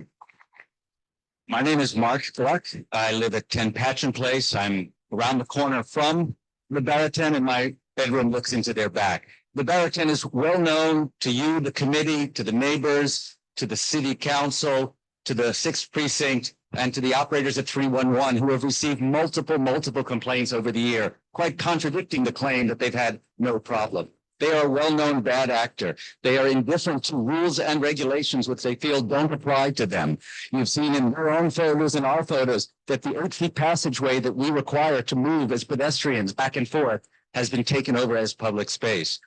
My name is Mark Clark. I live at 10 Patchen Place. I'm around the corner from the Baratin, and my bedroom looks into their back. The Baratin is well known to you, the committee, to the neighbors, to the city council, to the 6th precinct, and to the operators at 311 who have received multiple complaints over the year, quite contradicting the claim that they've had no problem. They are a well-known bad actor. They are indifferent to rules and regulations which they feel don't apply to them. You've seen in your own photos and our photos that the 8-feet passageway that we require to move as pedestrians back and forth has been taken over as public space.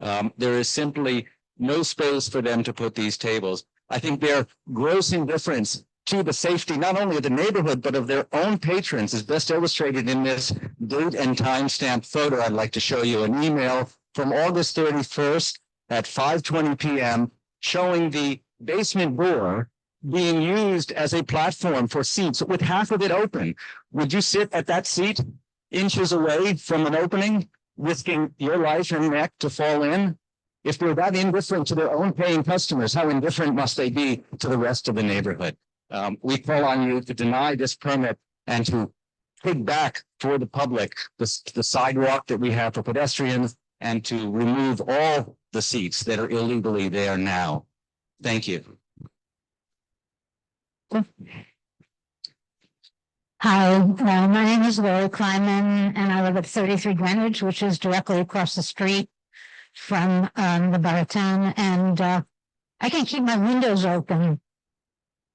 There is simply no space for them to put these tables. I think their gross indifference to the safety, not only of the neighborhood, but of their own patrons is best illustrated in this date and timestamp photo. I'd like to show you an email from August 31st at 5:20 p.m. showing the basement door being used as a platform for seats with half of it open. Would you sit at that seat inches away from an opening, risking your life and neck to fall in? If they're that indifferent to their own paying customers, how indifferent must they be to the rest of the neighborhood? We call on you to deny this permit and to take back for the public the sidewalk that we have for pedestrians and to remove all the seats that are illegally there now. Thank you. Hi, my name is Lori Kleiman and I live at 33 Greenwich, which is directly across the street from the Baratin, and I can keep my windows open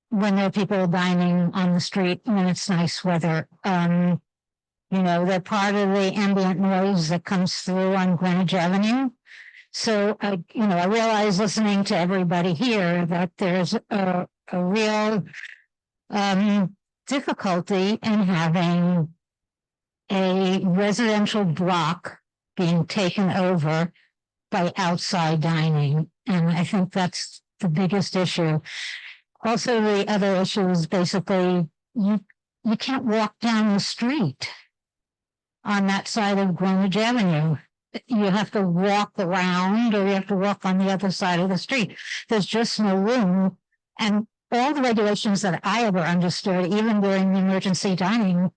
when there are people dining on the street when it's nice weather. They're part of the ambient noise that comes through on Greenwich Avenue. So I realize listening to everybody here that there's a real difficulty in having a residential block being taken over by outside dining. And I think that's the biggest issue. Also, the other issue is basically you can't walk down the street on that side of Greenwich Avenue. You have to walk around or you have to walk on the other side of the street. There's just no room. And all the regulations that I ever understood, even during the emergency dining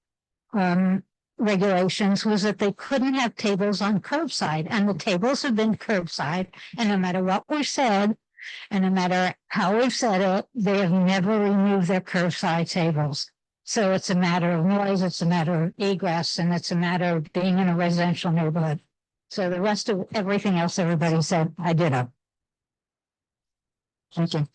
regulations, was that they couldn't have tables on curbside. And the tables have been curbside. And no matter what we've said, and no matter how we've said it, they have never removed their curbside tables. So it's a matter of noise, it's a matter of egress, and it's a matter of being in a residential neighborhood. So the rest of everything else everybody said, I did up. Thank you.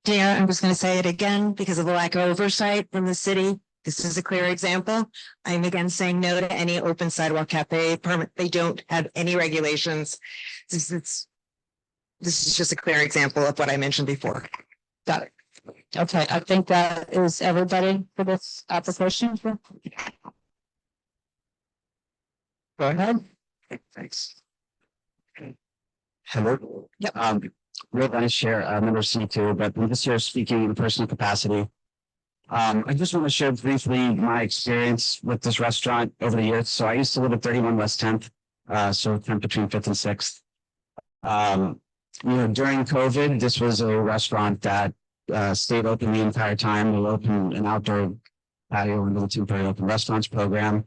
Dear, I'm just going to say it again because of the lack of oversight from the city. This is a clear example. I'm again saying no to any open sidewalk cafe permit. They don't have any regulations. This is just a clear example of what I mentioned before. Got it. Okay, I think that is everybody for this application. Go ahead. Thanks. Hello. Yep. Real nice share, member C2, but I'm just here speaking in personal capacity. I just want to share briefly my experience with this restaurant over the years. So I used to live at 31 West 10th. So between 5th and 6th. During COVID, this was a restaurant that stayed open the entire time. We'll open an outdoor patio and a temporary open restaurants program.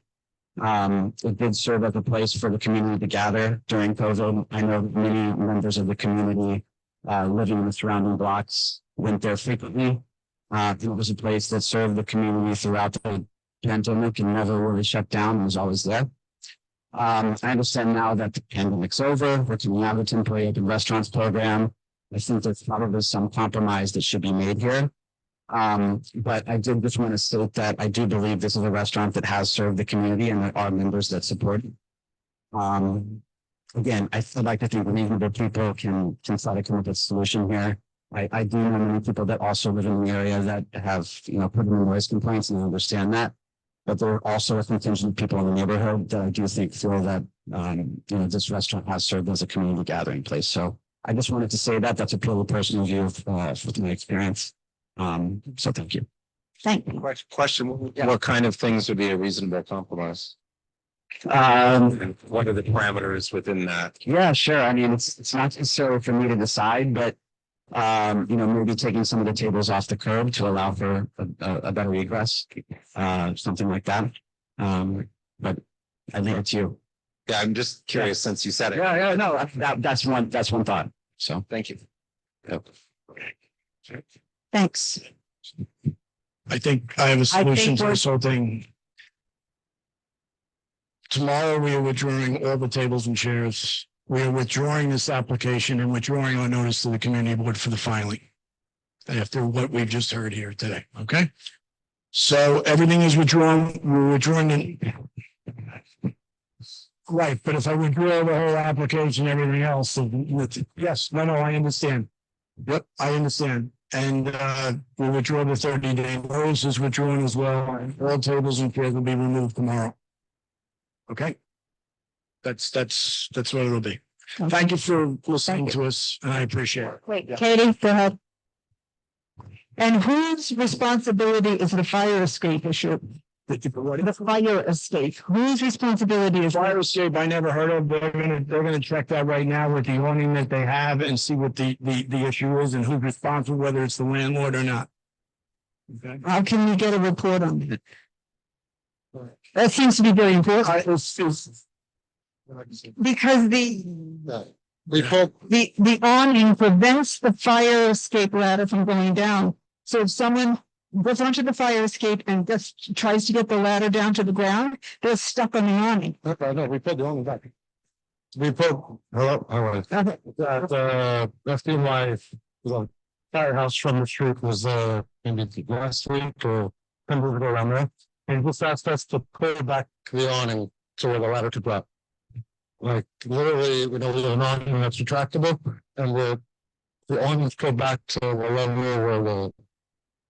It did serve as a place for the community to gather during COVID. I know many members of the community living in the surrounding blocks went there frequently. It was a place that served the community throughout the pandemic and never really shut down. It was always there. I understand now that the pandemic's over. We're coming out of the temporary open restaurants program. I think there's probably some compromise that should be made here. But I did just want to state that I do believe this is a restaurant that has served the community and there are members that support it. Again, I'd like to think reasonable people can try to come up with a solution here. I do know many people that also live in the area that have, put in noise complaints, and I understand that. But there are also a contingent of people in the neighborhood that I do think feel that, this restaurant has served as a community gathering place. So I just wanted to say that that's a purely personal view of my experience. So thank you. Thank you. Question, what kind of things would be a reasonable compromise? And what are the parameters within that? Yeah, sure. I mean, it's not necessarily for me to decide, but maybe taking some of the tables off the curb to allow for a better egress, something like that. But I leave it to you. Yeah, I'm just curious since you said it. Yeah, no, that's one thought. So thank you. Yep. Thanks. I think I have a solution to this whole thing. Tomorrow, we are withdrawing all the tables and chairs. We are withdrawing this application and withdrawing our notice to the community board for the filing. After what we've just heard here today, okay? So everything is withdrawn. We're withdrawing it. Right, but if I withdraw the whole application, everything else, yes, no, I understand. Yep, I understand. And we'll withdraw the 30-day notice is withdrawn as well. And all tables and chairs will be removed tomorrow. Okay? That's what it'll be. Thank you for listening to us, and I appreciate it. Wait, Katie, go ahead. And whose responsibility is the fire escape issue? The fire escape, whose responsibility is? Fire escape, I never heard of. They're gonna check that right now with the awning that they have and see what the issue is and who's responsible, whether it's the landlord or not. Okay. How can we get a report on it? That seems to be very important. Because the awning prevents the fire escape ladder from going down. So if someone goes onto the fire escape and just tries to get the ladder down to the ground, they're stuck on the awning. Okay, no, we put the awning back. We put, hello, all right. That, FDNY, the firehouse from the street was, maybe last week or 10 days ago around there. And just asked us to pull back the awning to where the ladder could drop. Like literally, we have an awning that's retractable and the awning's pulled back to the level where the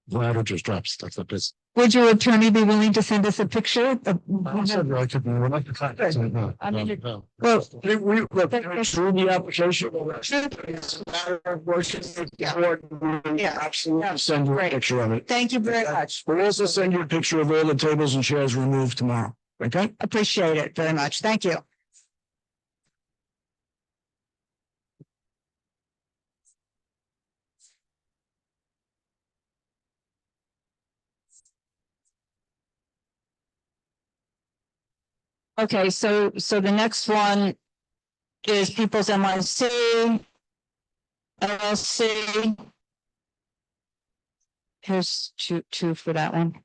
ladder just drops. That's the best. Would your attorney be willing to send us a picture? I said, I could, we're like the contact. I mean, Well, we through the application. It's a matter of working with the board. Yeah, absolutely. Send you a picture of it. Thank you very much. We'll also send you a picture of all the tables and chairs removed tomorrow. Okay? Appreciate it very much. Thank you. Okay, so the next one is People's NYC LLC. Here's two for that one.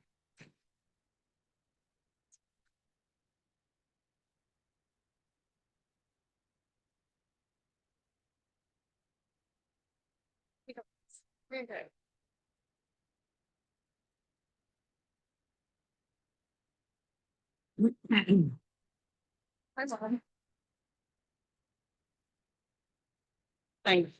Thanks.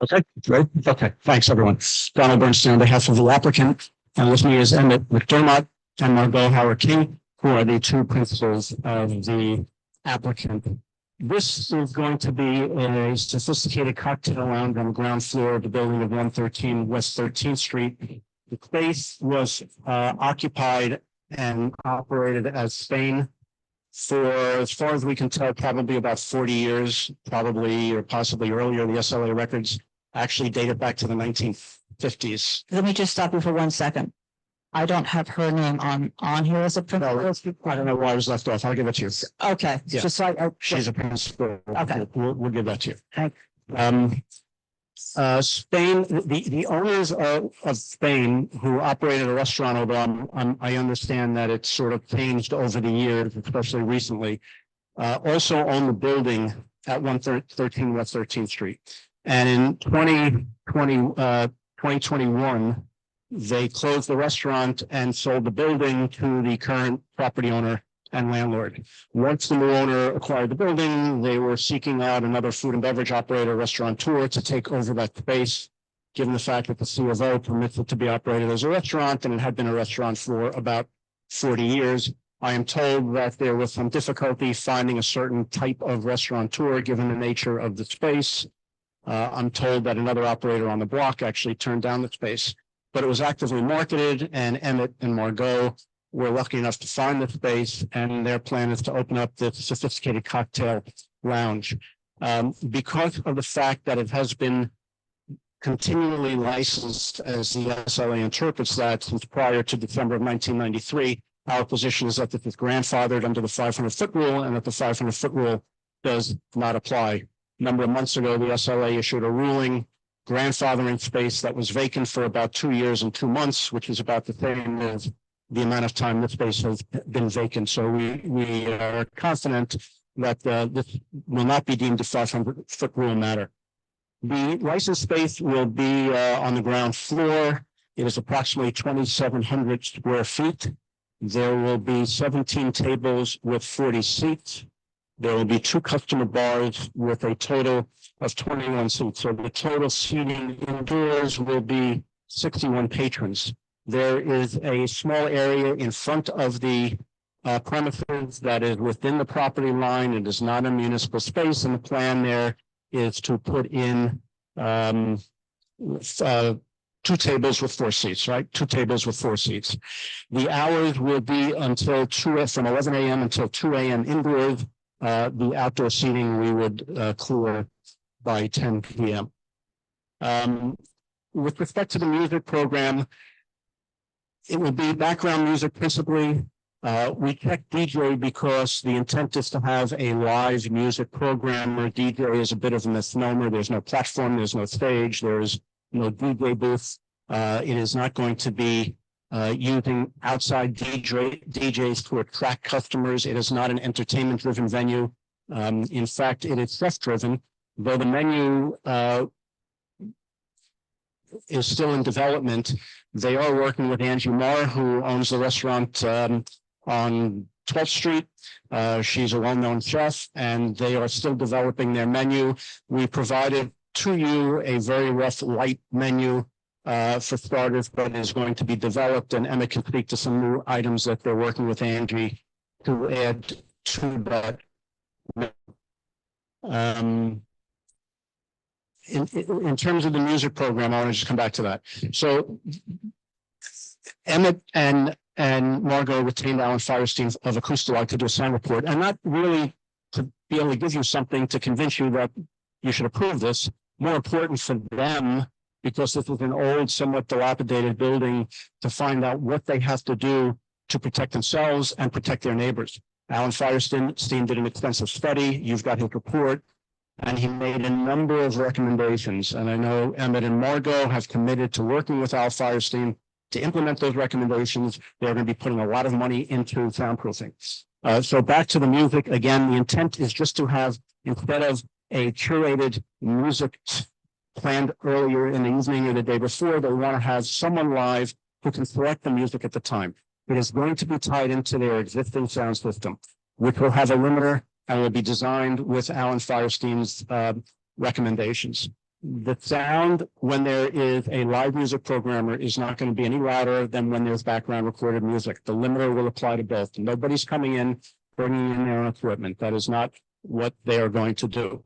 Okay, great. Okay, thanks, everyone. Donald Bernstein on behalf of the applicant, and with me is Emmett McDermott and Margot Howard King, who are the two principals of the applicant. This is going to be a sophisticated cocktail lounge on the ground floor of the building of 113 West 13th Street. The space was occupied and operated as Spain for, as far as we can tell, probably about 40 years, probably or possibly earlier. The SLA records actually dated back to the 1950s. Let me just stop you for 1 second. I don't have her name on here as a principal. I don't know why I was left off. I'll give it to you. Okay, Yeah. just like, She's a principal. Okay. We'll give that to you. Thank Spain, the owners of Spain who operated a restaurant, although I understand that it's sort of changed over the years, especially recently, also own the building at 113 West 13th Street. And in 2021, they closed the restaurant and sold the building to the current property owner and landlord. Once the new owner acquired the building, they were seeking out another food and beverage operator, restaurateur, to take over that space, given the fact that the C of O permits it to be operated as a restaurant, and it had been a restaurant for about 40 years. I am told that there was some difficulty finding a certain type of restaurateur, given the nature of the space. I'm told that another operator on the block actually turned down the space, but it was actively marketed, and Emmett and Margot were lucky enough to find the space, and their plan is to open up this sophisticated cocktail lounge. Because of the fact that it has been continually licensed, as the SLA interprets that, since prior to December of 1993, our position is that this is grandfathered under the 500-foot rule, and that the 500-foot rule does not apply. A number of months ago, the SLA issued a ruling grandfathering space that was vacant for about 2 years and 2 months, which is about the same as the amount of time this space has been vacant. So we are confident that this will not be deemed a 500-foot rule matter. The licensed space will be on the ground floor. It is approximately 2,700 square feet. There will be 17 tables with 40 seats. There will be 2 customer bars with a total of 21 seats. So the total seating indoors will be 61 patrons. There is a small area in front of the premises that is within the property line. It is not a municipal space, and the plan there is to put in 2 tables with 4 seats, right? 2 tables with 4 seats. The hours will be until from 11 a.m. until 2 a.m. indoors. The outdoor seating we would clear by 10 p.m. With respect to the music program, it will be background music principally. We check DJ because the intent is to have a live music program where DJ is a bit of a misnomer. There's no platform, there's no stage, there's no DJ booth. It is not going to be using outside DJs to attract customers. It is not an entertainment-driven venue. In fact, it is chef-driven, though the menu is still in development. They are working with Angie Marr, who owns the restaurant on 12th Street. She's a well-known chef, and they are still developing their menu. We provided to you a very rough light menu for starters, but is going to be developed, and Emma can speak to some new items that they're working with Angie to add to that. In terms of the music program, I want to just come back to that. So Emmett and Margot retained Alan Firestein of Acoustalog to do a sound report, and not really to be able to give you something to convince you that you should approve this. More important for them, because this is an old, somewhat dilapidated building, to find out what they have to do to protect themselves and protect their neighbors. Alan Firestein did an extensive study. You've got his report, and he made a number of recommendations. And I know Emmett and Margot have committed to working with Al Firestein to implement those recommendations. They're going to be putting a lot of money into soundproofing. So back to the music. Again, the intent is just to have, instead of a curated music planned earlier in the evening or the day before, they want to have someone live who can select the music at the time. It is going to be tied into their existing sound system, which will have a limiter and will be designed with Alan Firestein's recommendations. The sound when there is a live music programmer is not going to be any louder than when there's background recorded music. The limiter will apply to both. Nobody's coming in, bringing in their own equipment. That is not what they are going to do.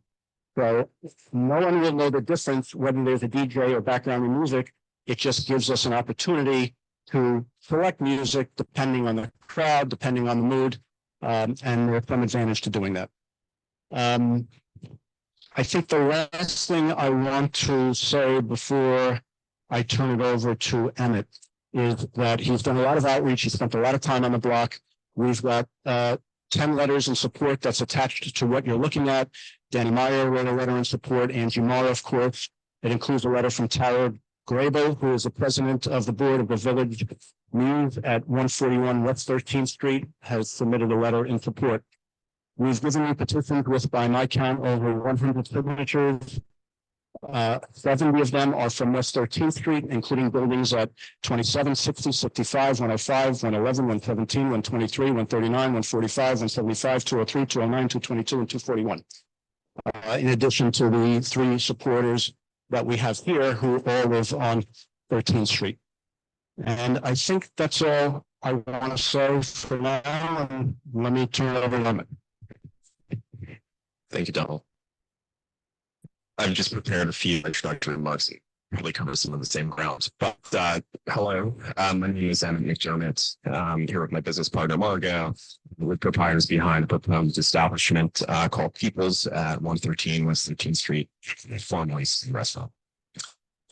So no one will know the difference whether there's a DJ or background music. It just gives us an opportunity to select music depending on the crowd, depending on the mood, and there's some advantage to doing that. I think the last thing I want to say before I turn it over to Emmett is that he's done a lot of outreach. He spent a lot of time on the block. We've got 10 letters in support that's attached to what you're looking at. Danny Meyer wrote a letter in support. Angie Mara, of course. It includes a letter from Tara Grable, who is the president of the board of the Village Muse at 141 West 13th Street, has submitted a letter in support. We've given you petitions with, by my count, over 100 signatures. 70 of them are from West 13th Street, including buildings at 27, 60, 65, 105, 111, 117, 123, 139, 145, 175, 203, 209, 222, and 241. In addition to the 3 supporters that we have here who all live on 13th Street. And I think that's all I want to say for now. And let me turn it over to Emmett. Thank you, Donald. I've just prepared a few introductory remarks and probably cover some of the same ground. But hello, my name is Emmett McDermott. I'm here with my business partner, Margo, with proprietors behind a proposed establishment called People's at 113 West 13th Street, formerly restaurant.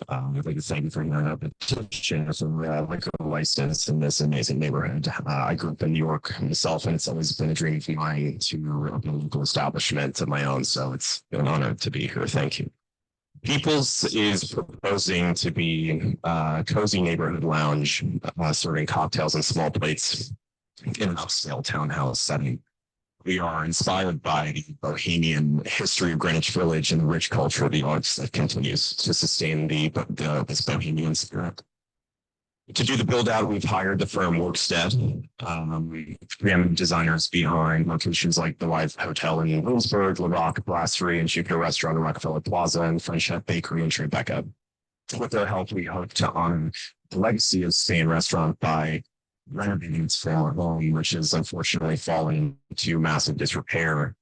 I'd like to thank you for the petition of a liquor license in this amazing neighborhood. I grew up in New York myself, and it's always been a dream of mine to open a local establishment of my own. So it's been an honor to be here. Thank you. People's is proposing to be a cozy neighborhood lounge, serving cocktails and small plates in an upscale townhouse setting. We are inspired by the bohemian history of Greenwich Village and the rich culture of the arts that continues to sustain this bohemian spirit. To do the build out, we've hired the firm Workstead, preeminent designers behind locations like the Live Hotel in Williamsburg, La Rock Brasserie and Jupiter Restaurant in Rockefeller Plaza, and French Chef Bakery in Tribeca. With their help, we hope to honor the legacy of St. Restaurant by renovating its former home, which has unfortunately fallen into massive disrepair,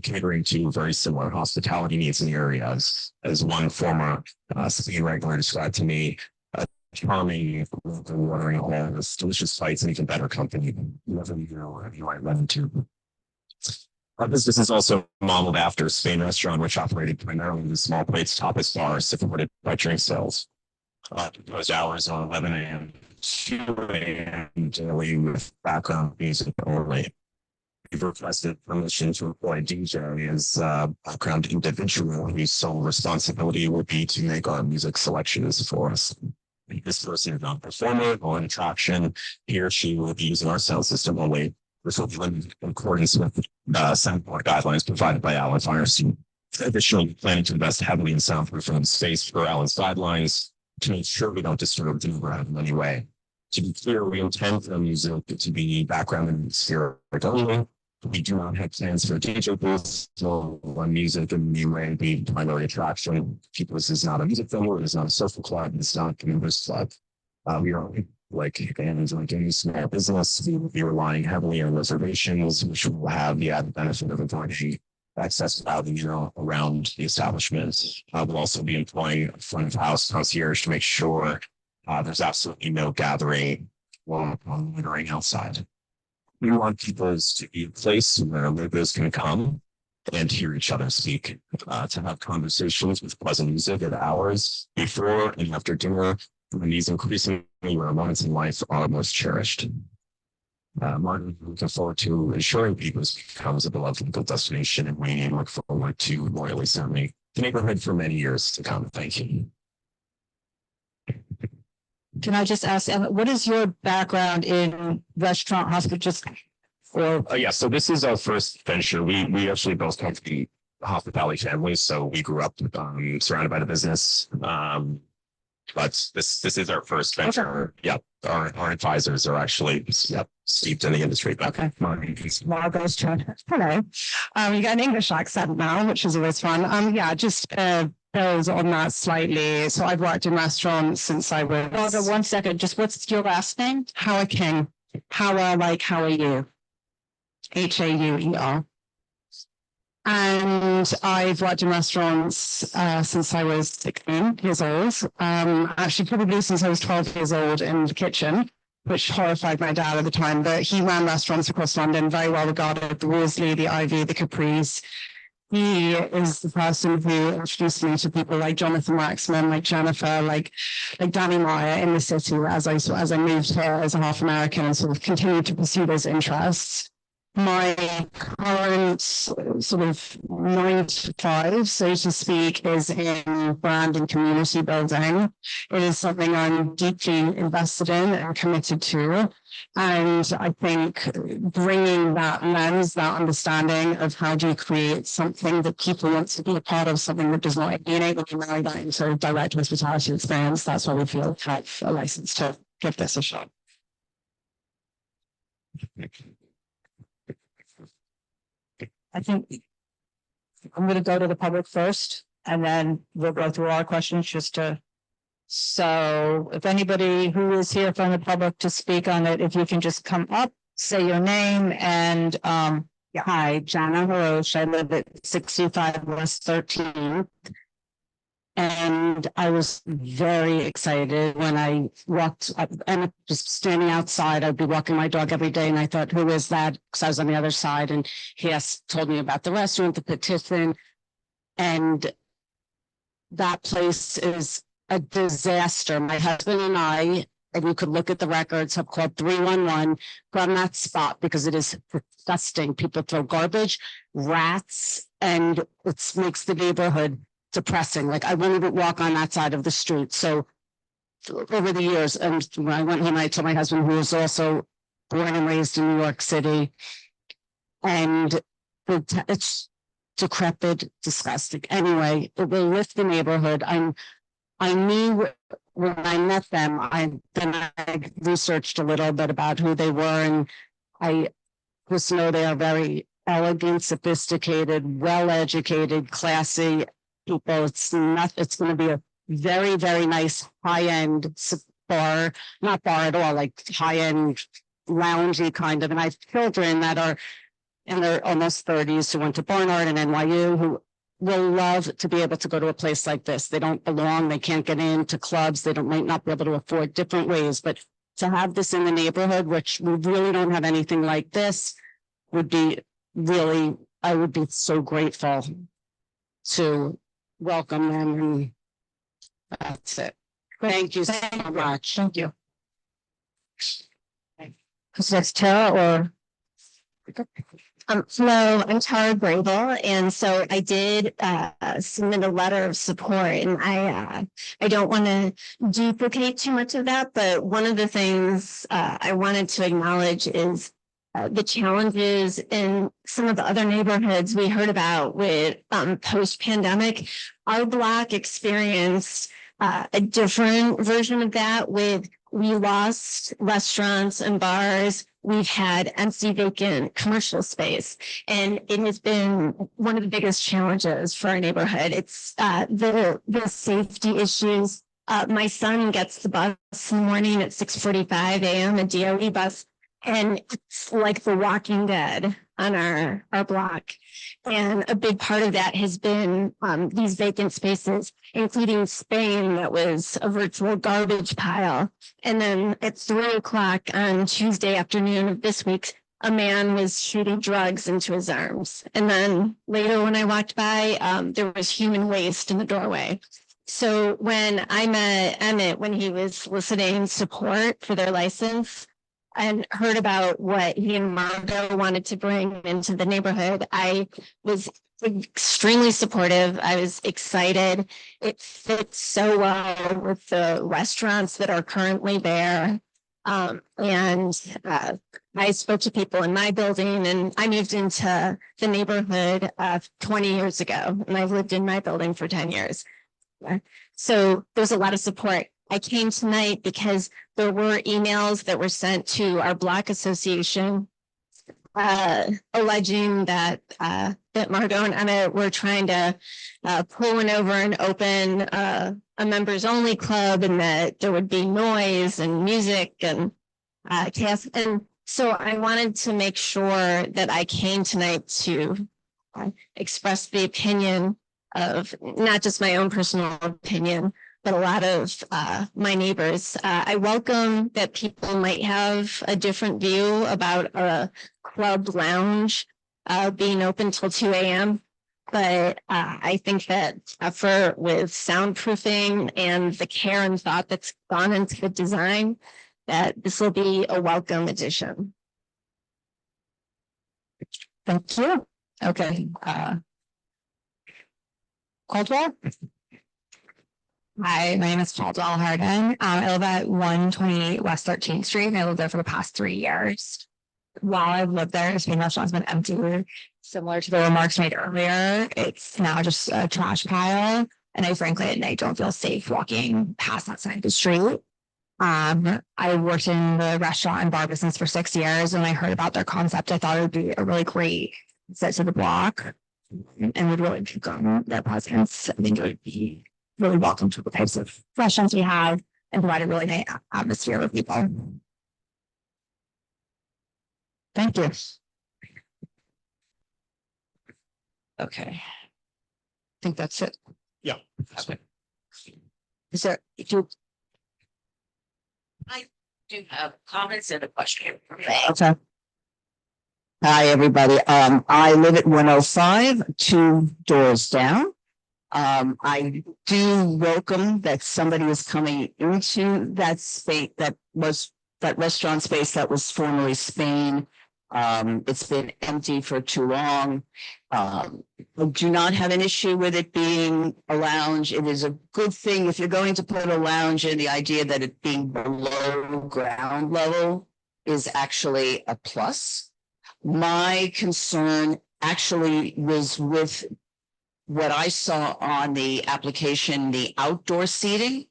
catering to very similar hospitality needs in the area. As one former Spain regular described to me, charming, watering hole with delicious fights and even better company than you might run into. Our business is also modeled after Spain Restaurant, which operated primarily in small plates tapas bar supported by drink sales. Those hours are 11 a.m. 2 a.m. daily with background music only. We've requested permission to employ a DJ as a background individual whose sole responsibility would be to make our music selections for us. This person is not a performer or an attraction. He or she will be using our sound system only. This will be in accordance with soundboard guidelines provided by Alan Firestein. Additionally, planning to invest heavily in soundproofing space for Alan's guidelines to make sure we don't disturb the neighborhood in any way. To be clear, we intend for the music to be background and atmospheric only. We do not have plans for DJ booths or music in any way be primary attraction. People's is not a music venue, it is not a social club, it's not a members club. We are like any small business. We will be relying heavily on reservations, which will have the added benefit of avoiding access crowding around the establishment. We'll also be employing a front of house concierge to make sure there's absolutely no gathering or monitoring outside. We want people to be a place where locals can come and hear each other speak, to have conversations with pleasant music at hours before and after dinner, when these increasingly rare moments in life are most cherished. Martin, looking forward to ensuring People's becomes a beloved local destination, and we look forward to loyally serving the neighborhood for many years to come. Thank you. Can I just ask, what is your background in restaurant, hospitality? Yeah, so this is our first venture. We actually both come from the hospitality families, so we grew up surrounded by the business. But this is our first venture. Okay. Yeah. our advisors are actually steeped in the industry. Okay. Margot's trying. Hello. You got an English accent now, which is always fun. Yeah, just build on that slightly. So I've worked in restaurants since I was. Margot, 1 second. Just what's your last name? Howard King. How are you? Hauer. And I've worked in restaurants since I was 16 years old. Actually, probably since I was 12 years old in the kitchen, which horrified my dad at the time. But he ran restaurants across London, very well regarded, the Wolseley, the Ivy, the Capri's. He is the person who introduced me to people like Jonathan Waxman, like Jennifer, like Danny Meyer in the city as I moved here as a half American and sort of continued to pursue those interests. My current sort of 9 to 5, so to speak, is in brand and community building. It is something I'm deeply invested in and committed to. And I think bringing that lens, that understanding of how do you create something that people want to be a part of, something that does not being able to marry that into direct hospitality experience, that's why we feel have a license to give this a shot. I think I'm going to go to the public first, and then we'll go through our questions just to. So if anybody who is here from the public to speak on it, if you can just come up, say your name and, hi, Jana Harosh. I live at 65 West 13th. And I was very excited when I walked up and just standing outside. I'd be walking my dog every day, and I thought, who is that? Because I was on the other side, and he told me about the restaurant, the petition, and that place is a disaster. My husband and I, and you could look at the records, have called 311 from that spot because it is disgusting. People throw garbage, rats, and it makes the neighborhood depressing. Like I won't even walk on that side of the street. So over the years, and when I went home, I told my husband, who was also born and raised in New York City, and it's decrepit, disgusting. Anyway, it will lift the neighborhood. I knew when I met them, I researched a little bit about who they were, and I just know they are very elegant, sophisticated, well-educated, classy people. It's going to be a very, very nice high-end bar, not bar at all, like high-end loungy kind of. And I have children that are in their almost 30s who went to Barnard and NYU who will love to be able to go to a place like this. They don't belong, they can't get into clubs, they might not be able to afford different ways, but to have this in the neighborhood, which we really don't have anything like this, would be really, I would be so grateful to welcome them, and that's it. Thank you so much. Thank you. Because that's Tara or? Hello, I'm Tara Grable, and so I did submit a letter of support, and I don't want to duplicate too much of that, but one of the things I wanted to acknowledge is the challenges in some of the other neighborhoods we heard about with post-pandemic. Our block experienced a different version of that with we lost restaurants and bars. We've had empty vacant commercial space, and it has been one of the biggest challenges for our neighborhood. It's the safety issues. My son gets the bus in the morning at 6:45 a.m., a DOE bus, and it's like the Walking Dead on our block. And a big part of that has been these vacant spaces, including Spain, that was a virtual garbage pile. And then at 3:00 on Tuesday afternoon of this week, a man was shooting drugs into his arms. And then later when I walked by, there was human waste in the doorway. So when I met Emmett, when he was soliciting support for their license, and heard about what he and Margot wanted to bring into the neighborhood, I was extremely supportive. I was excited. It fits so well with the restaurants that are currently there. I spoke to people in my building, and I moved into the neighborhood 20 years ago, and I've lived in my building for 10 years. So there's a lot of support. I came tonight because there were emails that were sent to our Block Association alleging that Margot and Emma were trying to pull one over and open a members only club, and that there would be noise and music and chaos. And so I wanted to make sure that I came tonight to express the opinion of not just my own personal opinion, but a lot of my neighbors. I welcome that people might have a different view about a club lounge being open till 2 a.m. But I think that effort with soundproofing and the care and thought that's gone into the design, that this will be a welcome addition. Thank you. Okay. Caldwell? Hi, my name is Caldwell Harden. I live at 128 West 13th Street, and I lived there for the past 3 years. While I've lived there, the Spain restaurant's been empty. Similar to the remarks made earlier, it's now just a trash pile. And I frankly at night don't feel safe walking past that side of the street. I worked in the restaurant and bar business for 6 years, and I heard about their concept. I thought it would be a really great set to the block and would really welcome their presence. I think it would be really welcome to the types of restaurants we have and provide a really nice atmosphere with people. Thank you. Okay. I think that's it. Yeah. Is there, if you, I do have comments and a question. okay. Hi, everybody. I live at 105, 2 doors down. I do welcome that somebody is coming into that space that restaurant space that was formerly Spain. It's been empty for too long. I do not have an issue with it being a lounge. It is a good thing if you're going to put a lounge in. The idea that it being below ground level is actually a plus. My concern actually was with what I saw on the application, the outdoor seating,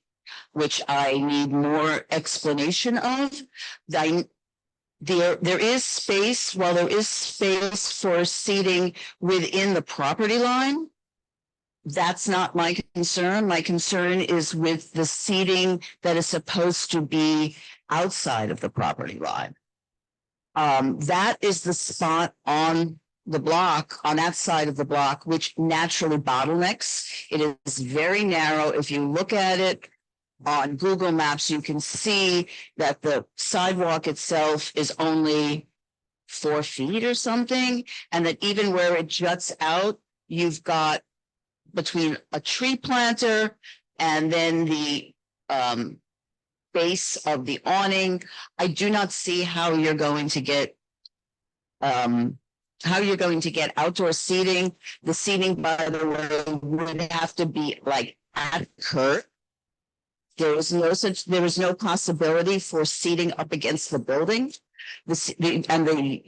which I need more explanation of. There is space, while there is space for seating within the property line, that's not my concern. My concern is with the seating that is supposed to be outside of the property line. That is the spot on the block, on that side of the block, which naturally bottlenecks. It is very narrow. If you look at it on Google Maps, you can see that the sidewalk itself is only 4 feet or something. And that even where it juts out, you've got between a tree planter and then the base of the awning. I do not see how you're going to get outdoor seating. The seating, by the way, would have to be like at curb. There was no possibility for seating up against the building. The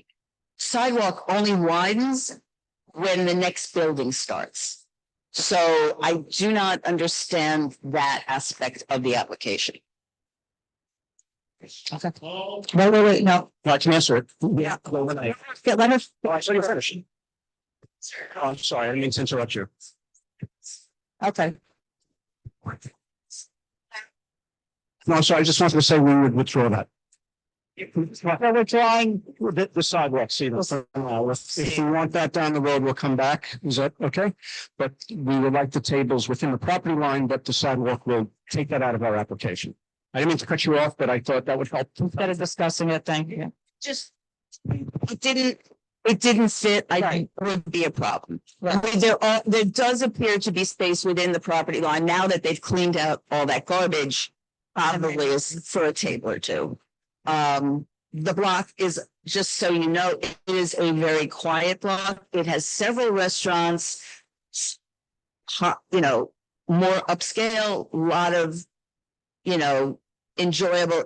sidewalk only widens when the next building starts. So I do not understand that aspect of the application. Okay. Wait, no. I can answer it. Yeah. Let us. Oh, I saw you finish. Oh, I'm sorry, I didn't mean to interrupt you. Okay. No, sorry, I just wanted to say we would withdraw that. We're withdrawing The sidewalk, see, if you want that down the road, we'll come back. Is that okay? But we would like the tables within the property line, but the sidewalk will take that out of our application. I didn't mean to cut you off, but I thought that would help. Instead of discussing it, thank you. Just, it didn't fit. I think it would be a problem. I mean, there does appear to be space within the property line now that they've cleaned out all that garbage. Probably is for a table or two. The block is, just so you know, it is a very quiet block. It has several restaurants, more upscale, a lot of, enjoyable.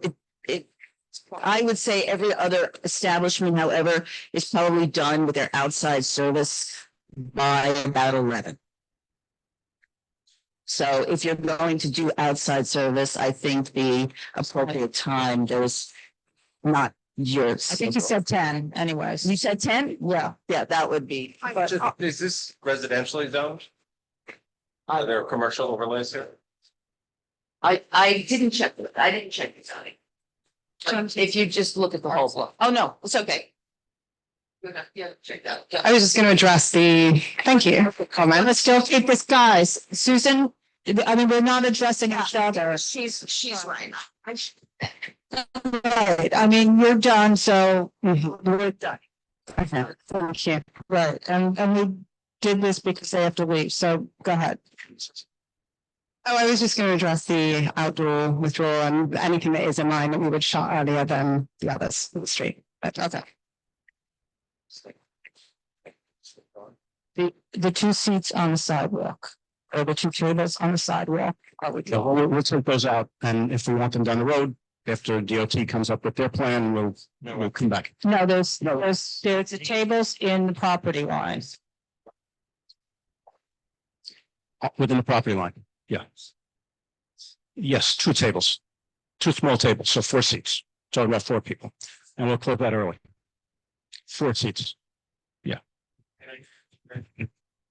I would say every other establishment, however, is probably done with their outside service by about 11. So if you're going to do outside service, I think the appropriate time, there's not yours. I think you said 10 anyways. You said 10? Yeah, that would be. But Is this residentially zoned? Are there commercial overlays here? I didn't check the zoning. But if you just look at the whole book. Oh, no, it's okay. Yeah, check that. I was just going to address thank you for comment. Let's still keep this, guys. Susan, I mean, we're not addressing each other. She's right. Right, I mean, you're done, so we're done. Okay, thank you. Right, and we did this because they have to leave, so go ahead. Oh, I was just going to address the outdoor withdrawal and anything that is in line that we would shot earlier than the others in the street. But okay. The two seats on the sidewalk, or the two tables on the sidewalk. So we'll take those out, and if we want them down the road, after DOT comes up with their plan, we'll come back. No, there's the tables in the property lines. Within the property line, yeah. Yes, 2 tables, 2 small tables, so 4 seats, talking about 4 people, and we'll close that early. 4 seats, yeah.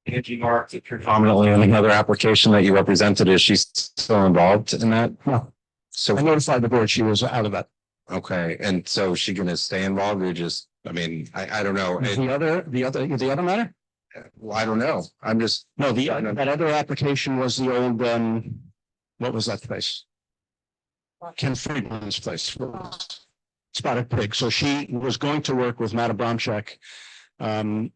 Angie Mark, if you're prominently in another application that you represented, is she still involved in that? No. So I notified the board she was out of that. Okay, and so is she gonna stay involved or just, I mean, I don't know. The other matter? Well, I don't know. I'm just. No, that other application was the old, what was that place? Ken Friedman's place. Spotted Pig. So she was going to work with Madam Bromchek. When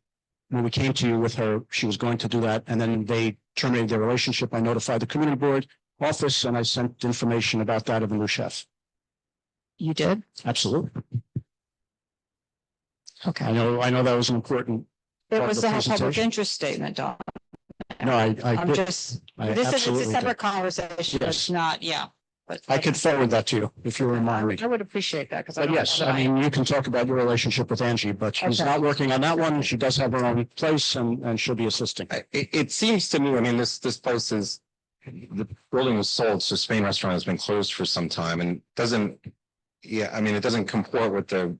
we came to you with her, she was going to do that, and then they terminated their relationship. I notified the community board office, and I sent information about that of the new chef. You did? Absolutely. Okay. I know that was an important. It part was of the the public presentation. interest statement, Don. No, I'm did. just, I this is, it's absolutely a did. separate conversation, Yes. it's not, yeah. But I could forward that to you if you remind me. I would appreciate that, because I But don't. yes, I mean, you can talk about your relationship with Angie, but she's Okay. not working on that one. She does have her own place and she'll be assisting. It seems to me, I mean, this place is, the building was sold, so Spain Restaurant has been closed for some time and doesn't, yeah, I mean, it doesn't comport with the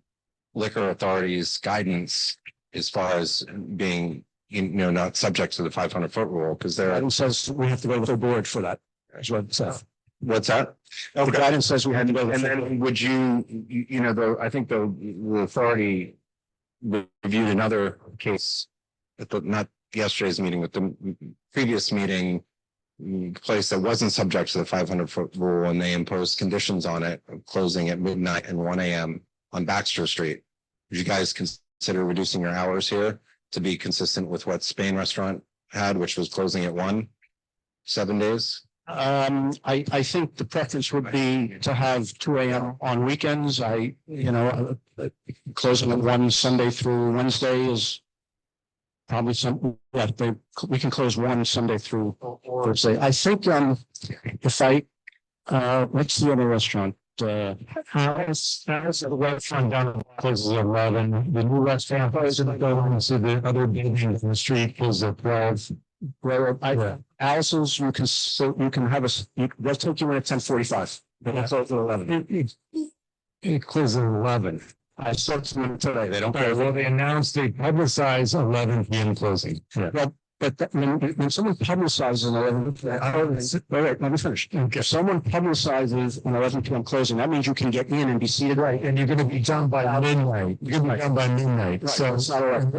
liquor authority's guidance as far as being, not subject to the 500-foot rule, because there. Guidance says we have to go with the board for that. That's what it says. What's that? The guidance says we had to go. And then would you, I think the authority reviewed another case at not yesterday's meeting, but the previous meeting, place that wasn't subject to the 500-foot rule, and they imposed conditions on it, closing at midnight and 1 a.m. on Baxter Street. Would you guys consider reducing your hours here to be consistent with what Spain Restaurant had, which was closing at 7 days? I think the preference would be to have 2 a.m. on weekends. Closing at 1 Sunday through Wednesday is probably we can close 1 Sunday through Thursday. I think, what's the other restaurant? House, the restaurant down closes at 11. The new restaurant closes at 11. So the other building in the street closes at 12. Alice's, you can have they'll take you in at 10:45. They'll close at 11. It closes at 11. I spoke to them today. They don't. Well, they announced they publicize 11 p.m. closing. Yeah. Well, but when someone publicizes an 11, wait, let me finish. Okay. If someone publicizes an 11 p.m. closing, that means you can get in and be seated. Right, and you're going to be done by midnight. You're going to be done by midnight. Right. So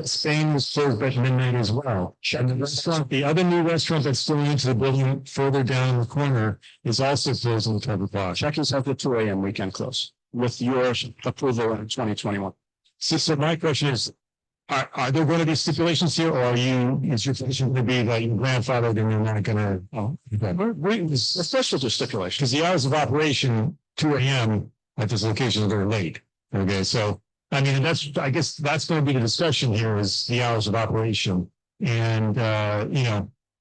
Spain was closed at midnight as well. And the restaurant, the other new restaurant that's going into the building further down the corner is also closing at 12 o'clock. Check-ins have the 2 a.m. weekend close with your approval in 2021. So my question is, are there going to be stipulations here, or is your position going to be that your grandfathered and you're not going to? Especially the stipulation. Because the hours of operation, 2 a.m. at this location is very late. Okay, so I mean, I guess that's going to be the discussion here is the hours of operation. And,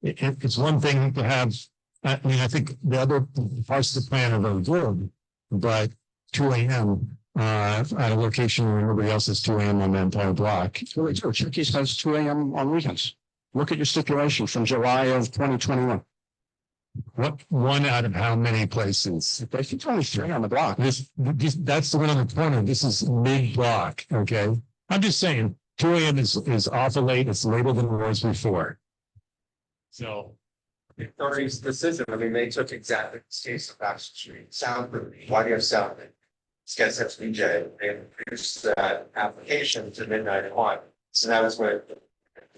it's one thing to have, I mean, I think the other parts of the plan are very good, but 2 a.m. At a location where nobody else is 2 a.m. on the entire block. Chickies has 2 a.m. on weekends. Look at your stipulation from July of 2021. What, one out of how many places? I think only 3 on the block. That's the one on the corner. This is mid-block, okay? I'm just saying, 2 AM is awful late. It's later than it was before. So. Authorities' decision, I mean, they took exactly the case of Baxter Street, soundproofing, why do you have soundproofing? It's SBJ, they produced that application to midnight and 1. So that was what.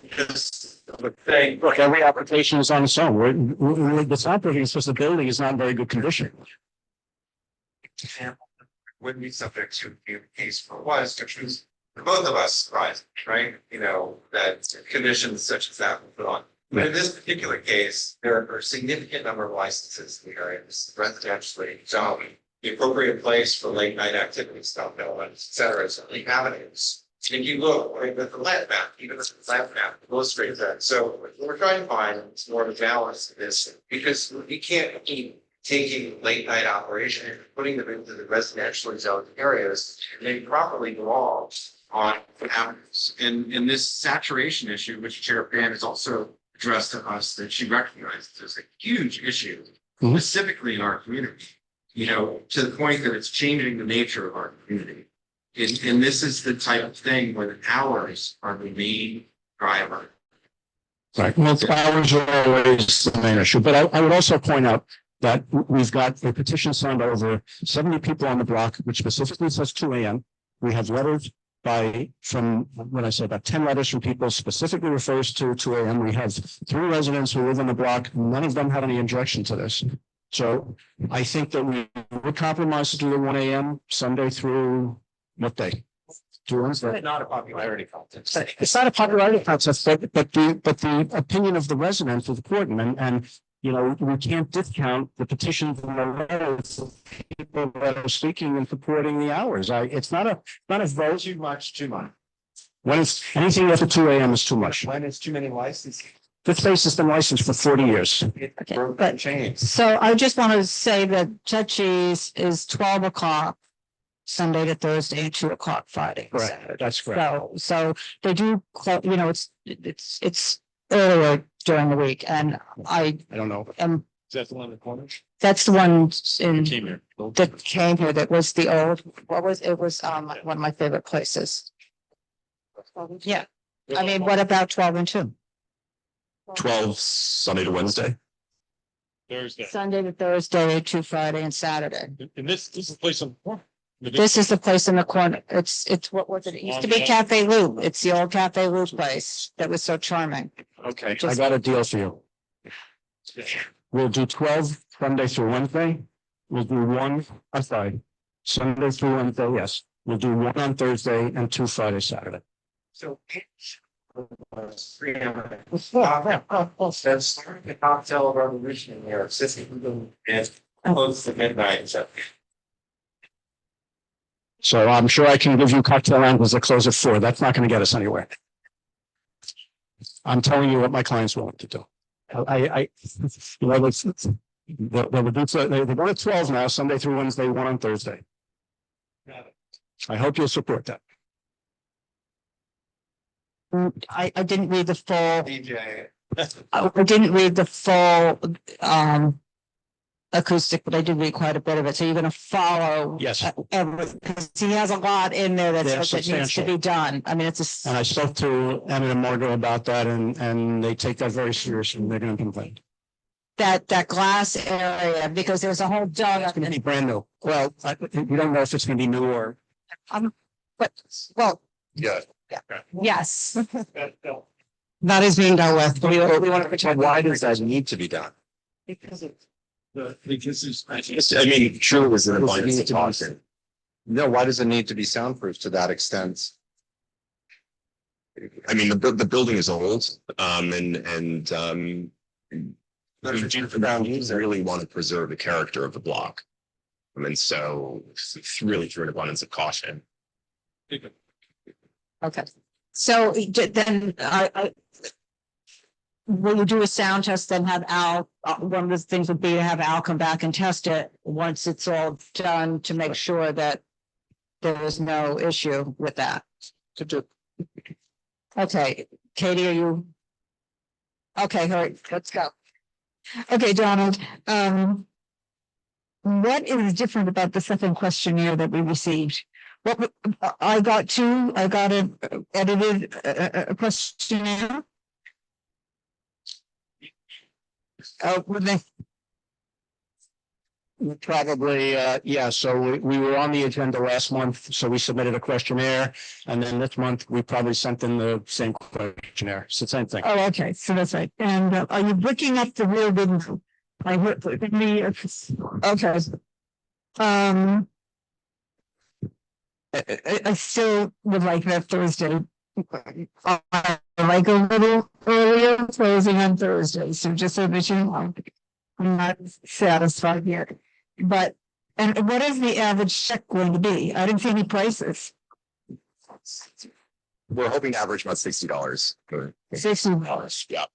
Just the thing. Look, every application is on its own. The soundproofing is just the building is not in very good condition. Wouldn't be subject to a case for was, which was for both of us surprising, right? You know, that conditions such as that were put on. But in this particular case, there are a significant number of licenses in the area. This is residentially zoned, the appropriate place for late night activities, stop elements, et cetera, so the avenues. And if you look right, at the land map, even the land map illustrates that. So what we're trying to find is more of a balance in this, because we can't keep taking late night operation and putting them into the residentially zoned areas, and they properly belong on avenues. And this saturation issue, which Chair Pan has also addressed to us, that she recognizes as a huge issue, specifically in our community, you know, to the point that it's changing the nature of our community. And this is the type of thing where the hours are the main driver. Right. Well, hours are always the main issue, but I would also point out that we've got a petition signed by over 70 people on the block, which specifically says 2 AM. We have letters from when I say about 10 letters from people specifically refers to 2 AM. We have 3 residents who live on the block. None of them have any objection to this. So I think that we would compromise to do the 1 AM Sunday through what day? Wednesday. It's not a popularity contest. It's not a popularity contest, but the opinion of the residents is important, and you know, we can't discount the petitions and the letters of people that are speaking and supporting the hours. It's not a vote. Too much. When it's anything after 2 AM is too much. When it's too many licenses. This place has been licensed for 40 years. So I just want to say that Cheese is 12 o'clock Sunday to Thursday and 2 o'clock Friday. Correct. That's correct. So they do, you know, it's earlier during the week, and I don't know. Is that the one in the corner? That's the one in That came here. That was the old. What was it? Was one of my favorite places. Yeah, I mean, what about 12 and 2? 12 Sunday to Wednesday. Thursday. Sunday to Thursday, 2 Friday and Saturday. And this is the place on the corner. This is the place in the corner. It's what was it? It used to be Cafe Loop. It's the old Cafe Loop place that was so charming. Okay, I got a deal for you. We'll do 12 Sunday through Wednesday. We'll do 1, I'm sorry, Sunday through Wednesday, yes. We'll do 1 on Thursday and 2 Friday, Saturday. So that's the cocktail revolution in New York City and close to midnight. So I'm sure I can give you cocktail hours that close at 4. That's not going to get us anywhere. I'm telling you what my clients want to do. You know, they're going at 12 now, Sunday through Wednesday, 1 on Thursday. I hope you'll support that. I didn't read the full. DJ. I didn't read the full acoustic, but I did read quite a bit of it. So you're going to follow. Yes. Because he has a lot in there that needs to be done. I mean, it's a. And I spoke to Emmett and Margot about that, and they take that very seriously. They're going to complain. That glass area, because there's a whole dug. It's going to be brand new. Well, we don't know if it's going to be new or. But well. Yeah. Yes. That is being dealt with. We want to protect. Why does that need to be done? Because it's. I mean, sure, it was an abundance of caution. No, why does it need to be soundproof to that extent? I mean, the building is old, we really want to preserve the character of the block. I mean, so it's really through an abundance of caution. Okay. So then will you do a sound test, then have Al, one of the things would be to have Al come back and test it once it's all done to make sure that there is no issue with that. Okay, Katie, are you? Okay, all right, let's go. Okay, Donald, what is different about the second questionnaire that we received? I got an edited questionnaire. Would they? Probably, yeah, so we were on the agenda last month, so we submitted a questionnaire, and then this month we probably sent in the same questionnaire, it's the same thing. Oh, okay, so that's right. And are you bricking up the rear window? I heard me, okay. I still would like that Thursday. I like a little earlier closing on Thursday, so just so that you know, I'm not satisfied here. But, and what is the average check going to be? I didn't see any prices. We're hoping to average about $60. $60. Yeah.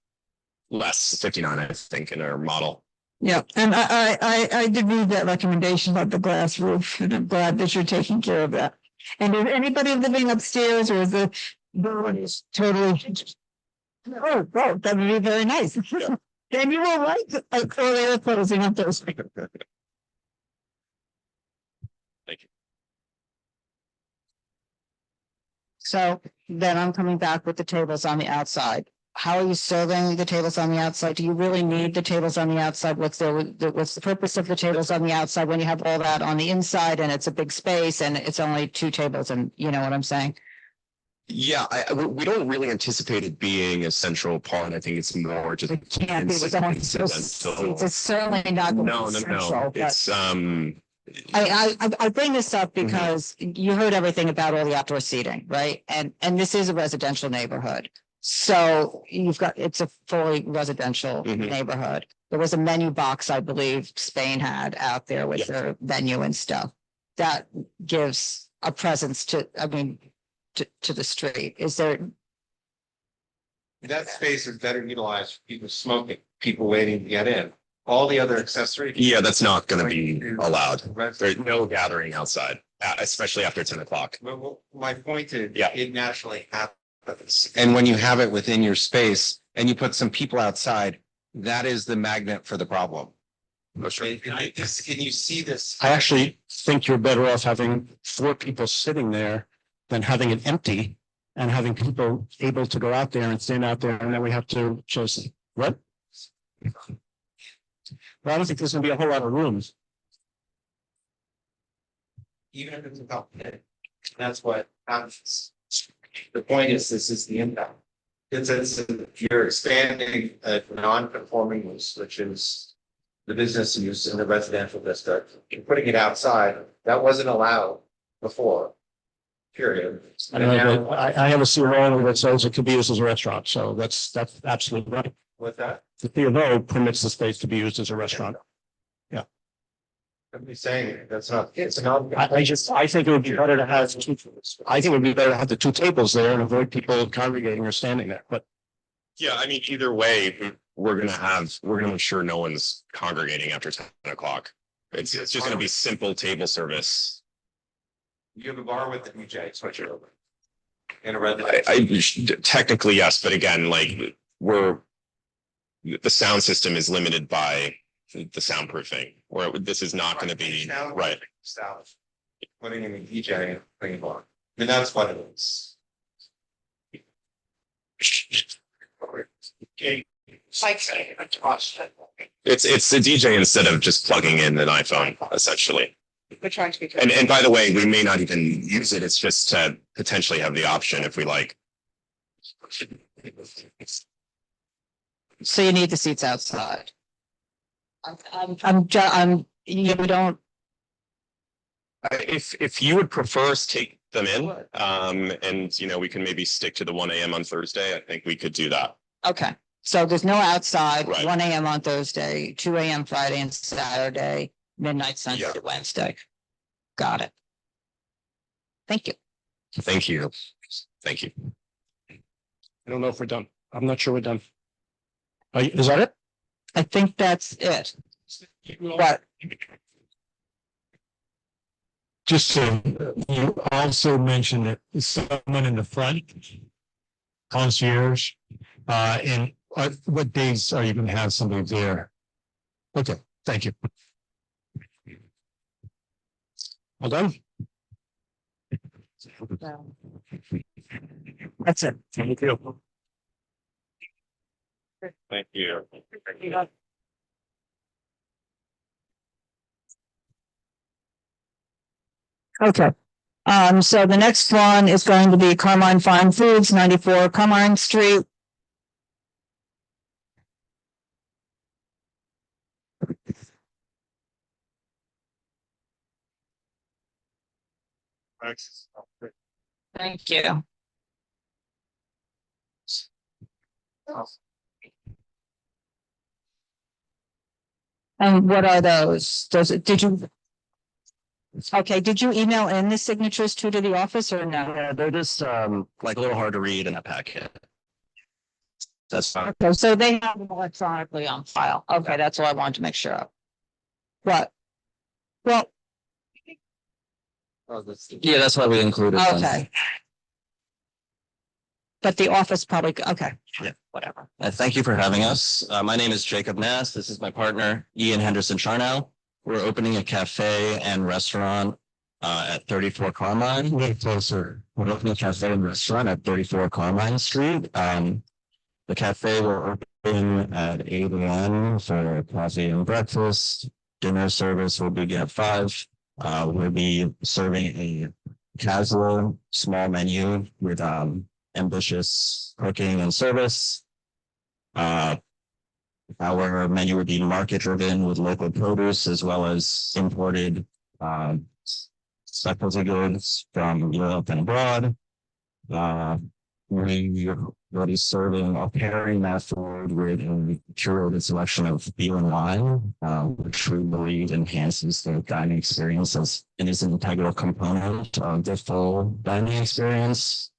Less 59, I think, in our model. Yeah, and I did read that recommendation about the glass roof, and I'm glad that you're taking care of that. And is anybody living upstairs, or is the building is totally? Oh, that would be very nice. Then you will like earlier closing on Thursday. Thank you. So then I'm coming back with the tables on the outside. How are you serving the tables on the outside? Do you really need the tables on the outside? What's the purpose of the tables on the outside when you have all that on the inside and it's a big space and it's only 2 tables, and you know what I'm saying? Yeah, we don't really anticipate it being a central part. I think it's more just. It can't be. It's certainly not. No. It's I bring this up because you heard everything about all the outdoor seating, right? And this is a residential neighborhood. So it's a fully residential neighborhood. There was a menu box, I believe Spain had out there with their menu and stuff. That gives a presence to the street. Is there? That space is better utilized for people smoking, people waiting to get in. All the other accessories. Yeah, that's not going to be allowed. There's no gathering outside, especially after 10 o'clock. Well, my point is, it naturally happens. And when you have it within your space and you put some people outside, that is the magnet for the problem. Can you see this? I actually think you're better off having 4 people sitting there than having it empty and having people able to go out there and stand out there, and then we have to just what? But I don't think there's gonna be a whole lot of rooms. Even if it's about, that's what happens. The point is, this is the impact. You're expanding a non-conforming use, which is the business use in the residential district. You're putting it outside. That wasn't allowed before. Period. I don't know, but I have a CRO that says it could be used as a restaurant, so that's absolutely right. What's that? The CRO permits the space to be used as a restaurant. Yeah. I'm just saying, that's not, it's not. I think it would be better to have, I think it would be better to have the 2 tables there and avoid people congregating or standing there, but. Yeah, I mean, either way, we're going to ensure no one's congregating after 10 o'clock. It's just going to be simple table service. You have a bar with the DJ, switch it over. In a red light. Technically, yes, but again, like the sound system is limited by the soundproofing, or this is not going to be right. Putting in a DJ thing bar. I mean, that's what it is. It's a DJ instead of just plugging in an iPhone, essentially. We're trying to be. And by the way, we may not even use it. It's just to potentially have the option if we like. So you need the seats outside. You don't. If you would prefer us take them in, and we can maybe stick to the 1 a.m. on Thursday, I think we could do that. Okay, so there's no outside, Right. 1 a.m. on Thursday, 2 a.m. Friday and Saturday, midnight Sunday to Wednesday. Got it. Thank you. Thank you. Thank you. I don't know if we're done. I'm not sure we're done. Is that it? I think that's it. But Just so you also mentioned that someone in the front, concierge, and what days are you going to have somebody there? Okay, thank you. All done? That's it. Thank you. Thank you. Okay. So the next one is going to be Carmine Fine Foods, 94 Carmine Street. Thank you. And what are those? Did you? Okay, did you email in the signatures to the office or no? Yeah, they're just like a little hard to read in a packet. That's fine. Okay, so they have them electronically on file. Okay, that's what I wanted to make sure of. But, well, Yeah, that's why we included them. okay. But the office probably, okay. Yeah. Whatever. Thank you for having us. My name is Jacob Nass. This is my partner, Ian Henderson Charnow. We're opening a cafe and restaurant at 34 Carmine. A little closer. We're opening a cafe and restaurant at 34 Carmine Street. The cafe will open at 8 a.m. for coffee and breakfast. Dinner service will begin at 5. We'll be serving a casual small menu with ambitious cooking and service. Our menu would be market driven with local produce as well as imported specialty goods from Europe and abroad. We'll be serving or pairing that food with a curated selection of beer and wine, which we believe enhances the dining experience as it is an integral component of the full dining experience.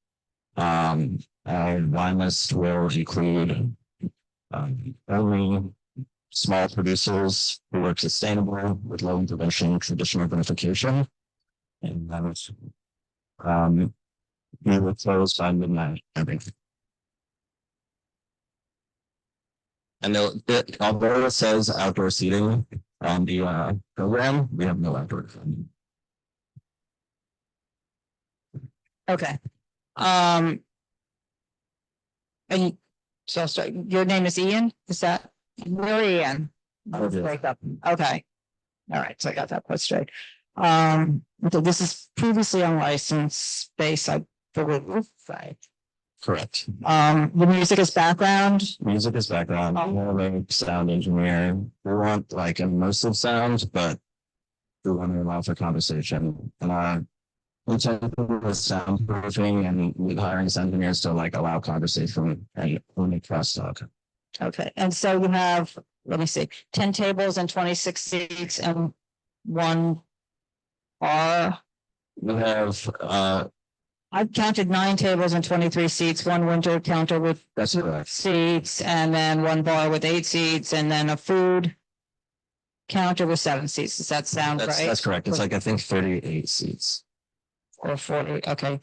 Our wine list will include only small producers who work sustainable with low intervention traditional vinification. And that was we will close by midnight. And although it says outdoor seating on the program, we have no outdoor seating. Okay. And so I'll start. Your name is Ian? Is that? Where Ian? Break up. Okay. All right. So I got that put straight. So this is previously unlicensed space, I believe. Right. Correct. The music is background. Music is background. We're a sound engineer. We want like immersive sound, but we want to allow for conversation. And we tend to do with soundproofing and with hiring engineers to like allow conversation and only crosstalk. Okay, and so you have, let me see, 10 tables and 26 seats and one bar. We have I've counted 9 tables and 23 seats, one window counter with that's correct. seats, and then one bar with 8 seats, and then a food counter with 7 seats. Does that sound right? That's correct. It's like I think 38 seats. Or 40, okay,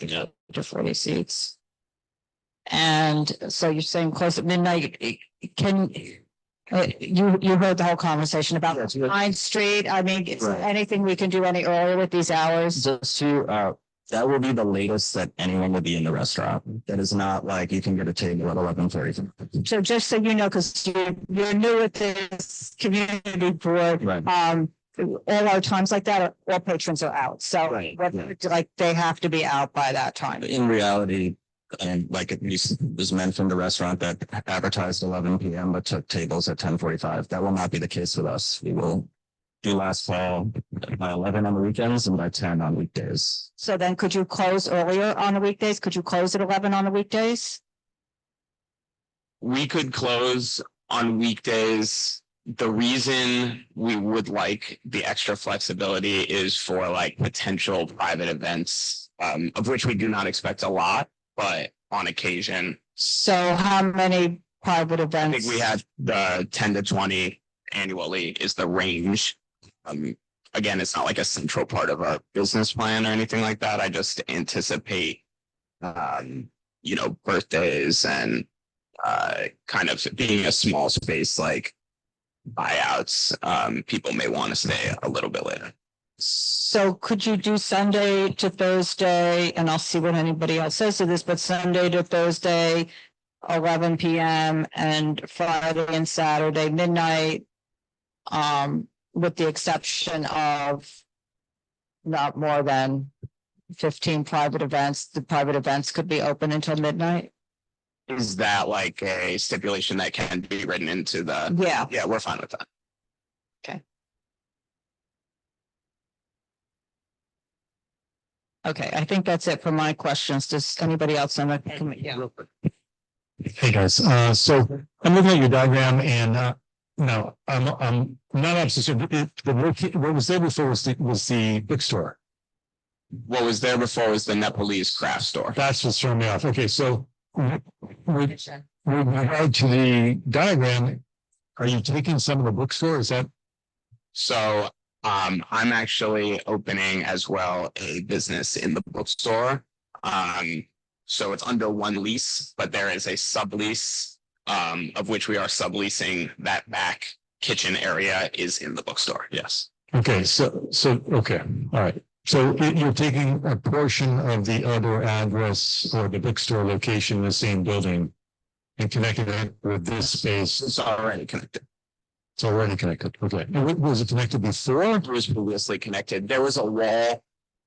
to 40 seats. And so you're saying close at midnight, can, you heard the whole conversation about Pine Street. I mean, is there anything we can do any earlier with these hours? Just to, that will be the latest that anyone will be in the restaurant. That is not like you can get a table at 11:30. So just so you know, because you're new at this community board, all our times like that, all patrons are out. So like they have to be out by that time. In reality, and like it was meant from the restaurant that advertised 11 p.m. but took tables at 10:45. That will not be the case with us. We will do last fall by 11 on the weekends and by 10 on weekdays. So then could you close earlier on the weekdays? Could you close at 11 on the weekdays? We could close on weekdays. The reason we would like the extra flexibility is for like potential private events, of which we do not expect a lot, but on occasion. So how many private events? I think we have the 10 to 20 annually is the range. Again, it's not like a central part of our business plan or anything like that. I just anticipate, birthdays and kind of being a small space like buyouts, people may want to stay a little bit later. So could you do Sunday to Thursday, and I'll see what anybody else says to this, but Sunday to Thursday, 11 PM, and Friday and Saturday midnight, with the exception of not more than 15 private events. The private events could be open until midnight. Is that like a stipulation that can be written into the? Yeah. Yeah, we're fine with that. Okay, I think that's it for my questions. Does anybody else on the? Yeah. Hey, guys, so I'm looking at your diagram and, no, I'm not obsessed. What was there before was the bookstore. What was there before was the Nepalese craft store. That's what's throwing me off. Okay, so with regard to the diagram, are you taking some of the bookstore? Is that? So I'm actually opening as well a business in the bookstore. So it's under one lease, but there is a sublease, of which we are subleasing. That back kitchen area is in the bookstore. Yes. Okay, so, okay, all right. So you're taking a portion of the other address or the bookstore location in the same building and connecting it with this space. It's already connected. It's already connected. Okay. And was it connected before? It was previously connected. There was a wall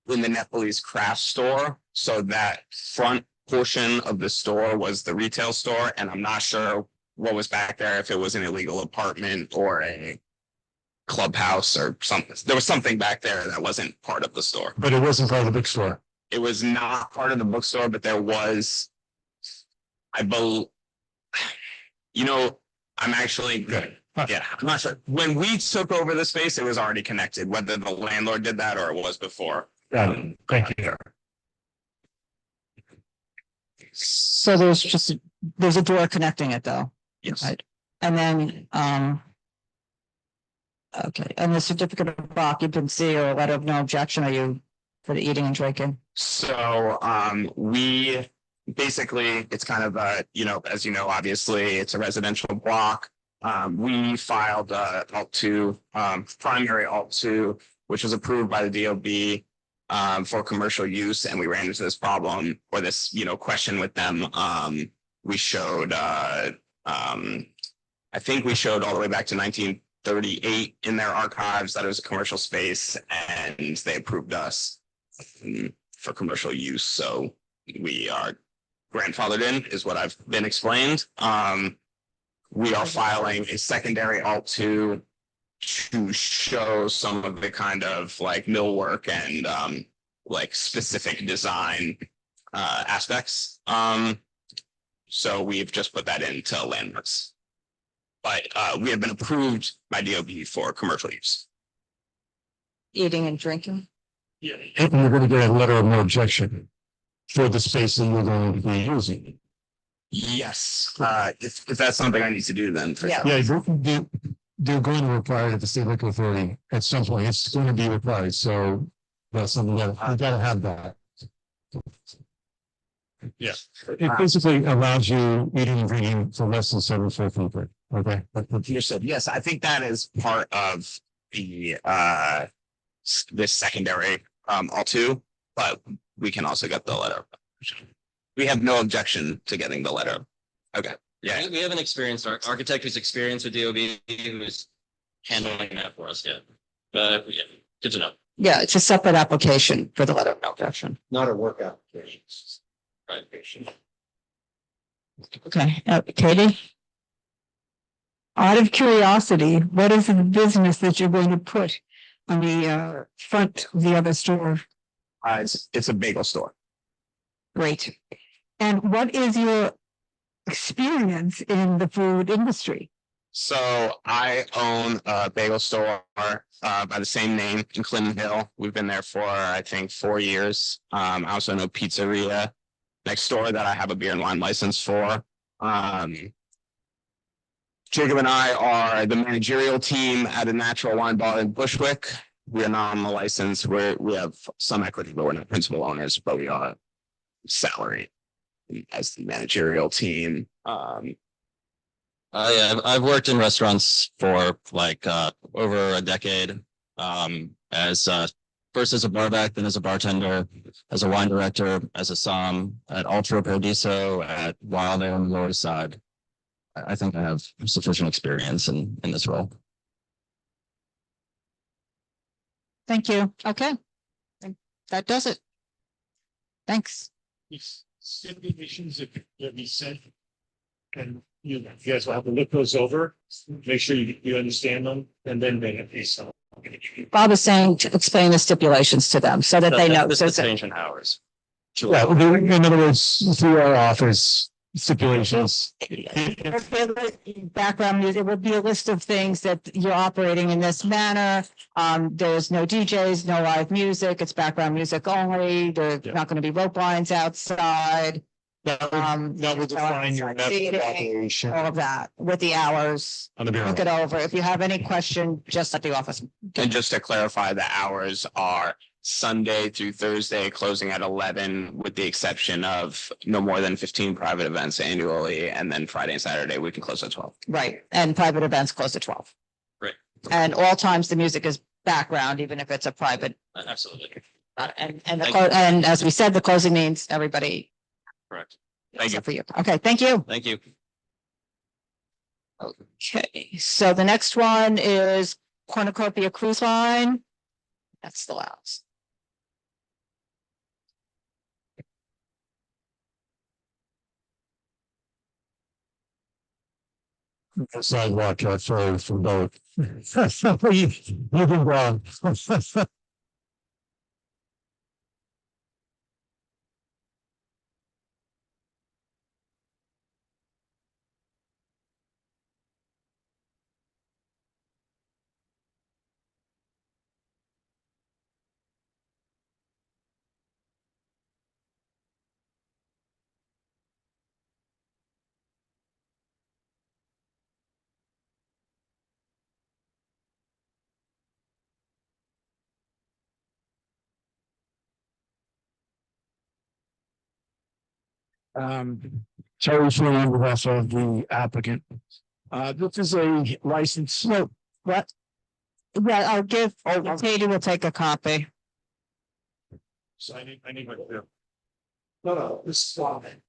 in the Nepalese craft store. So that front portion of the store was the retail store. And I'm not sure what was back there, if it was an illegal apartment or a clubhouse or something. There was something back there that wasn't part of the store. But it wasn't part of the bookstore. It was not part of the bookstore, but there was, I believe, I'm actually good. Yeah, I'm not sure. When we took over the space, it was already connected, whether the landlord did that or it was before. Thank you. So there's a door connecting it though. Yes. Right. And then, okay, and the certificate of occupancy or letter of no objection, are you for the eating and drinking? So, we basically, it's kind of as you know, obviously it's a residential block. We filed Alt 2, primary Alt 2, which was approved by the DOB for commercial use, and we ran into this problem or this question with them. We showed I think we showed all the way back to 1938 in their archives that it was a commercial space, and they approved us for commercial use. So we are grandfathered in, is what I've been explained. We are filing a secondary Alt 2 to show some of the kind of like millwork and like specific design aspects. So we've just put that into landmarks. But we have been approved by DOB for commercial use. Eating and drinking? Yeah. And you're going to get a letter of no objection for the space that you're going to be using. Yes, if that's something I need to do, then for Yeah. sure. Yeah, they're going to require it at the state liquor authority at some point. It's going to be required. So that's something that I gotta have that. Yeah. It basically allows you eating and drinking for less than 74 people. Okay. You said yes. I think that is part of the this secondary Alt 2, but we can also get the letter. We have no objection to getting the letter. Okay. Yeah. We have an experienced architect who's experienced with DOB who's handling that for us. Yeah. But yeah, good to know. Yeah, it's a separate application for the letter of no objection. Not a work application. Right. Okay, Katie? Out of curiosity, what is the business that you're going to put on the front of the other store? It's a bagel store. Great. And what is your experience in the food industry? So I own a bagel store by the same name in Clinton Hill. We've been there for, I think, 4 years. I also know pizzeria next door that I have a beer and wine license for. Jacob and I are the managerial team at a natural wine bar in Bushwick. We are not on the license. We have some equity, but we're not principal owners, but we are salaried as the managerial team. I've worked in restaurants for like over a decade. As first as a barback, then as a bartender, as a wine director, as a som at Ultra Paradiso, at Wild Ale on the Lower Side. I think I have sufficient experience in this role. Thank you. Okay. That does it. Thanks. Stipulations if be sent. And you guys will have to look those over, make sure you understand them, and then they have these. Bob is saying to explain the stipulations to them so that they know. This is change in hours. Yeah, in other words, through our office stipulations. Background music, it would be a list of things that you're operating in this manner. There's no DJs, no live music, it's background music only. There's not going to be rope lines outside. That would define your method of operation. All of that with the hours. On the bureau. Look it over. If you have any question, just at the office. And just to clarify, the hours are Sunday through Thursday, closing at 11, with the exception of no more than 15 private events annually, and then Friday and Saturday we can close at 12. Right, and private events close at 12. Right. And all times the music is background, even if it's a private. Absolutely. And as we said, the closing means everybody. Correct. Thank you. For you. Okay, thank you. Thank you. Okay, so the next one is Cornucopia Cruise Line. That's the last. Sidewalk, sorry from both. You've been wrong. Terry Flynn on behalf of the applicant. This is a license. No, what? Yeah, I'll give, Katie will take a copy. So I need my. No, this is fine.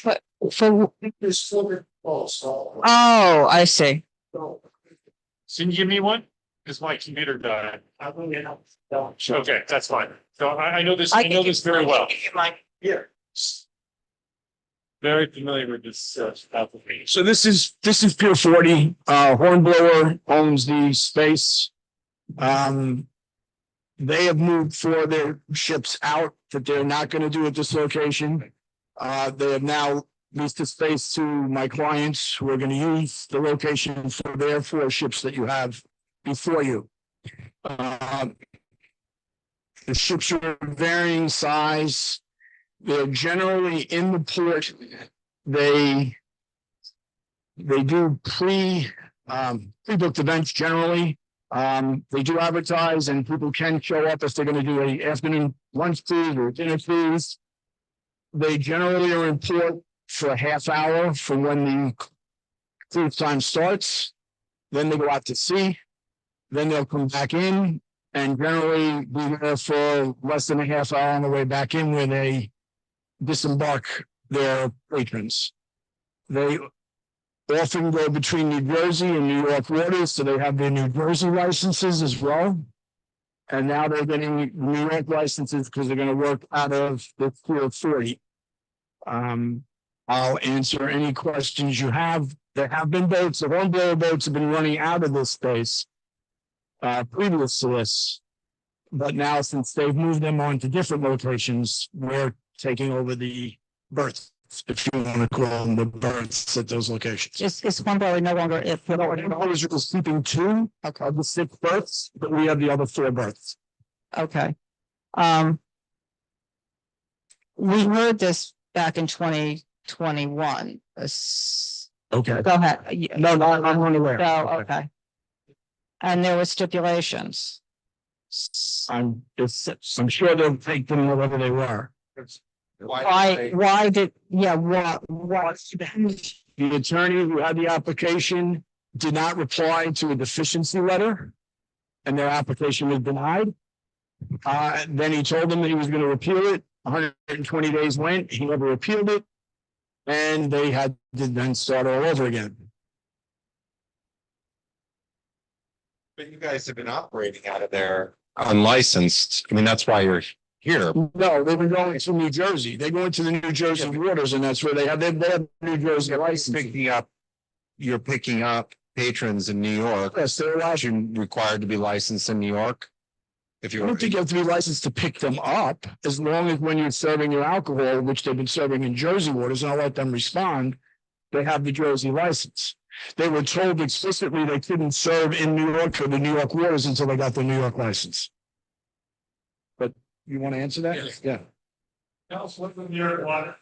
But for, This for oh, I see. So you give me one? Because my computer died. Okay, that's fine. So I know this, I know this very well. Here. Very familiar with this application. So this is Pier 40. Hornblower owns the space. They have moved 4 of their ships out that they're not going to do at this location. They have now leased the space to my clients who are going to use the location for their 4 ships that you have before you. The ships are varying size. They're generally in the port. They do pre-booked events generally. They do advertise and people can show up if they're going to do an afternoon lunch cruise or dinner cruise. They generally are in port for a half hour from when the cruise time starts. Then they go out to sea. Then they'll come back in and generally be there for less than a half hour on the way back in where they disembark their patrons. They often go between New Jersey and New York waters, so they have their New Jersey licenses as well. And now they're getting New York licenses because they're going to work out of the Pier 40. I'll answer any questions you have. There have been boats, the hornblower boats have been running out of this space previous to this. But now since they've moved them on to different locations, we're taking over the berths, if you want to call them the berths at those locations. It's Hornblower no longer if. No, we're sleeping 2 of the 6 berths, but we have the other 4 berths. Okay. We heard this back in 2021. Okay. Go ahead. No, I'm unaware. No, okay. And there were stipulations. I'm sure they'll take them whatever they were. Why did, yeah, what? The attorney who had the application did not reply to a deficiency letter, and their application was denied. Then he told them that he was going to appeal it. 120 days went, he never appealed it, and they had to then start all over again. But you guys have been operating out of there unlicensed. I mean, that's why you're here. No, they were going to New Jersey. They go into the New Jersey waters, and that's where they have New Jersey license. You're picking up patrons in New York. Yes, they're required to be licensed in New York. If I don't think you have to be licensed to pick them up, as long as when you're serving your alcohol, which they've been serving in Jersey waters, and I'll let them respond, they have the Jersey license. They were told explicitly they couldn't serve in New York or the New York waters until they got their New York license. But you want to answer that? Yes. Yeah. Tell us what the New York water.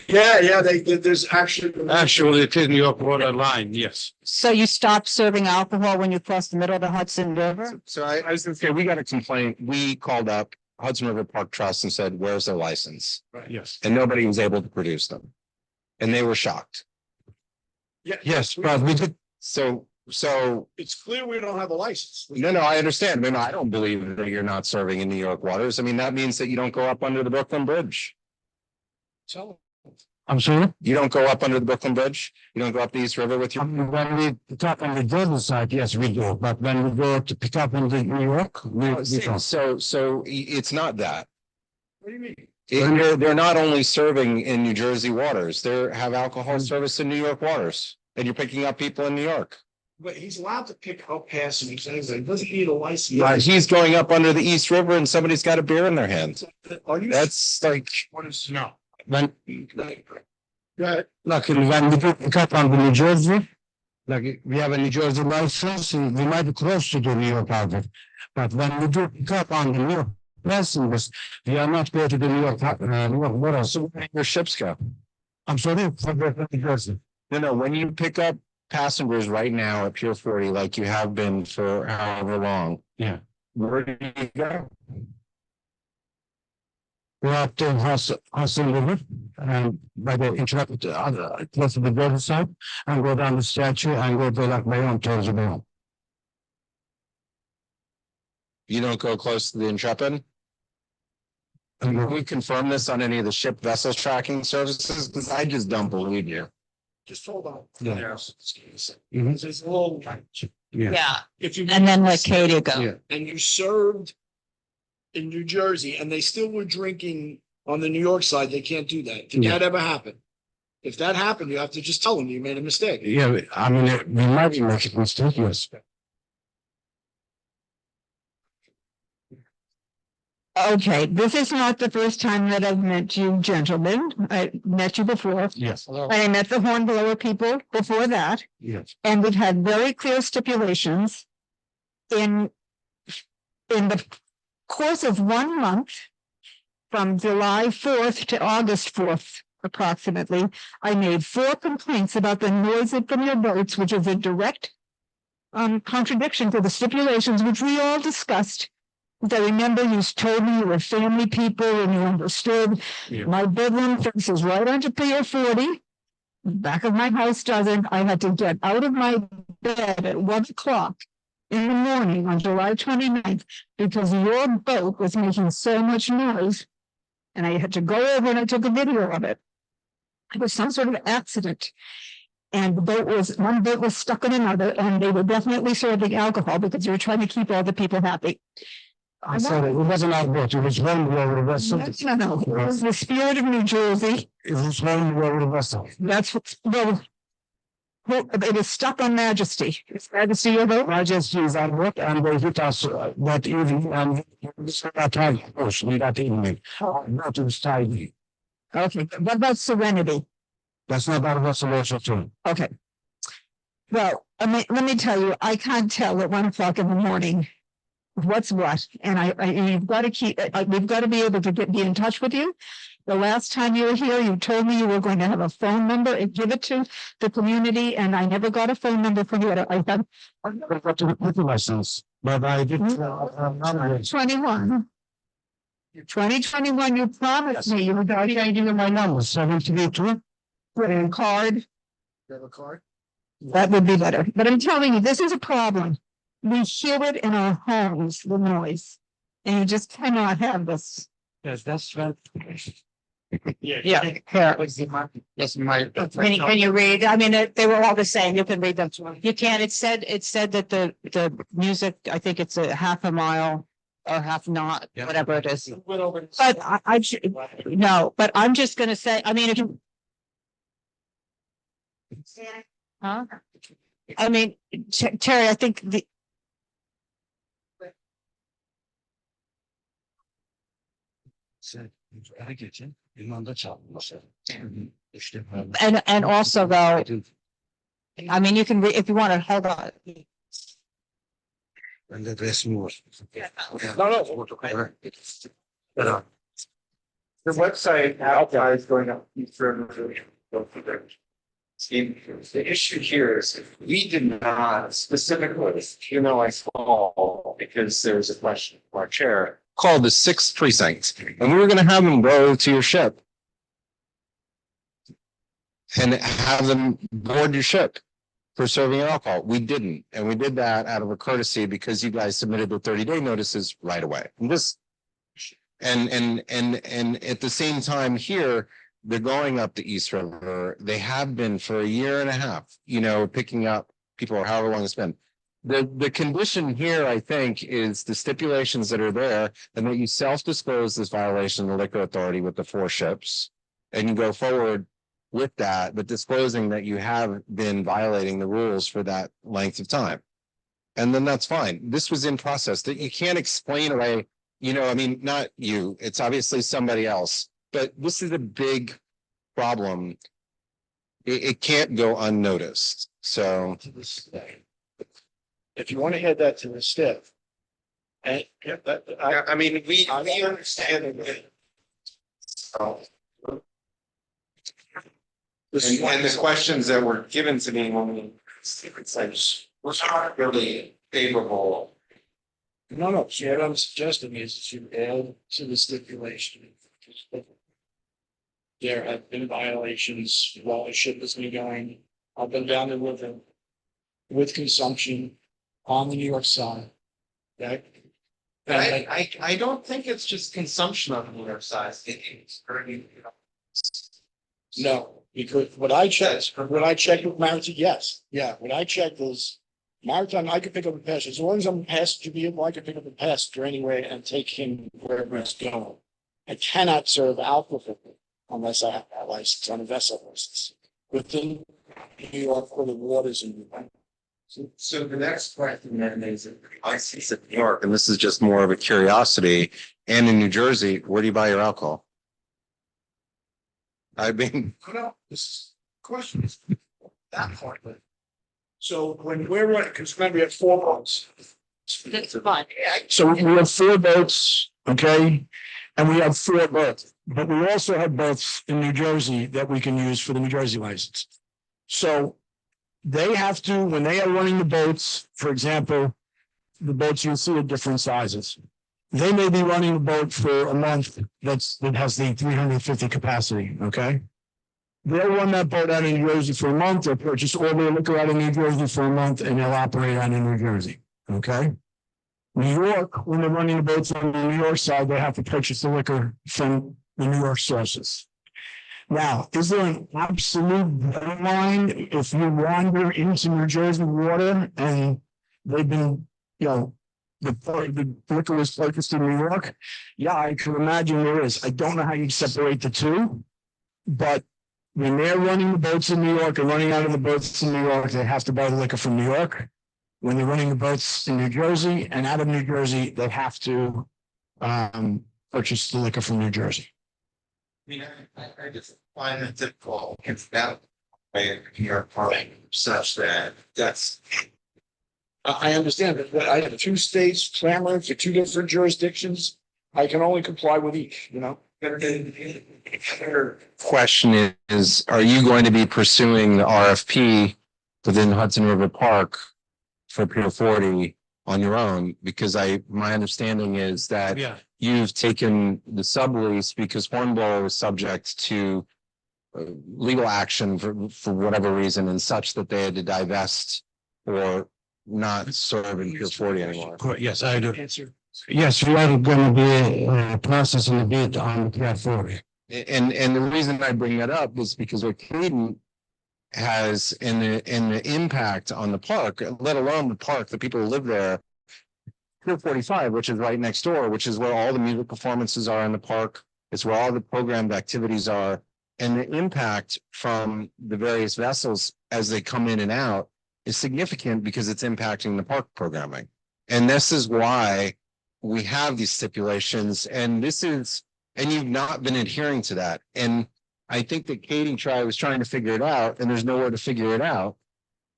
Yeah, there's actually it is New York water line, yes. So you stopped serving alcohol when you crossed the middle of the Hudson River? So I was gonna say, we got a complaint. We called up Hudson River Park Trust and said, where's their license? Right, yes. And nobody was able to produce them. And they were shocked. Yeah. Yes, but we did. So it's clear we don't have a license. no, I understand. I mean, I don't believe that you're not serving in New York waters. I mean, that means that you don't go up under the Brooklyn Bridge. So I'm sorry? You don't go up under the Brooklyn Bridge? You don't go up the East River with your? When we pick up on the Jersey side, yes, we do, but when we go to pick up in the New York, we don't. So it's not that. What do you mean? They're not only serving in New Jersey waters, they have alcohol service in New York waters, and you're picking up people in New York. But he's allowed to pick up passengers, anyway. He doesn't need a license. Yeah, he's going up under the East River and somebody's got a beer in their hand. Are you? That's like, What is? No. When, Go ahead. like, when we pick up on the New Jersey, like, we have a New Jersey license, and we might be close to the New York outlet. But when we do pick up on the New York passengers, we are not going to the New York, what else? so where your ships go? I'm sorry, for the New Jersey. No, when you pick up passengers right now at Pier 40, like you have been for however long. Yeah. Where do you go? We're up to Hudson River, and by the interrupt close to the border side, and go down the statue and go to like my own towards the bay. You don't go close to the Intrepid? Can we confirm this on any of the ship vessel tracking services? Because I just don't believe you. Just hold on. Yeah. There's a little. Yeah. If you. And then let Katie go. Yeah. And you served in New Jersey and they still were drinking on the New York side, they can't do that. Did that ever happen? If that happened, you have to just tell them you made a mistake. Yeah, I mean, we might be making mistakes, yes. Okay, this is not the first time that I've met you gentlemen. I met you before. Yes. And I met the hornblower people before that. Yes. And we've had very clear stipulations in the course of 1 month, from July 4th to August 4th, approximately, I made 4 complaints about the noise from your boats, which is a direct contradiction to the stipulations, which we all discussed. I remember you told me you were family people and you understood. Yeah. My bedroom faces right onto Pier 40. Back of my house doesn't. I had to get out of my bed at 1 o'clock in the morning on July 29th because your boat was making so much noise. And I had to go over and I took a video of it. It was some sort of accident. And one boat was stuck in another, and they were definitely serving alcohol because they were trying to keep all the people happy. I said it wasn't our boat, it was hornblower vessel. No, it was the Spirit of New Jersey. It was hornblower vessel. That's what, well, it was stuck on Majesty. Is Majesty your boat? Majesty is our boat, and they hit us that evening, and this was that time, mostly that evening. Not was tidy. Okay, what about Serenity? That's not our vessel also too. Okay. Well, let me tell you, I can't tell at 1 o'clock in the morning what's what, and you've got to keep. We've got to be able to be in touch with you. The last time you were here, you told me you were going to have a phone number and give it to the community, and I never got a phone number from you. I never got a liquor license, but I did. 21. 2021, you promised me you were I'm changing my numbers, 732. getting a card. You have a card? That would be better. But I'm telling you, this is a problem. We hear it in our homes, the noise. And you just cannot have this. Yes, that's right. Yeah. Here. Yes, my. Can you read? I mean, they were all the same. You can read them. You can. It said that the music, I think it's a half a mile or half not, whatever it is. But no, but I'm just gonna say, I mean, if you. Huh? I mean, Terry, I think the. And also though, I mean, you can read, if you want to, hold on. And the rest more. No. The website outlines going up. The issue here is we did not specifically, I saw because there was a question from our chair. Called the 6th precinct, and we were gonna have them go to your ship. And have them board your ship for serving alcohol. We didn't, and we did that out of a courtesy because you guys submitted the 30-day notices right away. And at the same time here, they're going up the East River. They have been for a year and a half, picking up people or however long it's been. The condition here, I think, is the stipulations that are there and that you self-disclose this violation of the liquor authority with the 4 ships. And you go forward with that, but disclosing that you have been violating the rules for that length of time. And then that's fine. This was in process that you can't explain away, not you, it's obviously somebody else, but this is a big problem. It can't go unnoticed. So. If you want to head that to the stiff. And we understand it. So. And the questions that were given to me when it's like, was not really favorable. No, see, what I'm suggesting is that you add to the stipulation. There have been violations while the ship has been going. I've been down there with them. With consumption on the New York side. Okay. I don't think it's just consumption on the New York side. It's very, No, because what I checked with Maritime, yes, what I checked was Maritime, I could pick up a passenger, as long as I'm a passenger vehicle, I could pick up a passenger anyway and take him wherever it's going. I cannot serve alcohol unless I have a license on a vessel license within New York for the waters in New York. So the next question then is, I see in New York, and this is just more of a curiosity, and in New Jersey, where do you buy your alcohol? This question is that part of it. So when we're running, because remember we have 4 boats. That's fine. So we have 4 boats, okay? And we have 4 boats, but we also have boats in New Jersey that we can use for the New Jersey license. So they have to, when they are running the boats, for example, the boats you'll see are different sizes. They may be running a boat for a month that has the 350 capacity, okay? They'll run that boat out of New Jersey for a month, they'll purchase all their liquor out of New Jersey for a month, and they'll operate out of New Jersey, okay? New York, when they're running the boats on the New York side, they have to purchase the liquor from the New York sources. Now, is there an absolute deadline if you wander into New Jersey water and they've been, the liquor was focused in New York? Yeah, I can imagine there is. I don't know how you separate the two, but when they're running the boats in New York and running out of the boats in New York, they have to buy the liquor from New York. When they're running the boats in New Jersey and out of New Jersey, they have to purchase the liquor from New Jersey. I just find it difficult. It's that way in your part such that that's. I understand that, but I have 2 states clamoring for 2 different jurisdictions. I can only comply with each, Question is, are you going to be pursuing the RFP within Hudson River Park for Pier 40 on your own? Because my understanding is that you've taken the sublease because Hornblower was subject to legal action for whatever reason and such that they had to divest or not serve in Pier 40 anymore. Yes, I do. Yes, we are gonna be processing a bid on Pier 40. And the reason I bring that up is because what Caden has in the impact on the park, let alone the park, the people who live there. Pier 45, which is right next door, which is where all the music performances are in the park. It's where all the programmed activities are. And the impact from the various vessels as they come in and out is significant because it's impacting the park programming. And this is why we have these stipulations, and you've not been adhering to that. And I think that Katie was trying to figure it out, and there's nowhere to figure it out.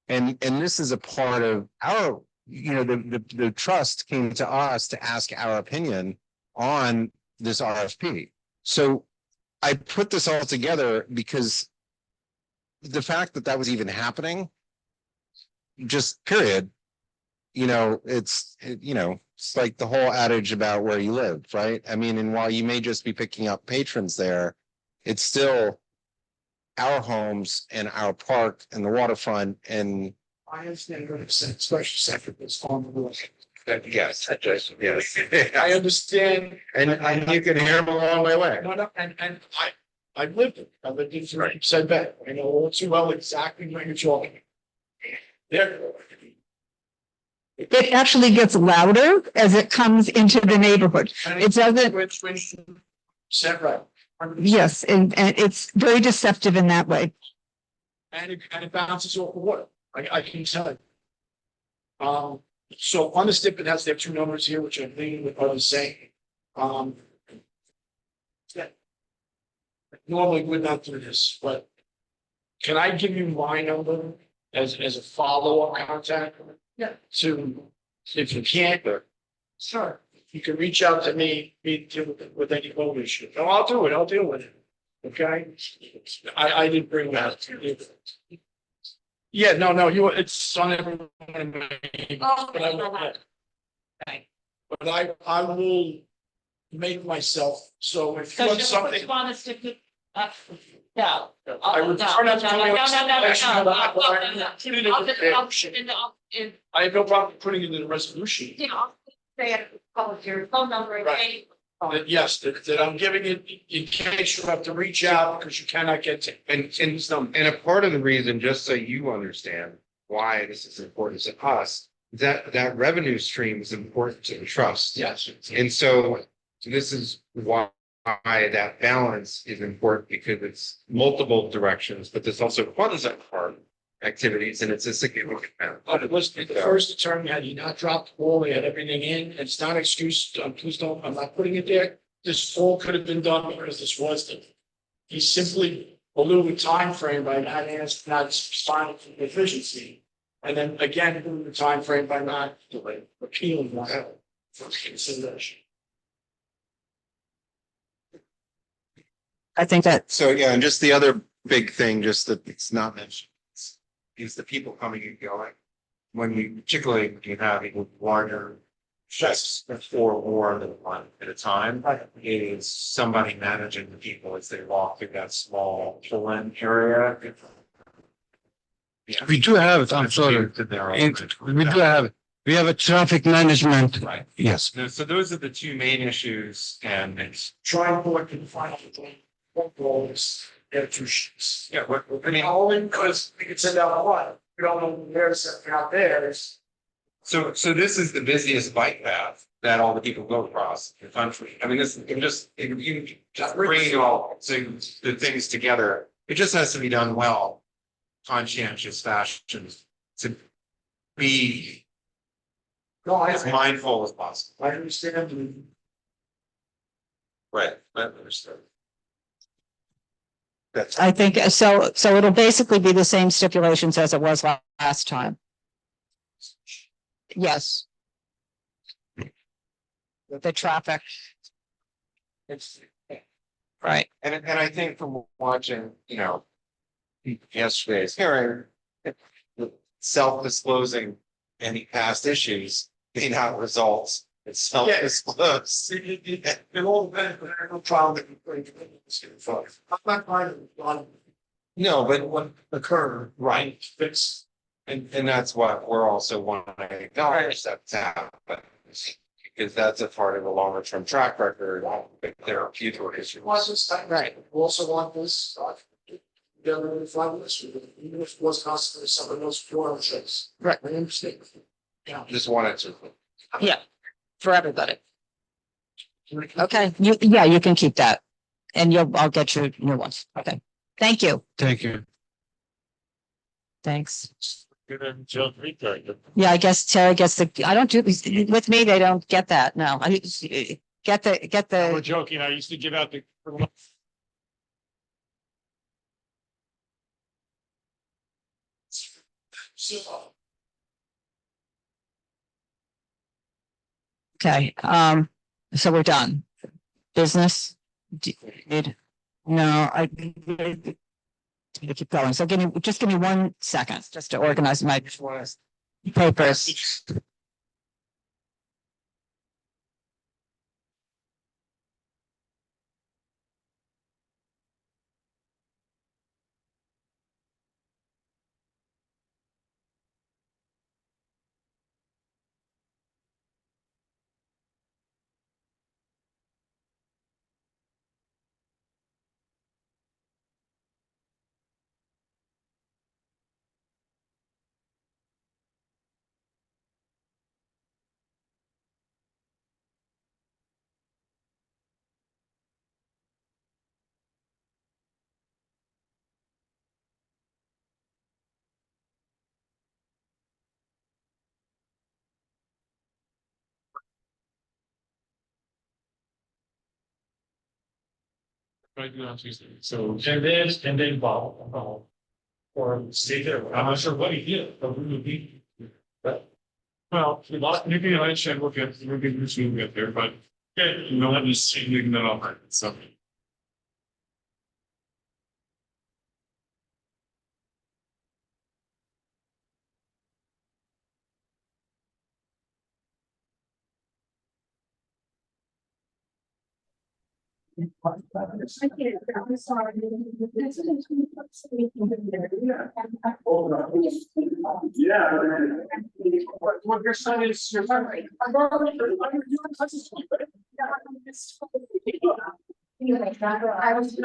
And this is a part of our, the trust came to us to ask our opinion on this RFP. So I put this all together because the fact that was even happening, just period, it's like the whole adage about where you live, right? I mean, and while you may just be picking up patrons there, it's still our homes and our park and the waterfront. And I understand 100%, especially after this on the rules. Yes, yes. I understand. And you can hear them a long way away. No, and I've lived it. I've lived it through said that. I know all too well exactly what you're talking. There. It actually gets louder as it comes into the neighborhood. It doesn't. Set right. Yes, and it's very deceptive in that way. And it bounces off the water. I can tell you. So on the stip, it has their two numbers here, which I'm thinking with what I was saying. Yeah. Normally would not do this, but can I give you my number as a follow-up contact? Yeah. To, if you can't, sure, you can reach out to me with any phone issue. No, I'll do it. I'll deal with it. Okay. I didn't bring that. Yeah, no, it's on everyone. But I will make myself, so if you want something. No. I would turn out I have no problem putting it in the resolution. Your phone number. Yes, that I'm giving it in case you have to reach out because you cannot get to. And a part of the reason, just so you understand why this is important to us, that revenue stream is important to the trust. Yes. And so this is why that balance is important, because it's multiple directions, but there's also funds that are activities, and it's a significant amount. But it was the first attorney, had he not dropped the ball, he had everything in. It's not an excuse. Please don't, I'm not putting it there. This all could have been done because this was the. He simply blew the time frame by not responding to the deficiency. And then again, blew the time frame by not appealing that for consideration. I think that. So, yeah, and just the other big thing, just that it's not mentioned, is the people coming and going. When you, particularly when you have larger chefs or more than one at a time, it is somebody managing the people as they walk through that small pull-in area. Yeah. We do have, I'm sorry, we have a traffic management. Right. Yes. So those are the two main issues, and it's trying to work in the final goals. There are two sheets. Yeah, I mean, only because we could send out one. We don't know where's out there. So this is the busiest bike path that all the people go across the country. I mean, this you just bringing all the things together. It just has to be done well, conscientious fashion, to be as mindful as possible. I understand. Right, I understand. I think so. So it'll basically be the same stipulations as it was last time. Yes. The traffic. It's right. And I think from watching, yesterday's hearing, self-disclosing any past issues may not result It's self-disclosed. It all depends, but there's no problem that you bring. I'm not trying to. No, but What occurred, right. fix. And that's what we're also wanting to acknowledge that's happened. Because that's a part of the longer term track record, if there are future issues. Right. We also want this, together with flag this, even if it was constantly some of those four shows. Right. I understand. Yeah. Just wanted to. Yeah, for everybody. Okay, you can keep that. And I'll get you new ones. Okay, thank you. Thank you. Thanks. Yeah, I guess Terry gets I don't do, with me, they don't get that. No, I get the. We're joking. I used to give out the. Okay, so we're done. Business? No, I keep going. So just give me 1 second just to organize my papers. Right, on Tuesday. So, and then Bob, or stay there. I'm not sure what he did, but we would be. But, well, we lost, maybe I should look at, maybe we should get there, but, yeah, no one is changing that all right, so. Yeah. What your son is, your son. I was.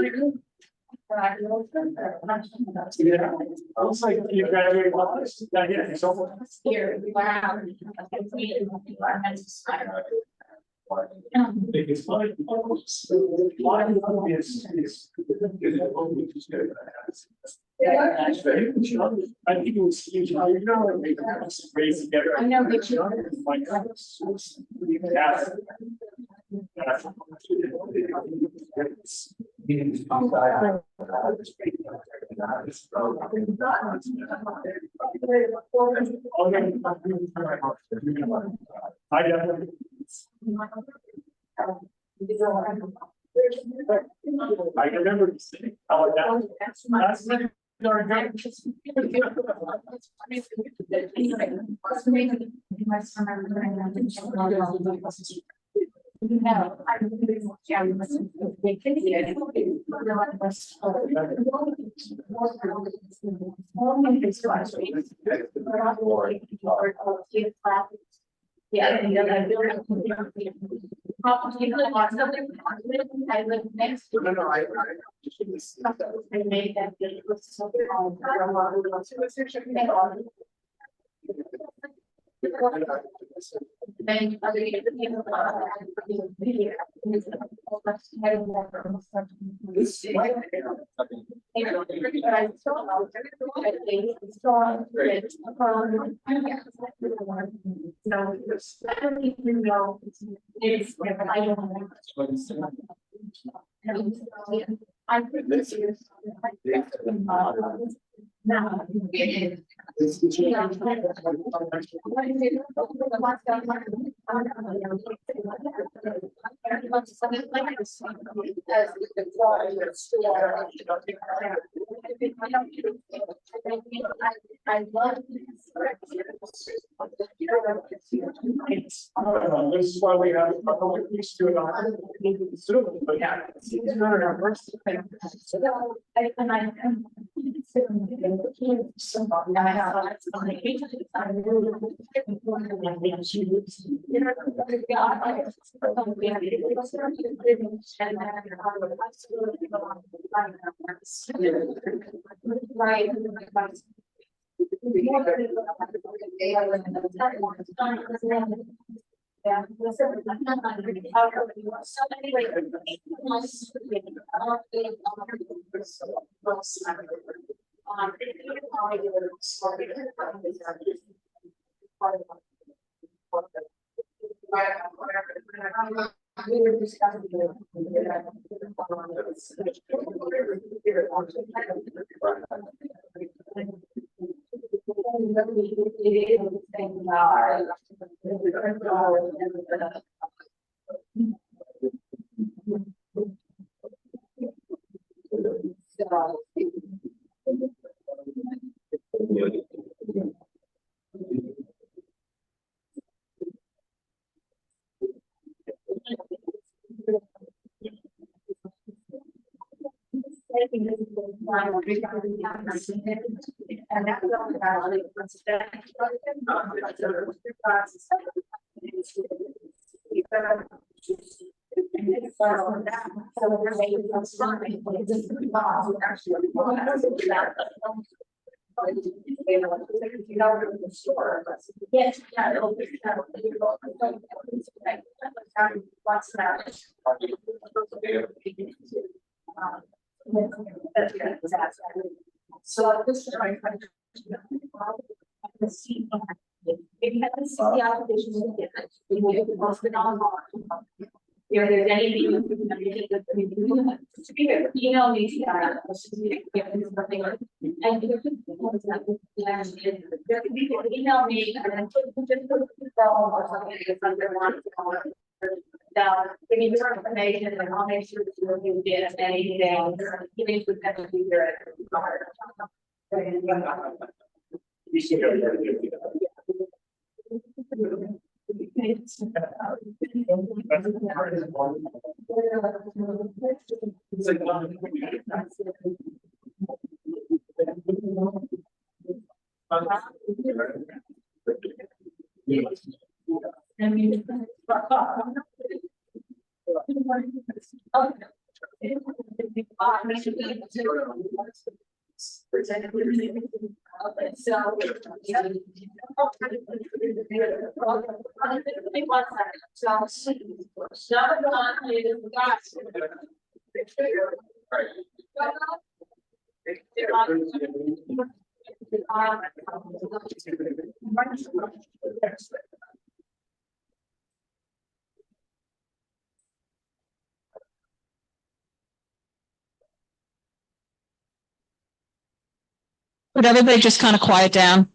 Yeah, I was like, you graduated. Yeah, so. Here, wow. It's like. I think it was huge. I know, but I remember saying, oh, that's yeah, I live next to. I made that. Then other I love This is why we have a couple of weeks to it on. But yeah. Right. Yeah. Yes, yeah, it'll be so this is right. If you haven't seen the application, you can post it online. If there's anything, email me. And email me and then just put the phone or something that's under one. Now, give me your information and I'll make sure that you get anything. Give me the best to hear Would everybody just kind of quiet down?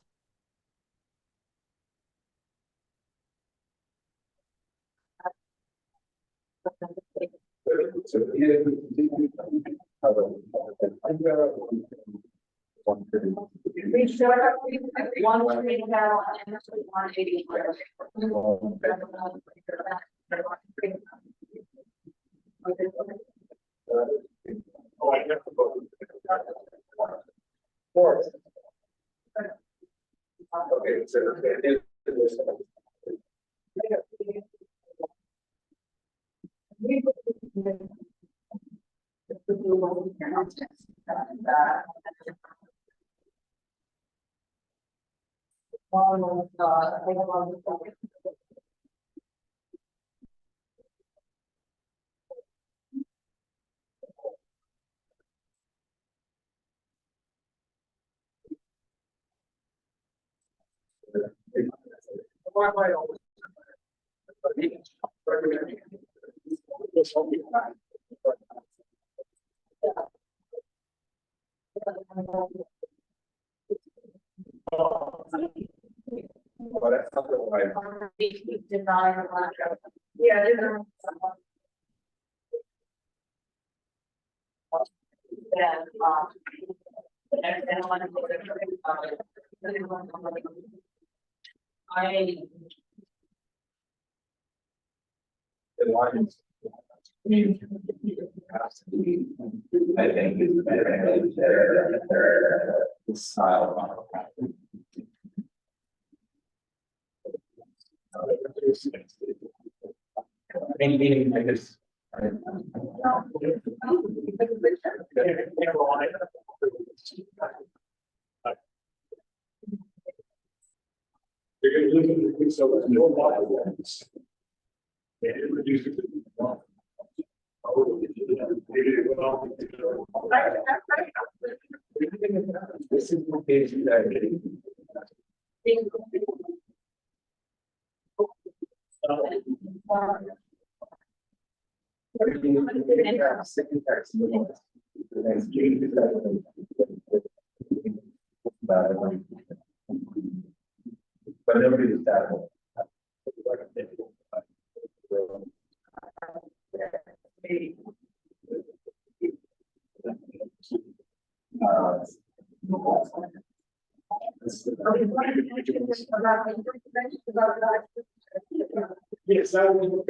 I. I think it's better their style. Meaning, I guess. This is the case but nobody is that. Yes, I will.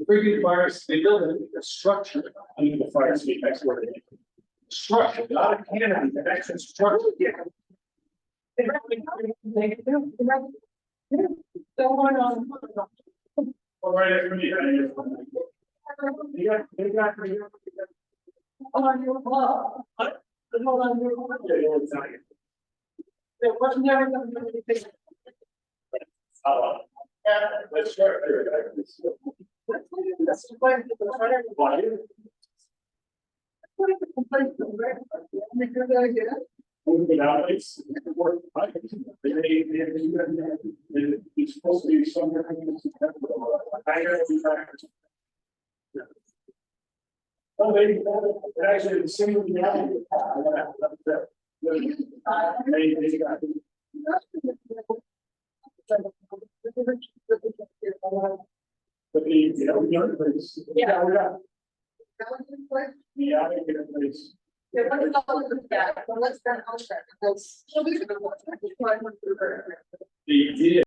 Previous fires, they built a structure under the fire escape. That's what it is. Structure, not a canopy, the actual structure. Yeah. All right, everybody. On your wall. Hold on your wall. There was never going to be anything. Let's start there. That's it's supposed to be somewhere. Oh, they actually the same reality. Yeah, we're not. Yeah, the idea